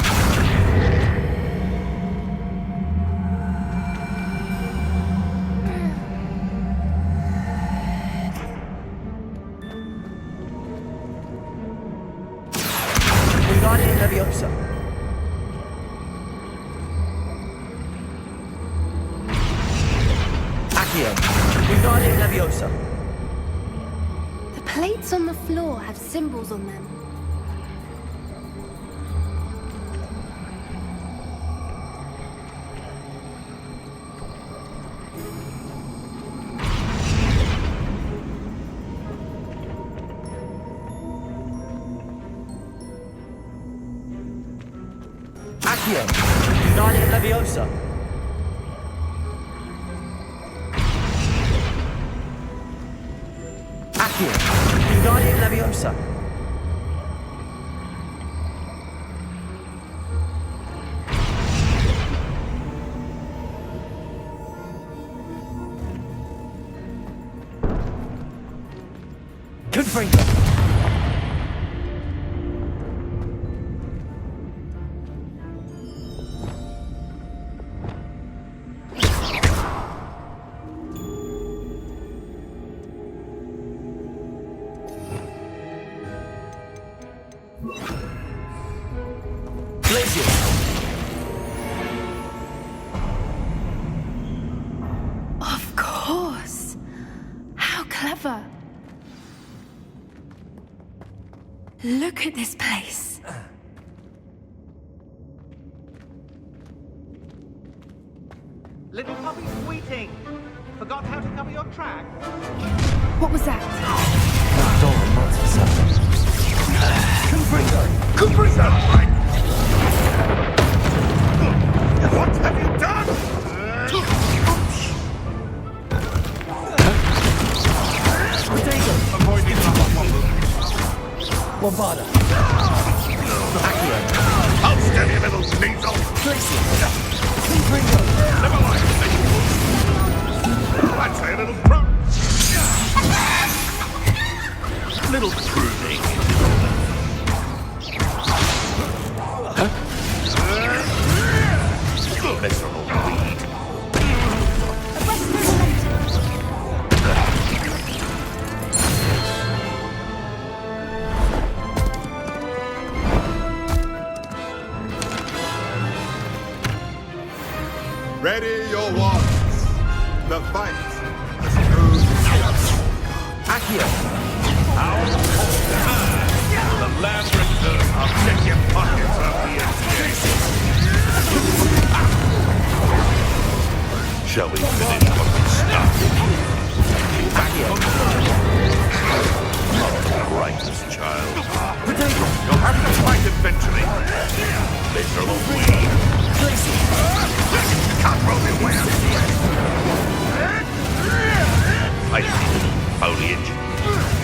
Wingardium Leviosa. Accio. Wingardium Leviosa. The plates on the floor have symbols on them. Accio. Wingardium Leviosa. Accio. Wingardium Leviosa. Confringo. Of course! How clever! Look at this place. Little puppy sweeting. Forgot how to cover your track? What was that? Confringo. Confringo! What have you done? Avoiding Bombarda. Outstanding little diesel! Confringo. Never mind. Miserable weed. Ready your wands. The fight has moved. Accio! The labyrinth I'll check your pockets up here. Shall we finish what we started? Oh, righteous child. You'll have to fight eventually. Miserable weed. Can't roll me away. I see the foliage.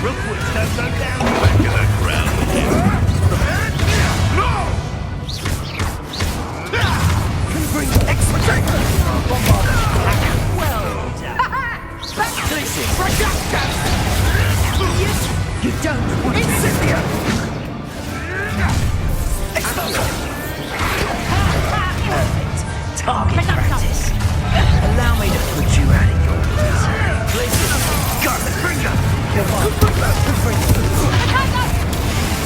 Rookwood's don't go down. Back to the ground with him. No! Can bring extra drink. Well done. Listen, you don't want Incipia! Explosion! Perfect. Target practice. Allow me to put you out of your misery. Listen, got the bringer.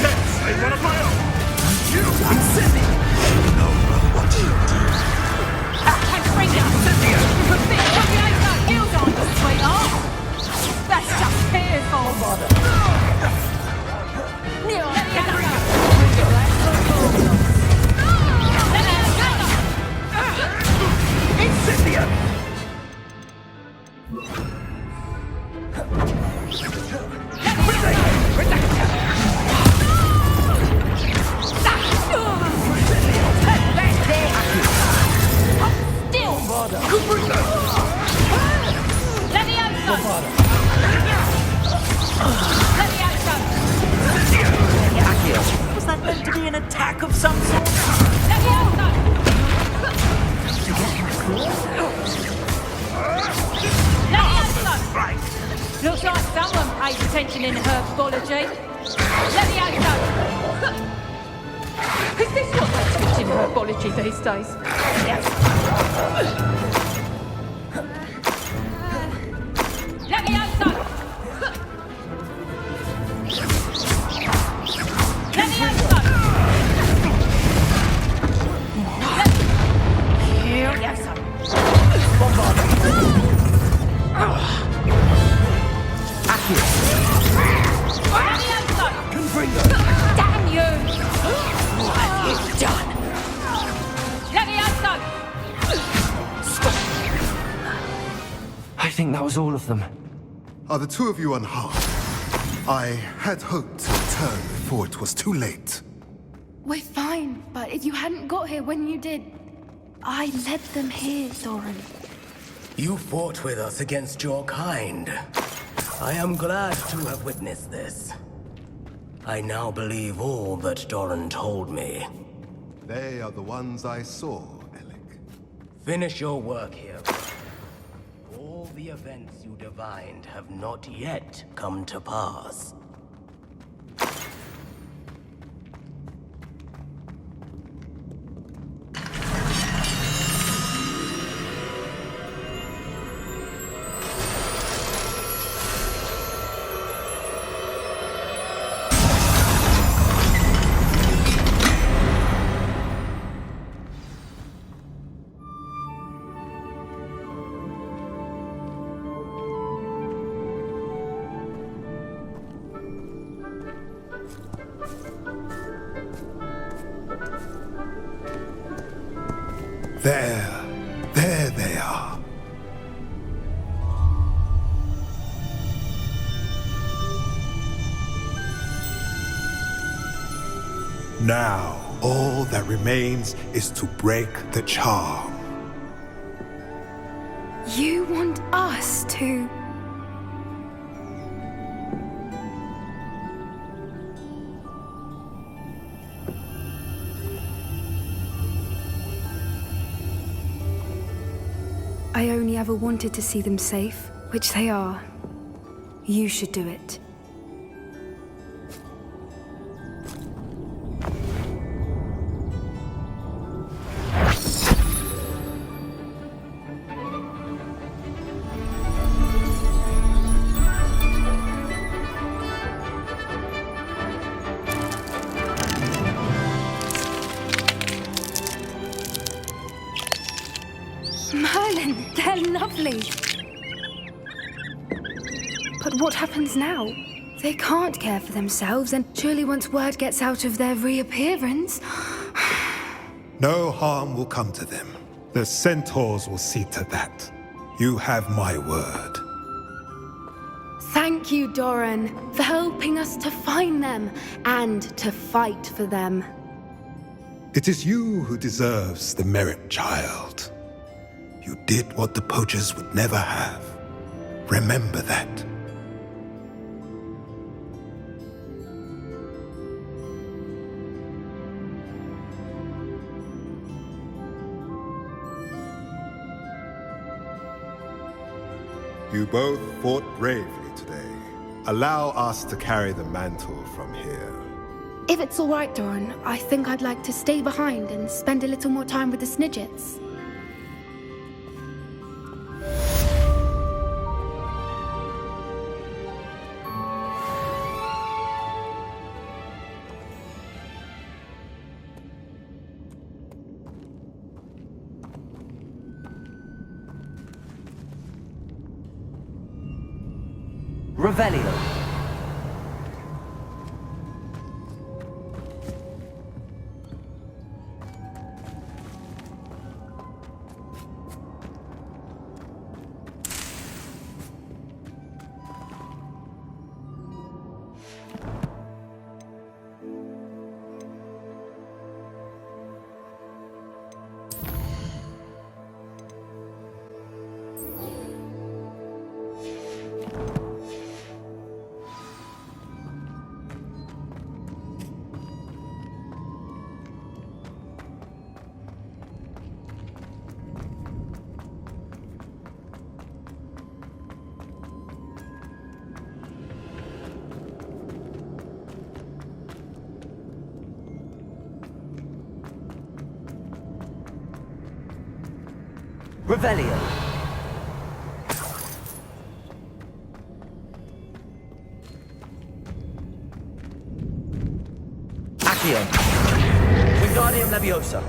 Yes, in one of my own. You Incipia! No, what you do. Bringer! Incipia! Heels on, sweetheart! That's just fearful! Neil, let me go! Incipia! Was that meant to be an attack of some sort? Looks like someone pays attention in herbology. Levioso! Is this what they teach in herbology these days? Levioso! Levioso! Levioso! Damn you! What have you done? Levioso! I think that was all of them. Are the two of you unharmed? I had hoped to return before it was too late. We're fine, but if you hadn't got here when you did, I led them here, Doran. You fought with us against your kind. I am glad to have witnessed this. I now believe all that Doran told me. They are the ones I saw, Relic. Finish your work here. All the events you divined have not yet come to pass. There they are. Now, all that remains is to break the charm. You want us to... I only ever wanted to see them safe, which they are. You should do it. smiling. They're lovely. But what happens now? They can't care for themselves, and surely once word gets out of their reappearance... No harm will come to them. The Centaurs will see to that. You have my word. Thank you, Doran, for helping us to find them and to fight for them. It is you who deserves the merit, child. You did what the poachers would never have. Remember that. You both fought bravely today. Allow us to carry the mantle from here. If it's all right, Doran, I think I'd like to stay behind and spend a little more time with the Snidgets. Revelio. Revelio. Accio. Wingardium Leviosa.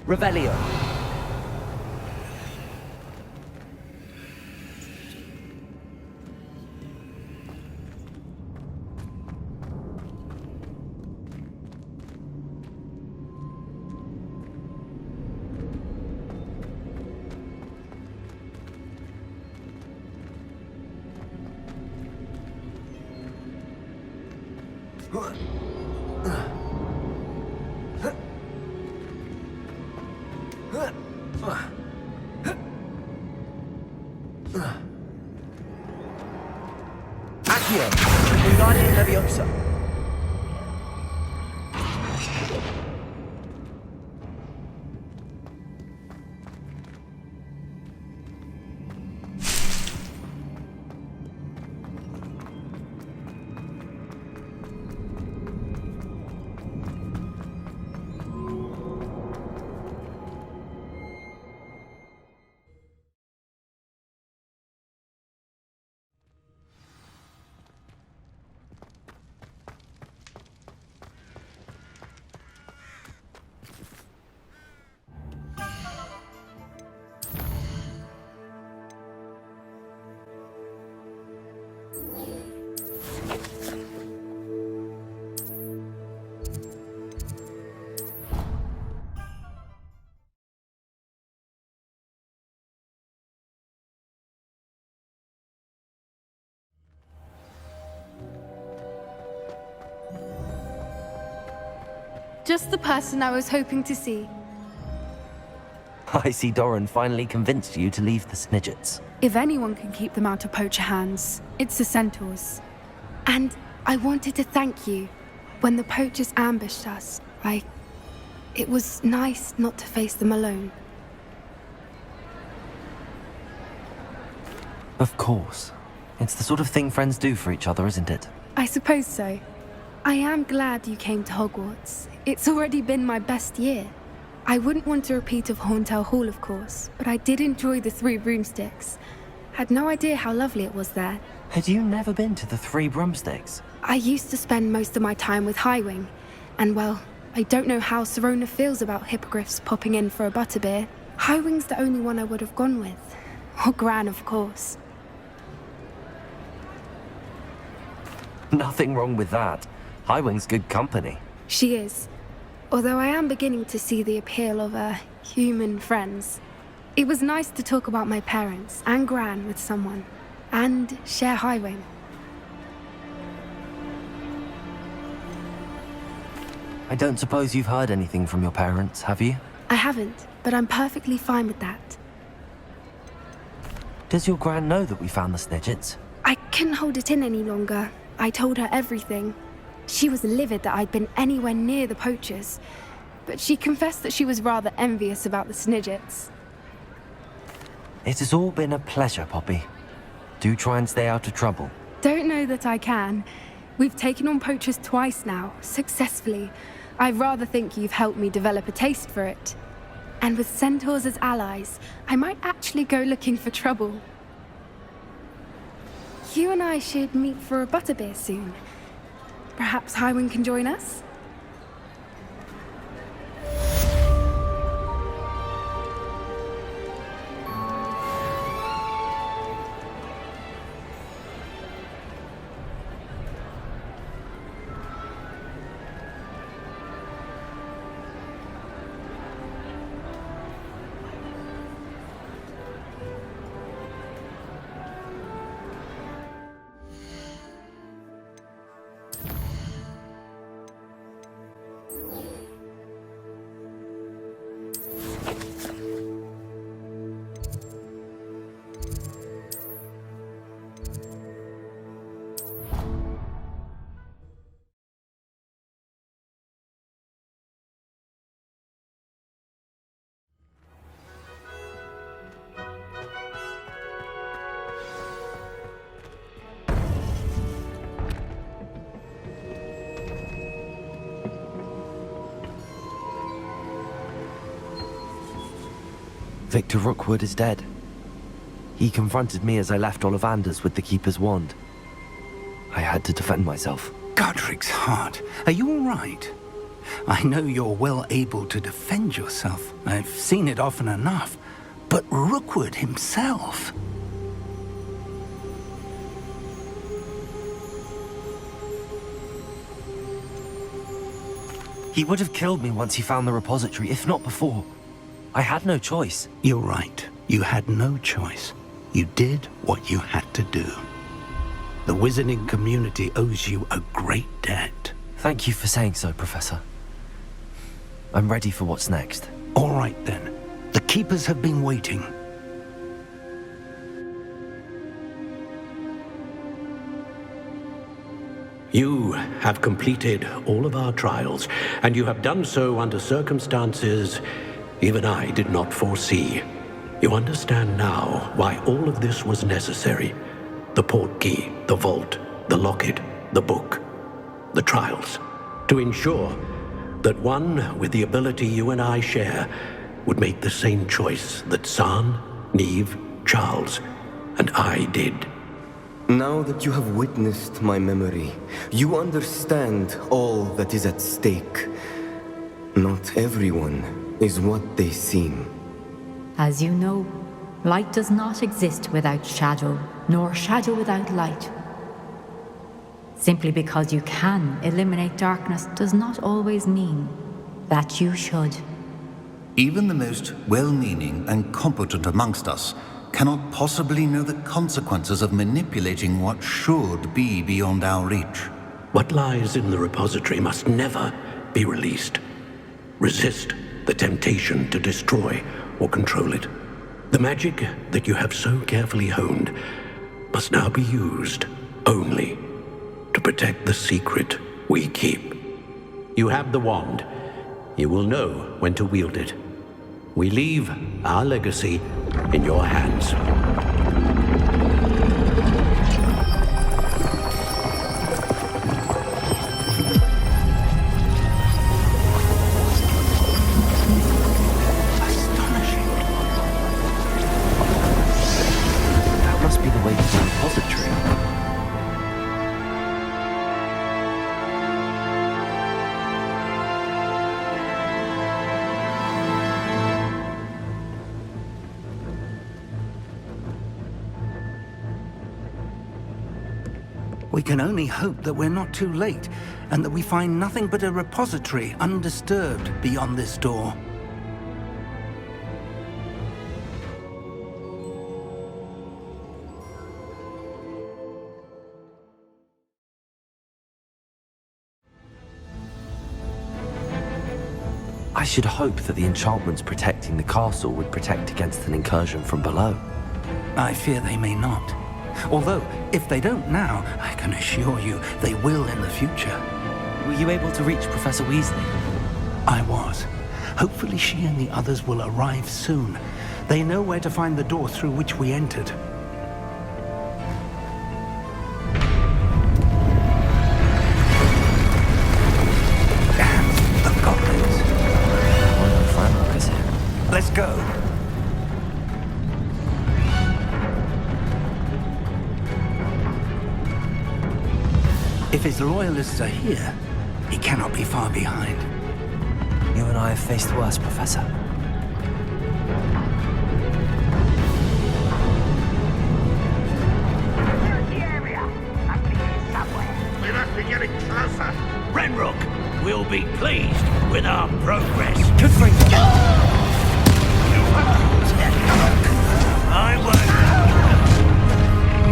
Revelio. Accio. Wingardium Leviosa. Just the person I was hoping to see. I see Doran finally convinced you to leave the Snidgets. If anyone can keep them out of poacher hands, it's the Centaurs. And I wanted to thank you. When the poachers ambushed us, it was nice not to face them alone. Of course. It's the sort of thing friends do for each other, isn't it? I suppose so. I am glad you came to Hogwarts. It's already been my best year. I wouldn't want a repeat of Hauntel Hall, of course, but I did enjoy the Three Broomsticks. Had no idea how lovely it was there. Had you never been to the Three Broomsticks? I used to spend most of my time with Highwing, and well, I don't know how Serona feels about hippogriffs popping in for a butterbeer. Highwing's the only one I would have gone with. Or Gran, of course. Nothing wrong with that. Highwing's good company. She is. Although I am beginning to see the appeal of, human friends. It was nice to talk about my parents and Gran with someone. And share Highwing. I don't suppose you've heard anything from your parents, have you? I haven't, but I'm perfectly fine with that. Does your Gran know that we found the Snidgets? I couldn't hold it in any longer. I told her everything. She was livid that I'd been anywhere near the poachers, but she confessed that she was rather envious about the Snidgets. It has all been a pleasure, Poppy. Do try and stay out of trouble. Don't know that I can. We've taken on poachers twice now, successfully. I rather think you've helped me develop a taste for it. And with centaurs as allies, I might actually go looking for trouble. You and I should meet for a butterbeer soon. Perhaps Highwing can join us? Victor Rookwood is dead. He confronted me as I left Ollivanders with the Keeper's wand. I had to defend myself. Godric's heart, are you all right? I know you're well able to defend yourself. I've seen it often enough. But Rookwood himself... He would have killed me once he found the repository, if not before. I had no choice. You're right. You had no choice. You did what you had to do. The wizarding community owes you a great debt. Thank you for saying so, Professor. I'm ready for what's next. All right, then. The Keepers have been waiting. You have completed all of our trials, and you have done so under circumstances even I did not foresee. You understand now why all of this was necessary. The portkey, the vault, the locket, the book, the trials. To ensure that one with the ability you and I share would make the same choice that San, Neve, Charles, and I did. Now that you have witnessed my memory, you understand all that is at stake. Not everyone is what they seem. As you know, light does not exist without shadow, nor shadow without light. Simply because you can eliminate darkness does not always mean that you should. Even the most well-meaning and competent amongst us cannot possibly know the consequences of manipulating what should be beyond our reach. What lies in the repository must never be released. Resist the temptation to destroy or control it. The magic that you have so carefully honed must now be used only to protect the secret we keep. You have the wand. You will know when to wield it. We leave our legacy in your hands. We can only hope that we're not too late, and that we find nothing but a repository undisturbed beyond this door. I should hope that the enchantments protecting the castle would protect against an incursion from below. I fear they may not. Although, if they don't now, I can assure you they will in the future. Were you able to reach Professor Weasley? I was. Hopefully she and the others will arrive soon. They know where to find the door through which we entered. Let's go. If his loyalists are here, he cannot be far behind. You and I have faced worse, Professor. We must be getting closer. Ranrock will be pleased with our progress. I won't.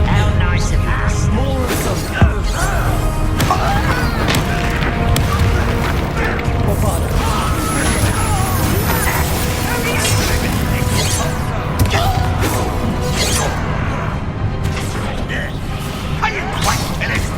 How nice of us. More of them. Are you quite finished?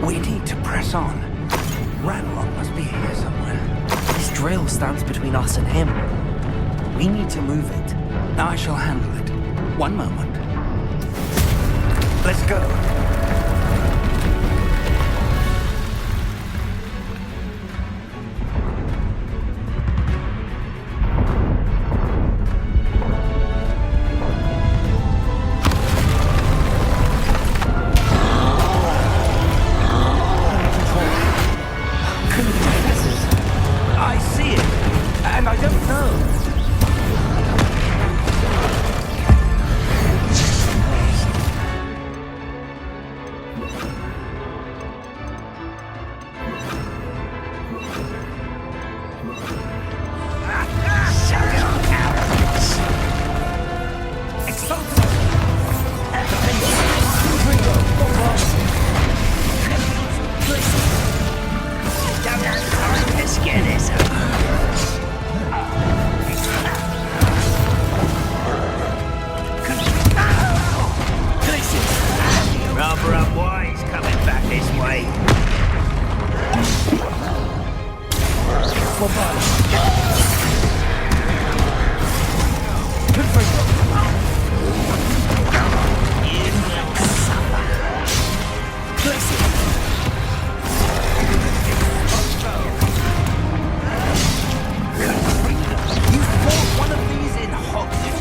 We need to press on. Ranrock must be here somewhere. This drill stands between us and him. We need to move it. I shall handle it. One moment. Let's go. I see it, and I don't know. Let's get this rather unwise coming back this way. One of these in Hogwarts.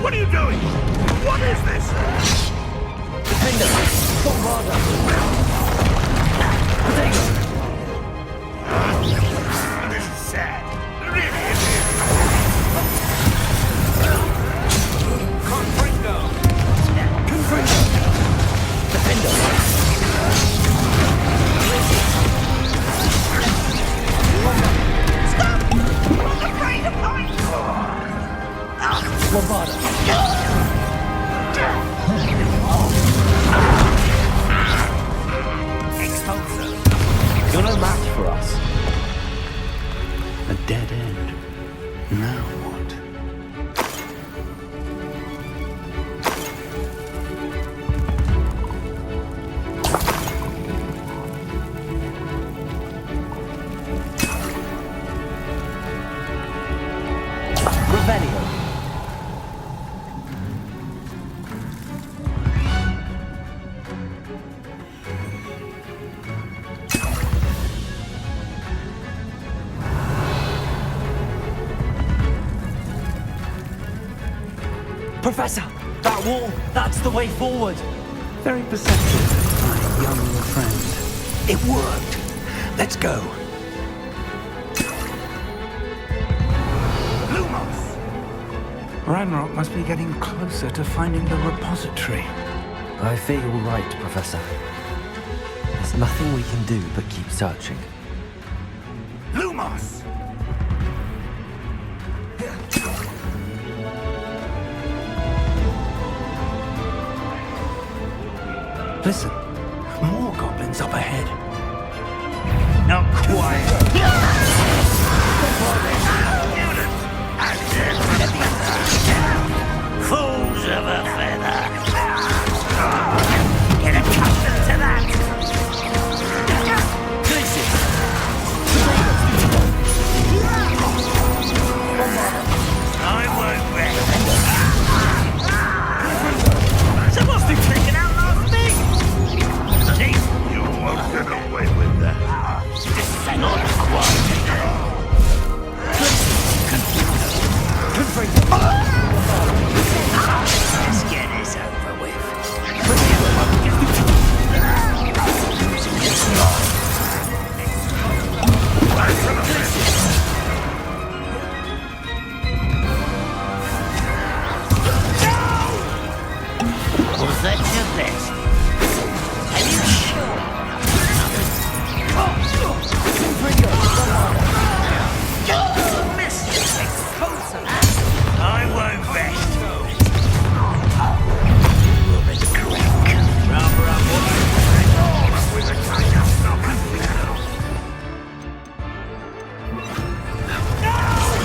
What are you doing? What is this? Defender! Bombarder! This is sad. It really is. Confringo! Confringo! Defender! Stop! I'm afraid of heights! Bombarder! Expulsor! You're no match for us. A dead end. Now what? Revelio. Professor, that wall, that's the way forward. Very perceptive, my young friend. It worked. Let's go. Lumos! Ranrock must be getting closer to finding the repository. I fear you're right, Professor. There's nothing we can do but keep searching. Lumos! Listen, more goblins up ahead. Now quiet! Fools of a feather! Get accustomed to that! I won't rest! Someone's been taking out last thing! See? You won't get away with that. This is not quiet. Let's get this over with. Was that your best? Are you sure? I won't rest. Will be quick. With a kind of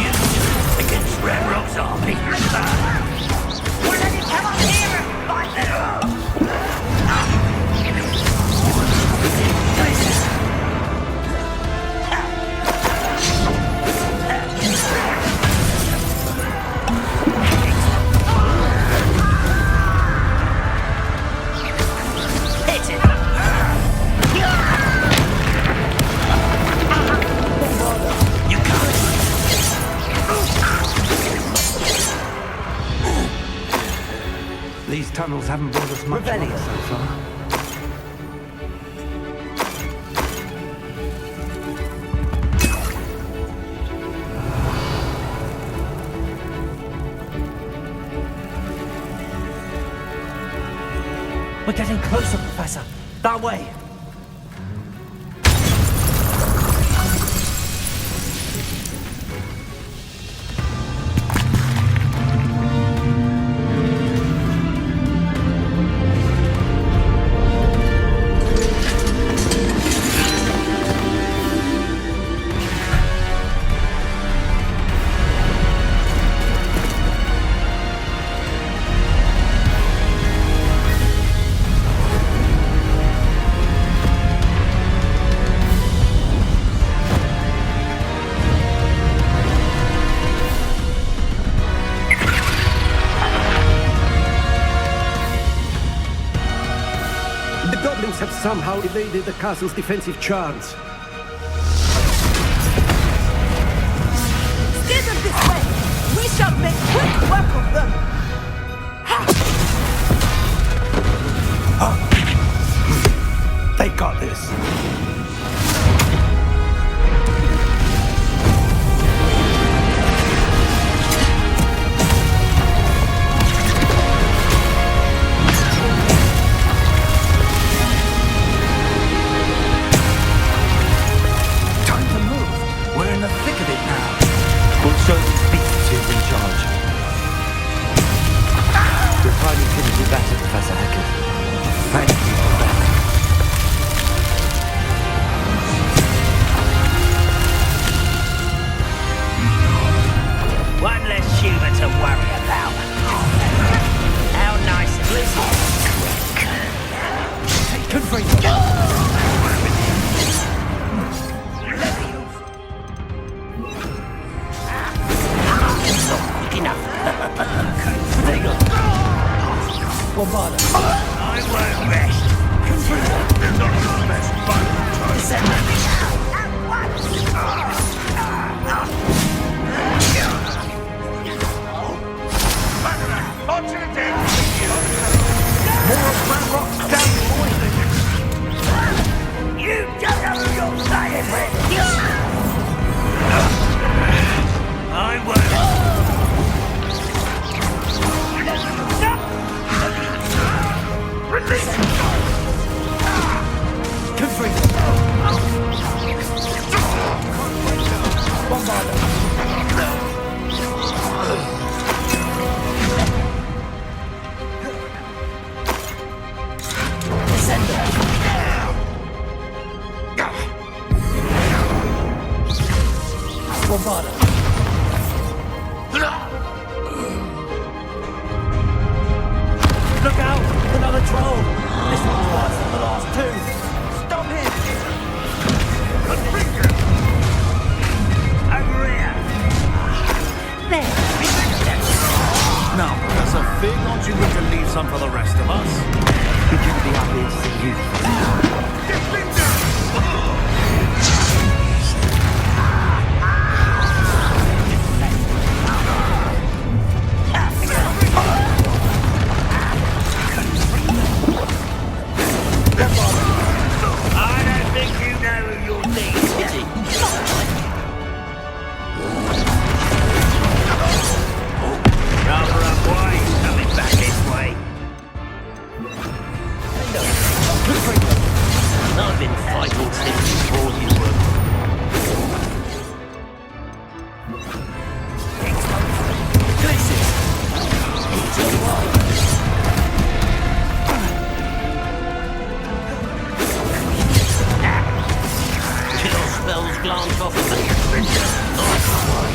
you against Ranrock's army. Why don't you come up here and fight them? These tunnels haven't brought us much luck so far. We're getting closer, Professor. That way. somehow evaded the castle's defensive charms. Steer them this way! We shall make quick work of them! They got this. Time to move. We're in the thick of it now. We'll show these beasts who's in charge. Your timing couldn't be better, Professor Heckett. Thank you, Professor. One less human to worry about. How nice of you. Take control. Quick enough. Bombarda. I won't rest. They're not the best You don't know who you're playing with. I won't. Release! Bombarda. Look out! Another troll! This one's worse than the last two. Stop him! Over here! There! Now, Professor, fear not you were to leave some for the rest of us. We couldn't be happier to see you. I don't think you know who you're dealing with. Rather up wise coming back this way. I've been fighting since before you were. Places. It's alright. Your spells glance off of me. Nice fight.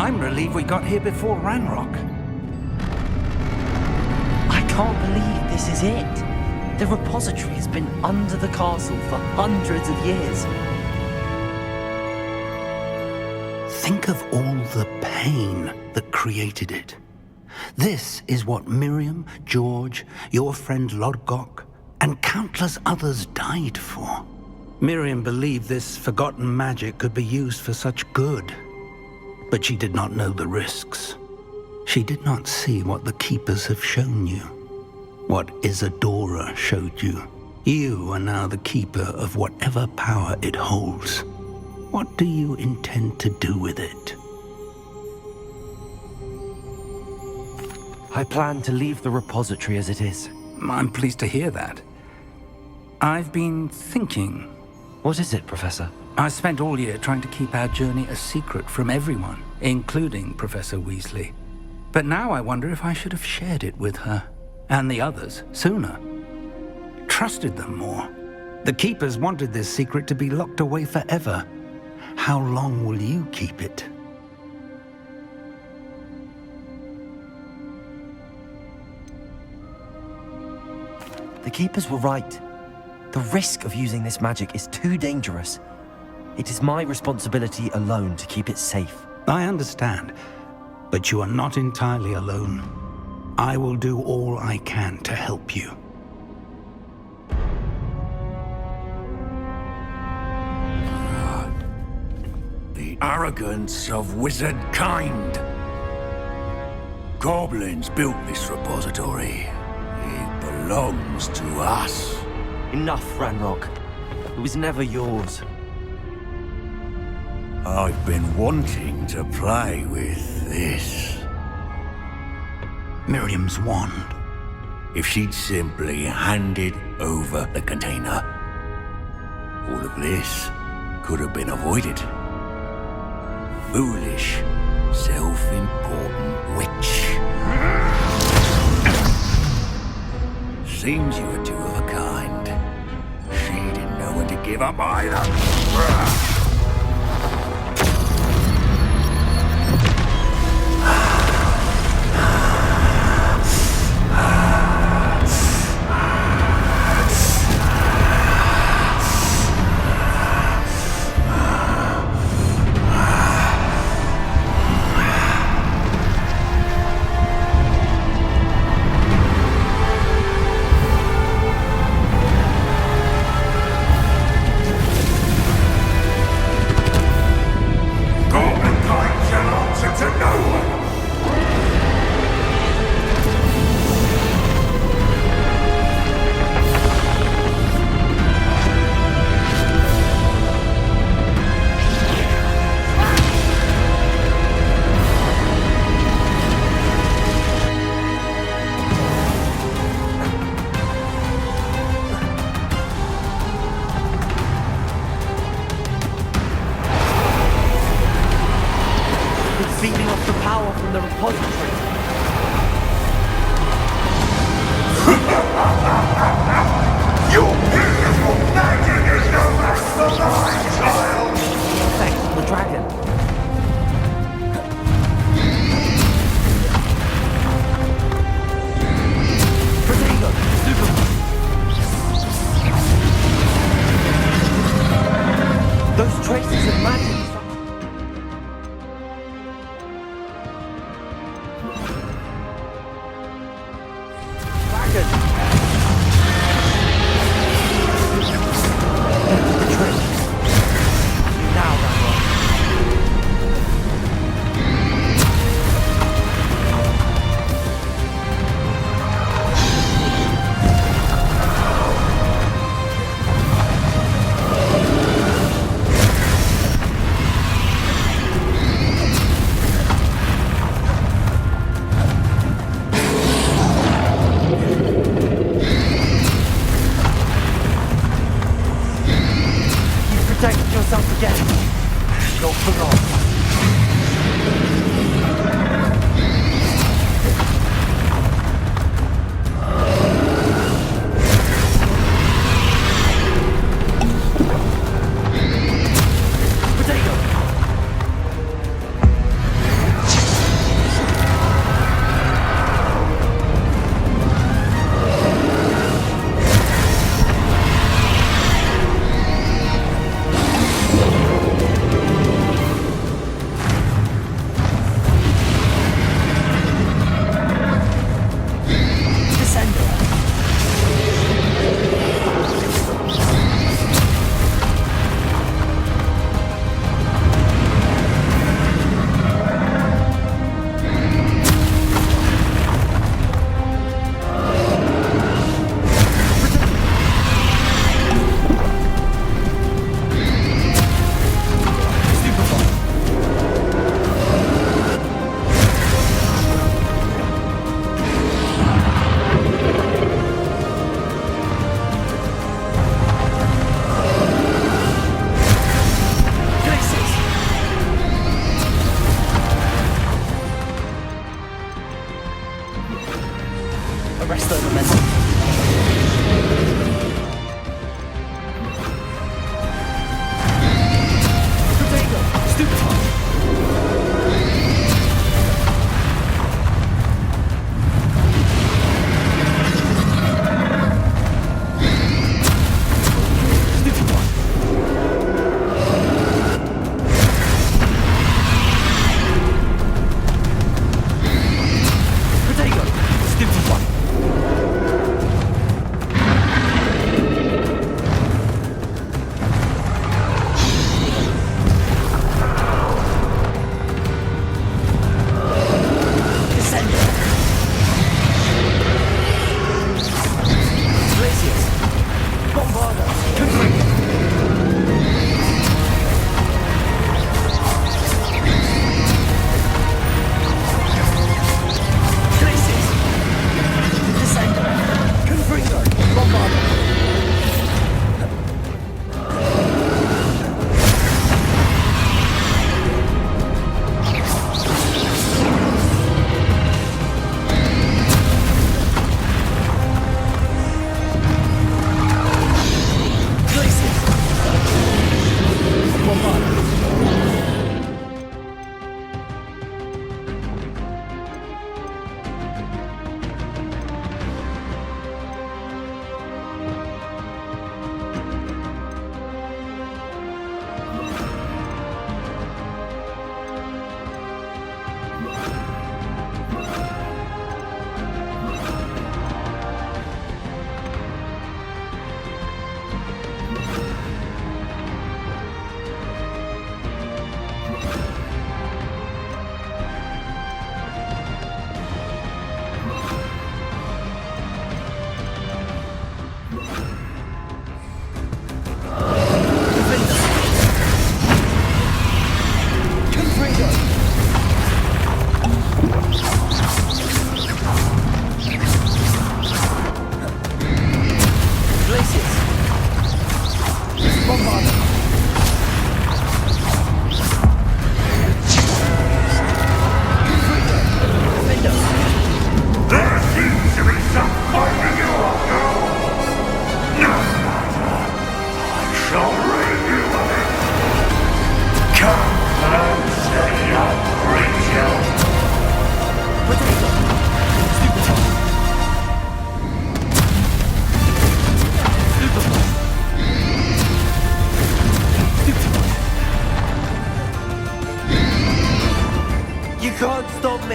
I'm relieved we got here before Ranrock. I can't believe this is it. The repository has been under the castle for hundreds of years. Think of all the pain that created it. This is what Miriam, George, your friend Lodgok, and countless others died for. Miriam believed this forgotten magic could be used for such good, but she did not know the risks. She did not see what the Keepers have shown you, what Isadora showed you. You are now the Keeper of whatever power it holds. What do you intend to do with it? I plan to leave the repository as it is. I'm pleased to hear that. I've been thinking. What is it, Professor? I spent all year trying to keep our journey a secret from everyone, including Professor Weasley. But now I wonder if I should have shared it with her, and the others, sooner. Trusted them more. The Keepers wanted this secret to be locked away forever. How long will you keep it? The Keepers were right. The risk of using this magic is too dangerous. It is my responsibility alone to keep it safe. I understand, but you are not entirely alone. I will do all I can to help you. The arrogance of wizard kind. Goblins built this repository. It belongs to us. Enough, Ranrock. It was never yours. I've been wanting to play with this. Miriam's wand. If she'd simply handed over the container, all of this could have been avoided. Foolish, self-important witch. Seems you were two of a kind. She didn't know when to give up either. Feeding off the power from the repository. Your beautiful magic is no match for mine, child! The effect on the dragon. Protego, Super. Those traces of magic.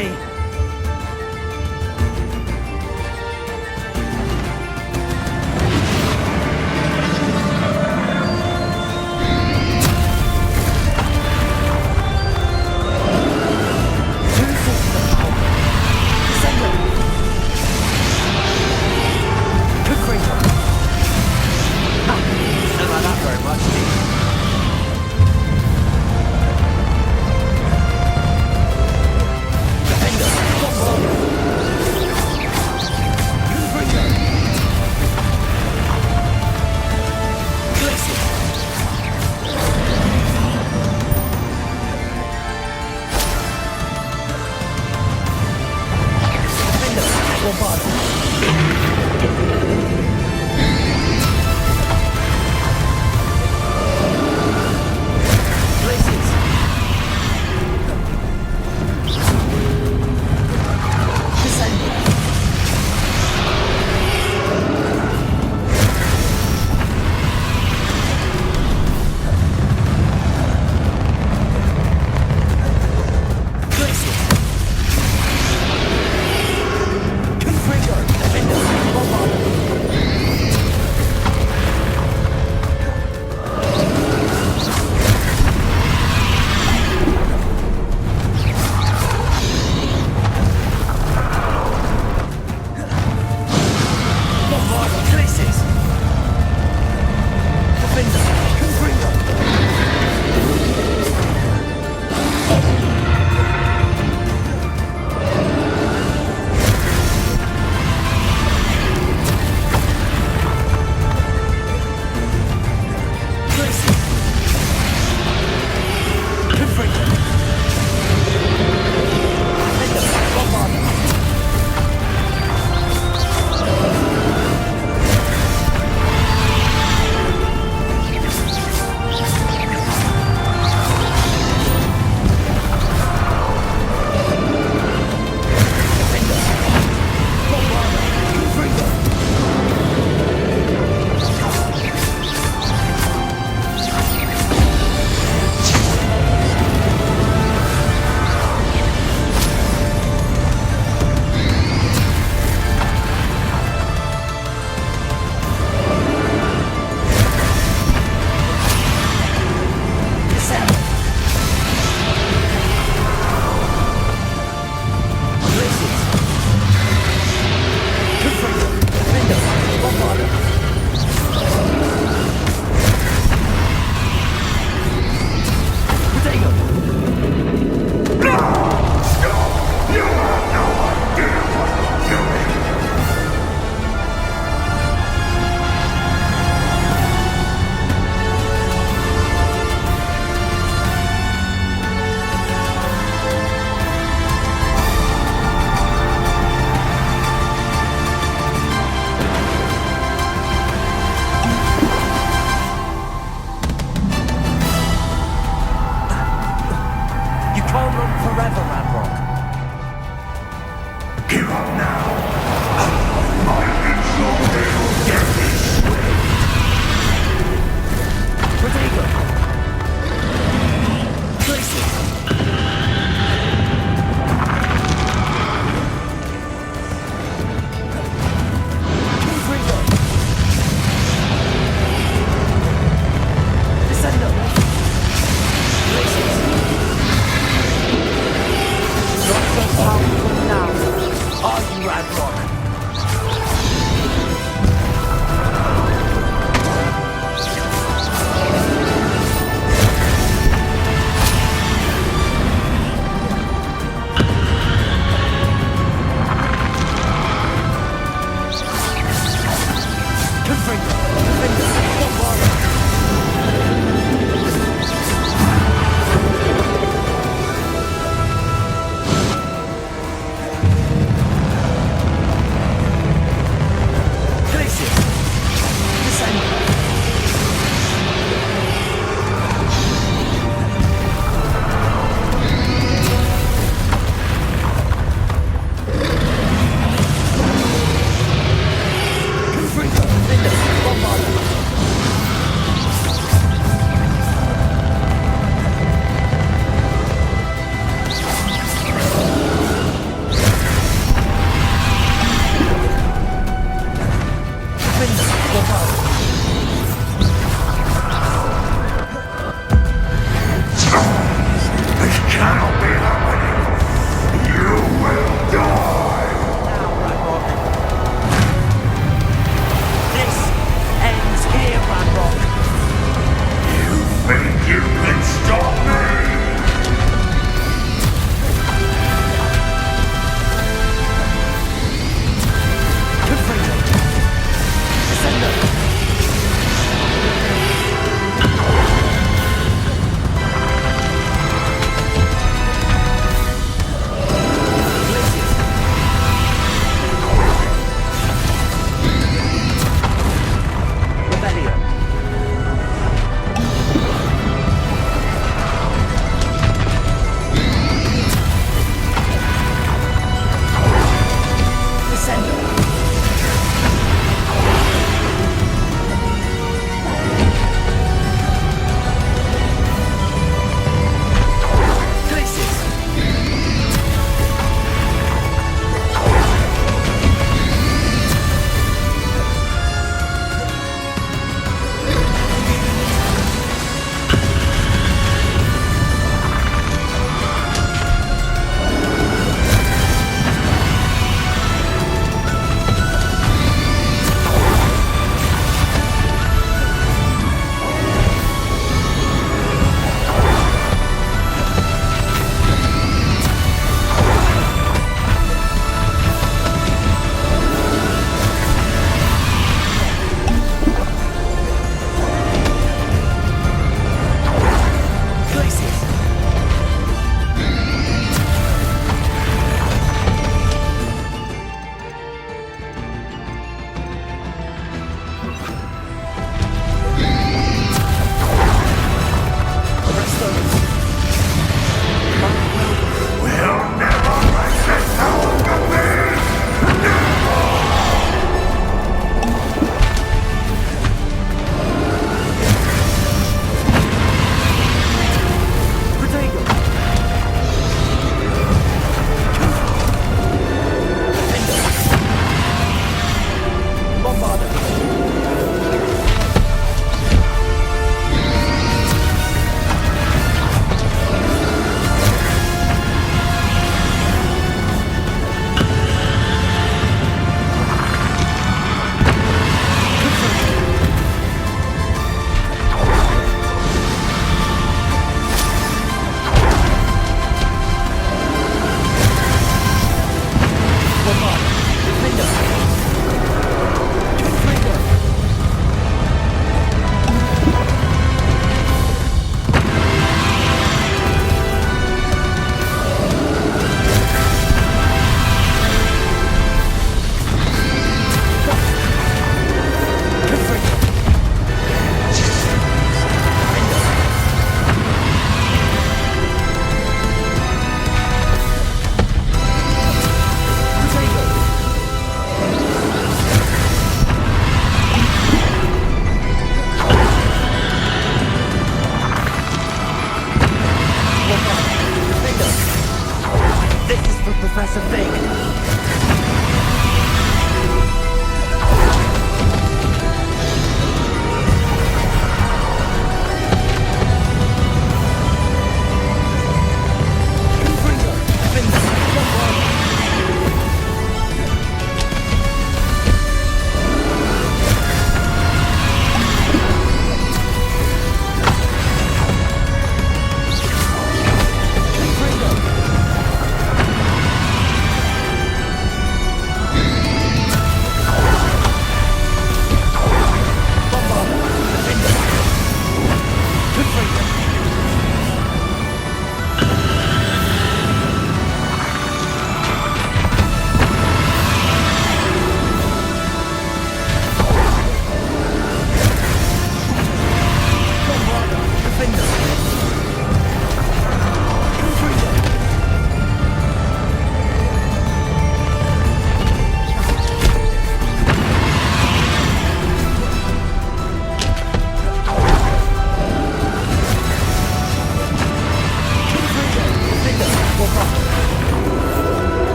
me! Defender!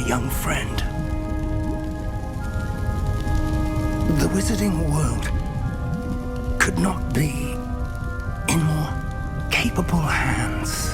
young friend. The wizarding world could not be in more capable hands.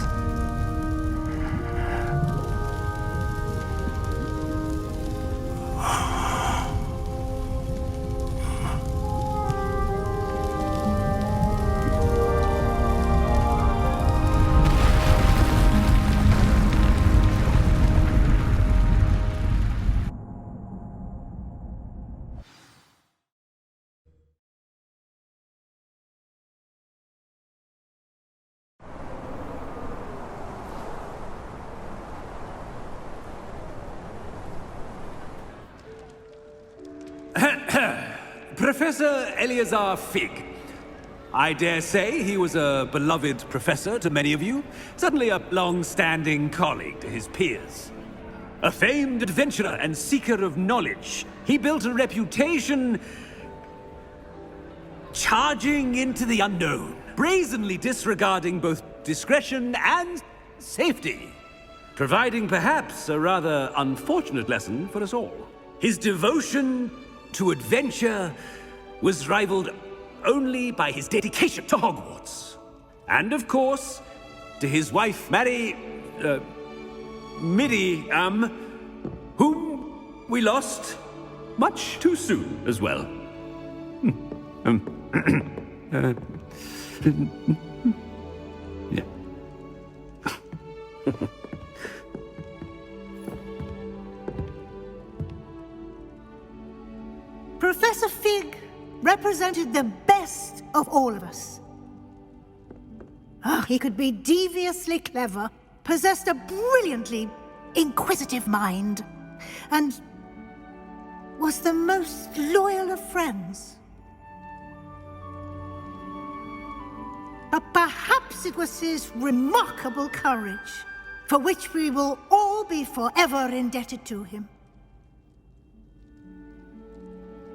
Professor Eleazar Fig. I dare say he was a beloved professor to many of you, certainly a long-standing colleague to his peers. A famed adventurer and seeker of knowledge, he built a reputation charging into the unknown, brazenly disregarding both discretion and safety, providing perhaps a rather unfortunate lesson for us all. His devotion to adventure was rivaled only by his dedication to Hogwarts. And of course, to his wife, Midi, whom we lost much too soon as well. Yeah. Professor Fig represented the best of all of us. He could be deviously clever, possessed a brilliantly inquisitive mind, and was the most loyal of friends. But perhaps it was his remarkable courage, for which we will all be forever indebted to him.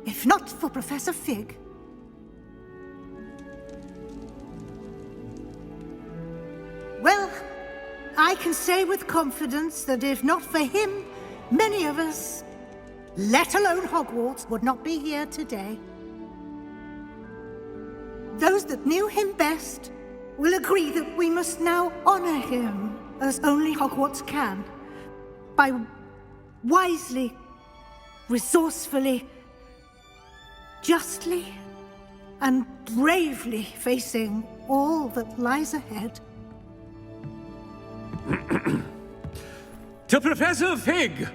If not for Professor Fig, well, I can say with confidence that if not for him, many of us, let alone Hogwarts, would not be here today. Those that knew him best will agree that we must now honor him as only Hogwarts can, by wisely, resourcefully, justly and bravely facing all that lies ahead. To Professor Fig!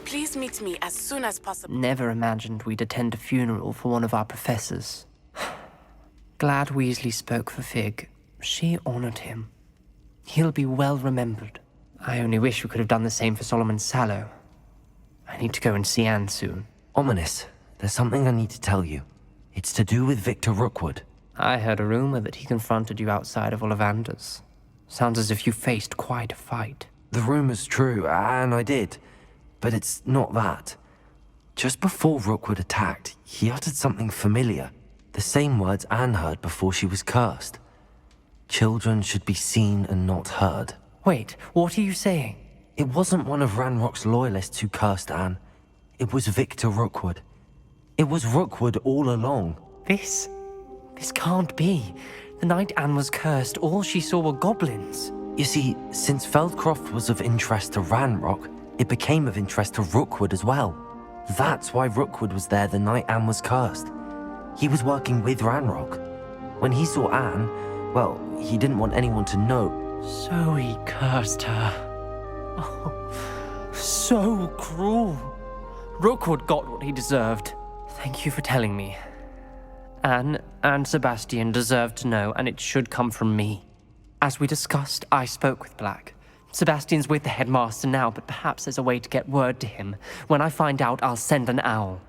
Please meet me as soon as possible. Never imagined we'd attend a funeral for one of our professors. Glad Weasley spoke for Fig. She honored him. He'll be well remembered. I only wish we could have done the same for Solomon Sallow. I need to go and see Anne soon. Ominous, there's something I need to tell you. It's to do with Victor Rookwood. I heard a rumor that he confronted you outside of Ollivander's. Sounds as if you faced quite a fight. The rumor's true, and I did. But it's not that. Just before Rookwood attacked, he uttered something familiar. The same words Anne heard before she was cursed. Children should be seen and not heard. Wait, what are you saying? It wasn't one of Ranrock's loyalists who cursed Anne. It was Victor Rookwood. It was Rookwood all along. This can't be. The night Anne was cursed, all she saw were goblins. You see, since Feldcroft was of interest to Ranrock, it became of interest to Rookwood as well. That's why Rookwood was there the night Anne was cursed. He was working with Ranrock. When he saw Anne, well, he didn't want anyone to know. So he cursed her. Oh, so cruel. Rookwood got what he deserved. Thank you for telling me. Anne and Sebastian deserved to know, and it should come from me. As we discussed, I spoke with Black. Sebastian's with the headmaster now, but perhaps there's a way to get word to him. When I find out, I'll send an owl.